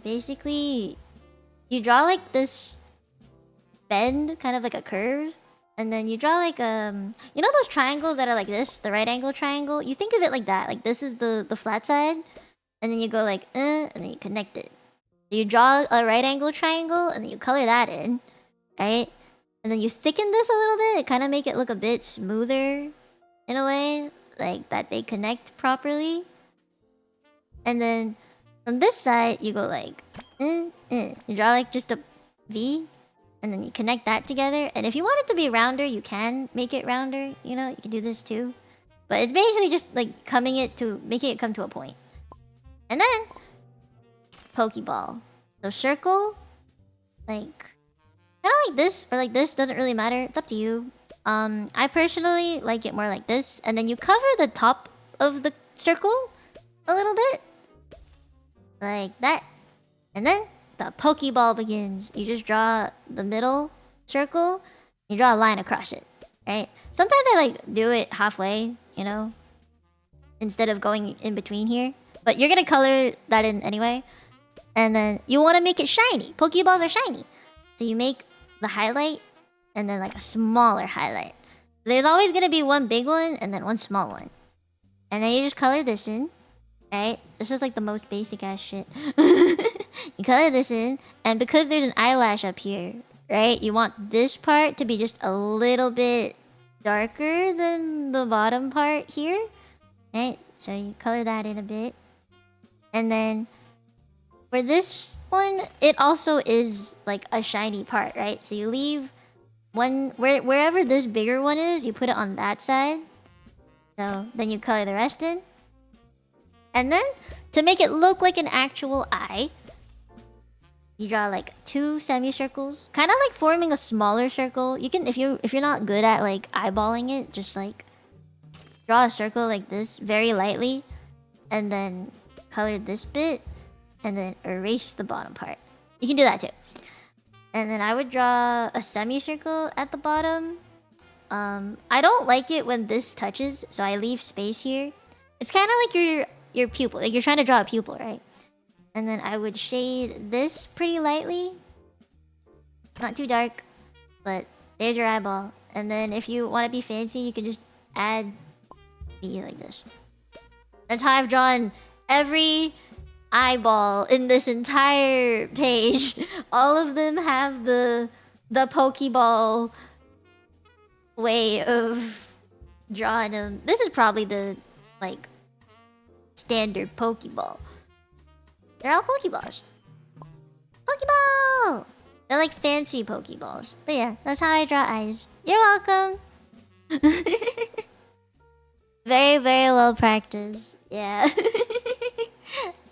A: Basically you draw like this bend, kind of like a curve, and then you draw like you know those triangles that are like this, the right angle triangle? You think of it like that. Like this is the flat side, and then you go like and then you connect it. You draw a right angle triangle and then you color that in, right? And then you thicken this a little bit, kind of make it look a bit smoother in a way, like that they connect properly. And then from this side, you go like You draw like just a V, and then you connect that together. And if you want it to be rounder, you can make it rounder. You know, you can do this too. But it's basically just like making it come to a point. And then Pokeball. So circle, like Kind of like this or like this, doesn't really matter. It's up to you. I personally like it more like this, and then you cover the top of the circle a little bit, like that, and then the Pokeball begins. You just draw the middle circle, you draw a line across it, right? Sometimes I like do it halfway, you know, instead of going in between here. But you're gonna color that in anyway. And then you want to make it shiny. Pokeballs are shiny. So you make the highlight and then like a smaller highlight. There's always gonna be one big one and then one small one. And then you just color this in, right? This is like the most basic ass shit. You color this in, and because there's an eyelash up here, right? You want this part to be just a little bit darker than the bottom part here, right? So you color that in a bit. And then for this one, it also is like a shiny part, right? So you leave one wherever this bigger one is, you put it on that side. So then you color the rest in. And then to make it look like an actual eye, you draw like 2 semicircles, kind of like forming a smaller circle. You can, if you're not good at like eyeballing it, just like draw a circle like this very lightly, and then color this bit, and then erase the bottom part. You can do that too. And then I would draw a semicircle at the bottom. I don't like it when this touches, so I leave space here. It's kind of like your pupil, like you're trying to draw a pupil, right? And then I would shade this pretty lightly. Not too dark, but there's your eyeball. And then if you want to be fancy, you can just add B like this. That's how I've drawn every eyeball in this entire page. All of them have the Pokeball way of drawing them. This is probably the like standard Pokeball. They're all Pokeballs. Pokeball! They're like fancy Pokeballs. But yeah, that's how I draw eyes. You're welcome. Very, very well practiced. Yeah.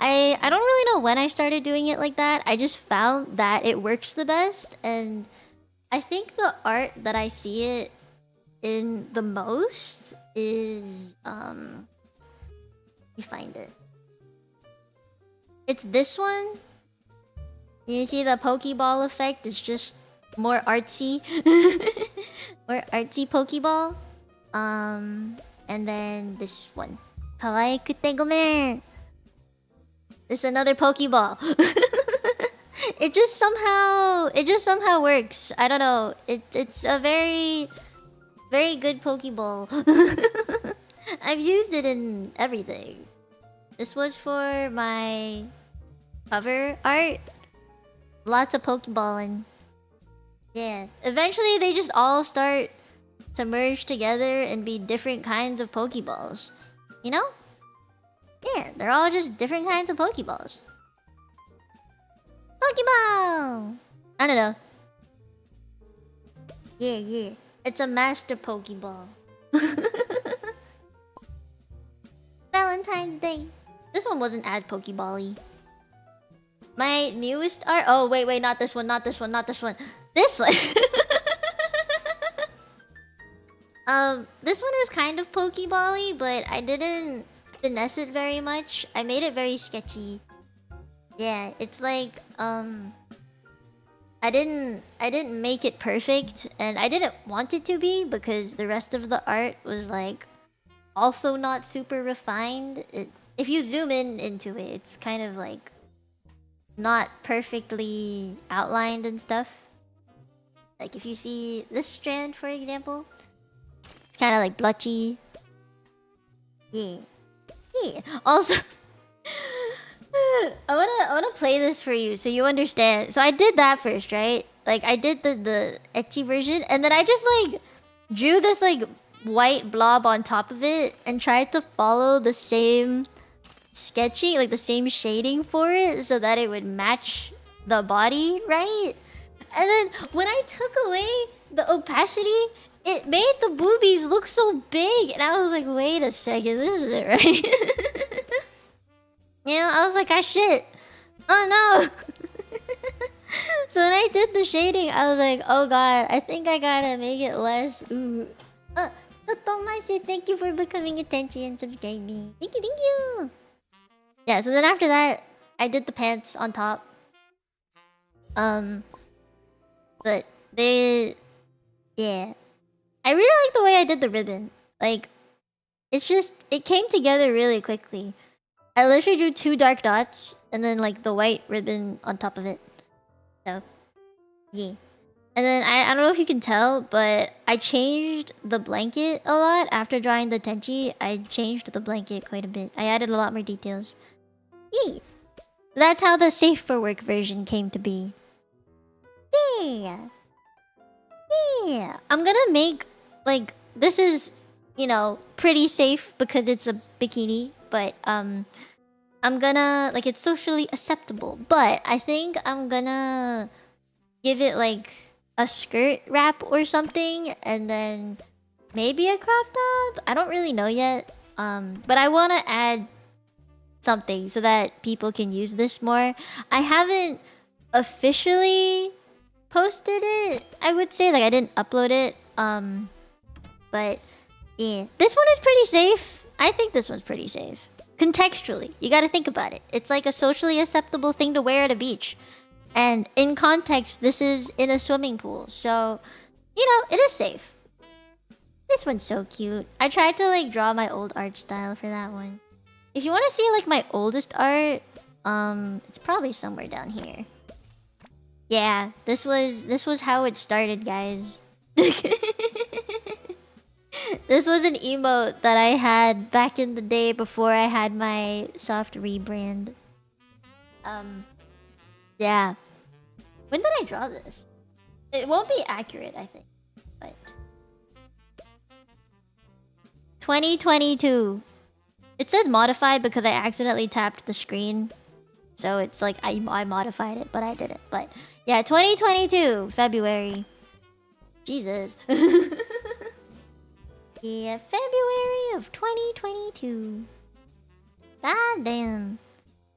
A: I don't really know when I started doing it like that. I just found that it works the best, and I think the art that I see it in the most is let me find it. It's this one. You see the Pokeball effect is just more artsy. More artsy Pokeball. And then this one. Kawaikute gomen. This is another Pokeball. It just somehow works. I don't know. It's a very good Pokeball. I've used it in everything. This was for my cover art. Lots of Pokeballing. Yeah. Eventually they just all start to merge together and be different kinds of Pokeballs. You know? Yeah, they're all just different kinds of Pokeballs. Pokeball! I don't know. Yeah. It's a master Pokeball. Valentine's Day. This one wasn't as Pokeball-y. My newest art... Oh, wait, not this one. This one. This one! This one is kind of Pokeball-y, but I didn't finesse it very much. I made it very sketchy. Yeah, it's like, I didn't make it perfect, and I didn't want it to be, because the rest of the art was like also not super refined. If you zoom into it, it's kind of like not perfectly outlined and stuff. Like if you see this strand, for example, it's kind of like blotchy. Yeah. Also, I wanna play this for you so you understand. So I did that first, right? Like I did the ecchi version, and then I just like drew this like white blob on top of it and tried to follow the same sketching, like the same shading for it, so that it would match the body, right? And then when I took away the opacity, it made the boobies look so big, and I was like, wait a second, this isn't right. You know, I was like, ah shit. Oh no. So when I did the shading, I was like, oh god, I think I gotta make it less. Ooh. So Thomas, thank you for becoming attention and subscribing. Thank you, thank you. Yeah, so then after that, I did the pants on top. But they, yeah, I really like the way I did the ribbon. Like, it's just it came together really quickly. I literally drew 2 dark dots and then like the white ribbon on top of it. So, yeah. And then I don't know if you can tell, but I changed the blanket a lot after drawing the Tenchi. I changed the blanket quite a bit. I added a lot more details. Yeah. That's how the safe for work version came to be. Yeah. Yeah. I'm gonna make like this is, you know, pretty safe because it's a bikini, but I'm gonna like it's socially acceptable, but I think I'm gonna give it like a skirt wrap or something and then maybe a crop top. I don't really know yet. But I want to add something so that people can use this more. I haven't officially posted it. I would say like I didn't upload it. But yeah, this one is pretty safe. I think this one's pretty safe. Contextually, you got to think about it. It's like a socially acceptable thing to wear at a beach. And in context, this is in a swimming pool. So, you know, it is safe. This one's so cute. I tried to like draw my old art style for that one. If you want to see like my oldest art, it's probably somewhere down here. Yeah, this was how it started, guys. This was an emote that I had back in the day before I had my soft rebrand. Yeah. When did I draw this? It won't be accurate, I think. But 2022. It says modified because I accidentally tapped the screen. So it's like I modified it, but I didn't. But yeah, 2022, February. Jesus. Yeah, February of 2022. God damn.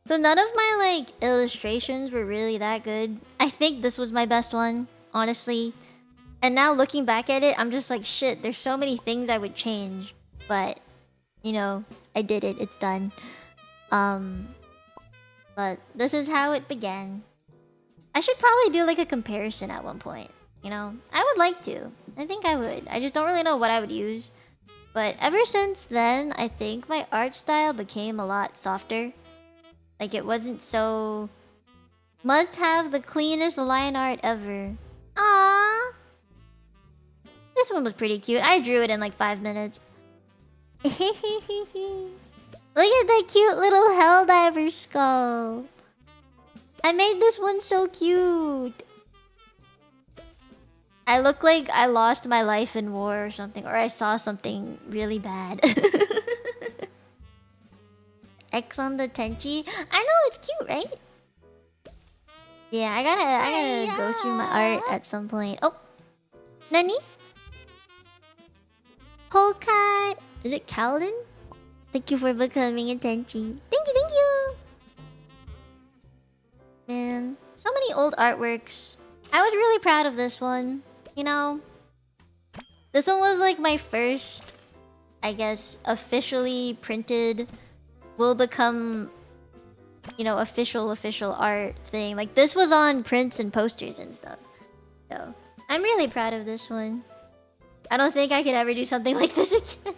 A: So none of my like illustrations were really that good. I think this was my best one, honestly. And now looking back at it, I'm just like, shit, there's so many things I would change. But, you know, I did it. It's done. But this is how it began. I should probably do like a comparison at one point. You know, I would like to. I think I would. I just don't really know what I would use. But ever since then, I think my art style became a lot softer. Like it wasn't so... Must have the cleanest line art ever. Aww. This one was pretty cute. I drew it in like 5 minutes. Look at that cute little Helldiver skull. I made this one so cute. I look like I lost my life in war or something. Or I saw something really bad. X on the Tenchi. I know, it's cute, right? Yeah, I gotta go through my art at some point. Oh, Nani? Polka. Is it Calden? Thank you for becoming a Tenchi. Thank you, thank you. Man, so many old artworks. I was really proud of this one. You know, this one was like my first, I guess, officially printed, will become, you know, official art thing. Like this was on prints and posters and stuff. So I'm really proud of this one. I don't think I could ever do something like this again.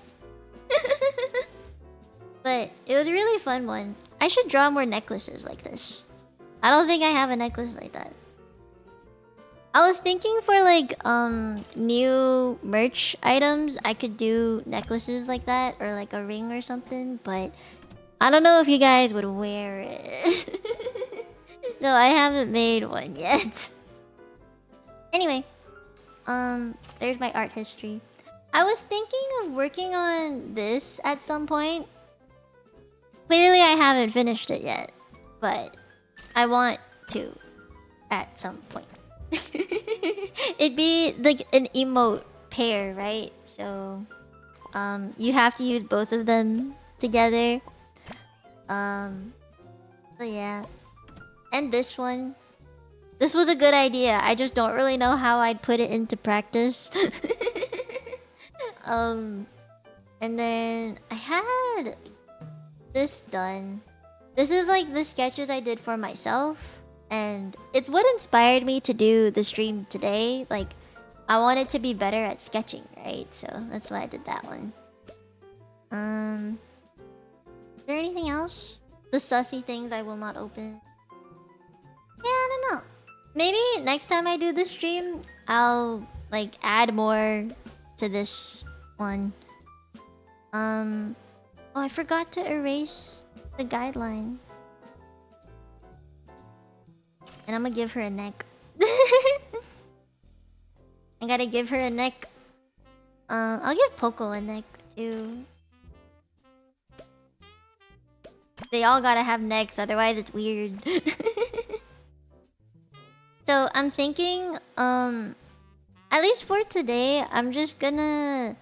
A: But it was a really fun one. I should draw more necklaces like this. I don't think I have a necklace like that. I was thinking for like new merch items, I could do necklaces like that or like a ring or something, but I don't know if you guys would wear it. So I haven't made one yet. Anyway, there's my art history. I was thinking of working on this at some point. Clearly I haven't finished it yet, but I want to at some point. It'd be like an emote pair, right? So you'd have to use both of them together. So yeah. And this one. This was a good idea. I just don't really know how I'd put it into practice. And then I had this done. This is like the sketches I did for myself, and it's what inspired me to do the stream today. Like, I wanted to be better at sketching, right? So that's why I did that one. Is there anything else? The sussy things I will not open. Yeah, I don't know. Maybe next time I do the stream, I'll like add more to this one. Oh, I forgot to erase the guideline. And I'm gonna give her a neck. I gotta give her a neck. I'll give Poco a neck too. They all gotta have necks, otherwise it's weird. So I'm thinking, at least for today, I'm just gonna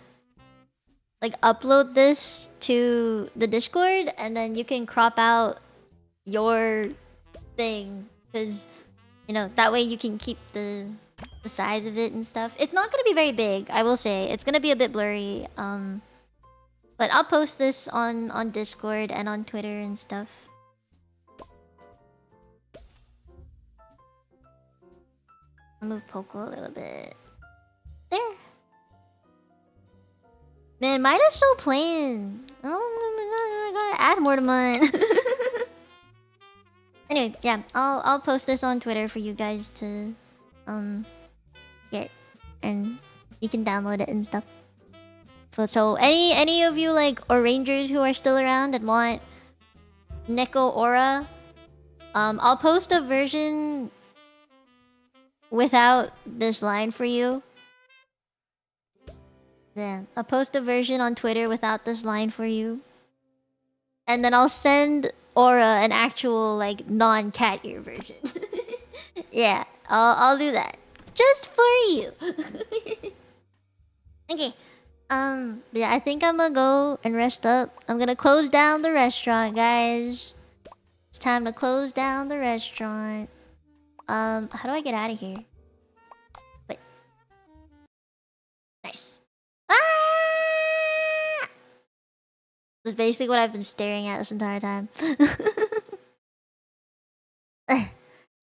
A: like upload this to the Discord, and then you can crop out your thing, because you know that way you can keep the size of it and stuff. It's not gonna be very big, I will say. It's gonna be a bit blurry. But I'll post this on Discord and on Twitter and stuff. I'll move Poco a little bit. There. Man, mine is so plain. I gotta add more to mine. Anyway, yeah, I'll post this on Twitter for you guys to get, and you can download it and stuff. So any of you like Orangers who are still around and want Neko Aura, I'll post a version without this line for you. Yeah, I'll post a version on Twitter without this line for you. And then I'll send Aura an actual like non-cat ear version. Yeah, I'll do that. Just for you. Okay. But yeah, I think I'm gonna go and rest up. I'm gonna close down the restaurant, guys. It's time to close down the restaurant. How do I get out of here? Wait. Nice. Ah! That's basically what I've been staring at this entire time.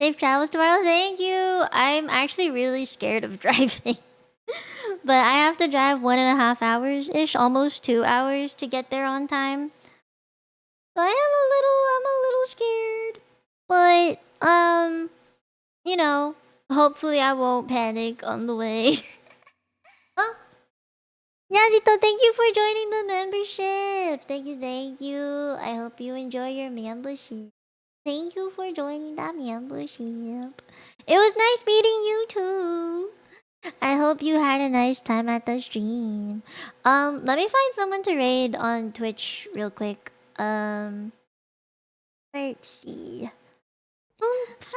A: Safe travels tomorrow, thank you! I'm actually really scared of driving. But I have to drive 1.5 hours-ish, almost 2 hours to get there on time. So I'm a little scared. But, you know, hopefully I won't panic on the way. Oh, Yazito, thank you for joining the membership. Thank you. I hope you enjoy your membership. Thank you for joining that membership. It was nice meeting you too. I hope you had a nice time at the stream. Let me find someone to raid on Twitch real quick. Let's see. Whoops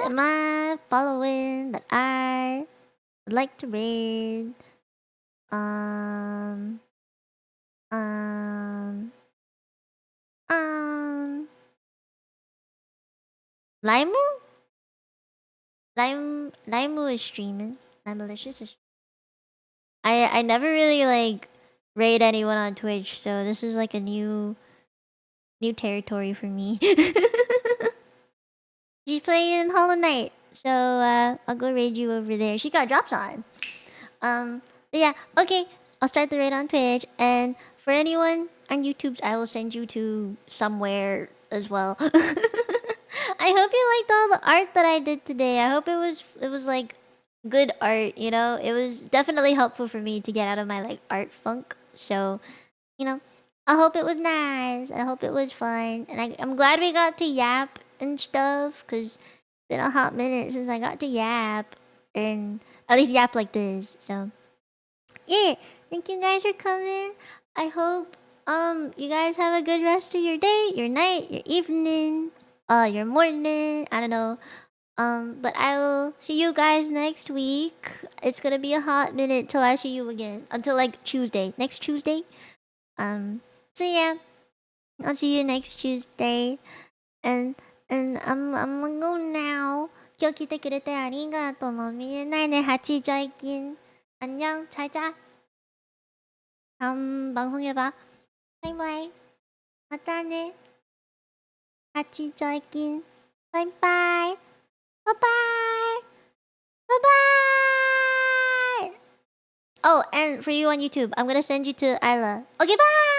A: am I following that I would like to raid? Limu? Limu is streaming. Limelicious is. I never really like raid anyone on Twitch, so this is like a new territory for me. She's playing Hollow Knight, so I'll go raid you over there. She got drops on. But yeah, okay. I'll start the raid on Twitch, and for anyone on YouTube, I will send you to somewhere as well. I hope you liked all the art that I did today. I hope it was like good art, you know? It was definitely helpful for me to get out of my like art funk. So, you know, I hope it was nice. I hope it was fun. And I'm glad we got to yap and stuff, because it's been a hot minute since I got to yap. And at least yap like this. So, yeah. Thank you guys for coming. I hope you guys have a good rest of your day, your night, your evening, your morning. I don't know. But I will see you guys next week. It's gonna be a hot minute till I see you again. Until like Tuesday. Next Tuesday. So yeah. I'll see you next Tuesday. And And I'm gonna go now. 今日来てくれてありがとう。もう見えないね。8저 있긴. 안녕. 잘 자. 다음 방송에 봐. 바이바이. またね. 8저 있긴. 바이바이. 바이바이. Bye-bye! Oh, and for you on YouTube, I'm gonna send you to Isla. Okay, bye!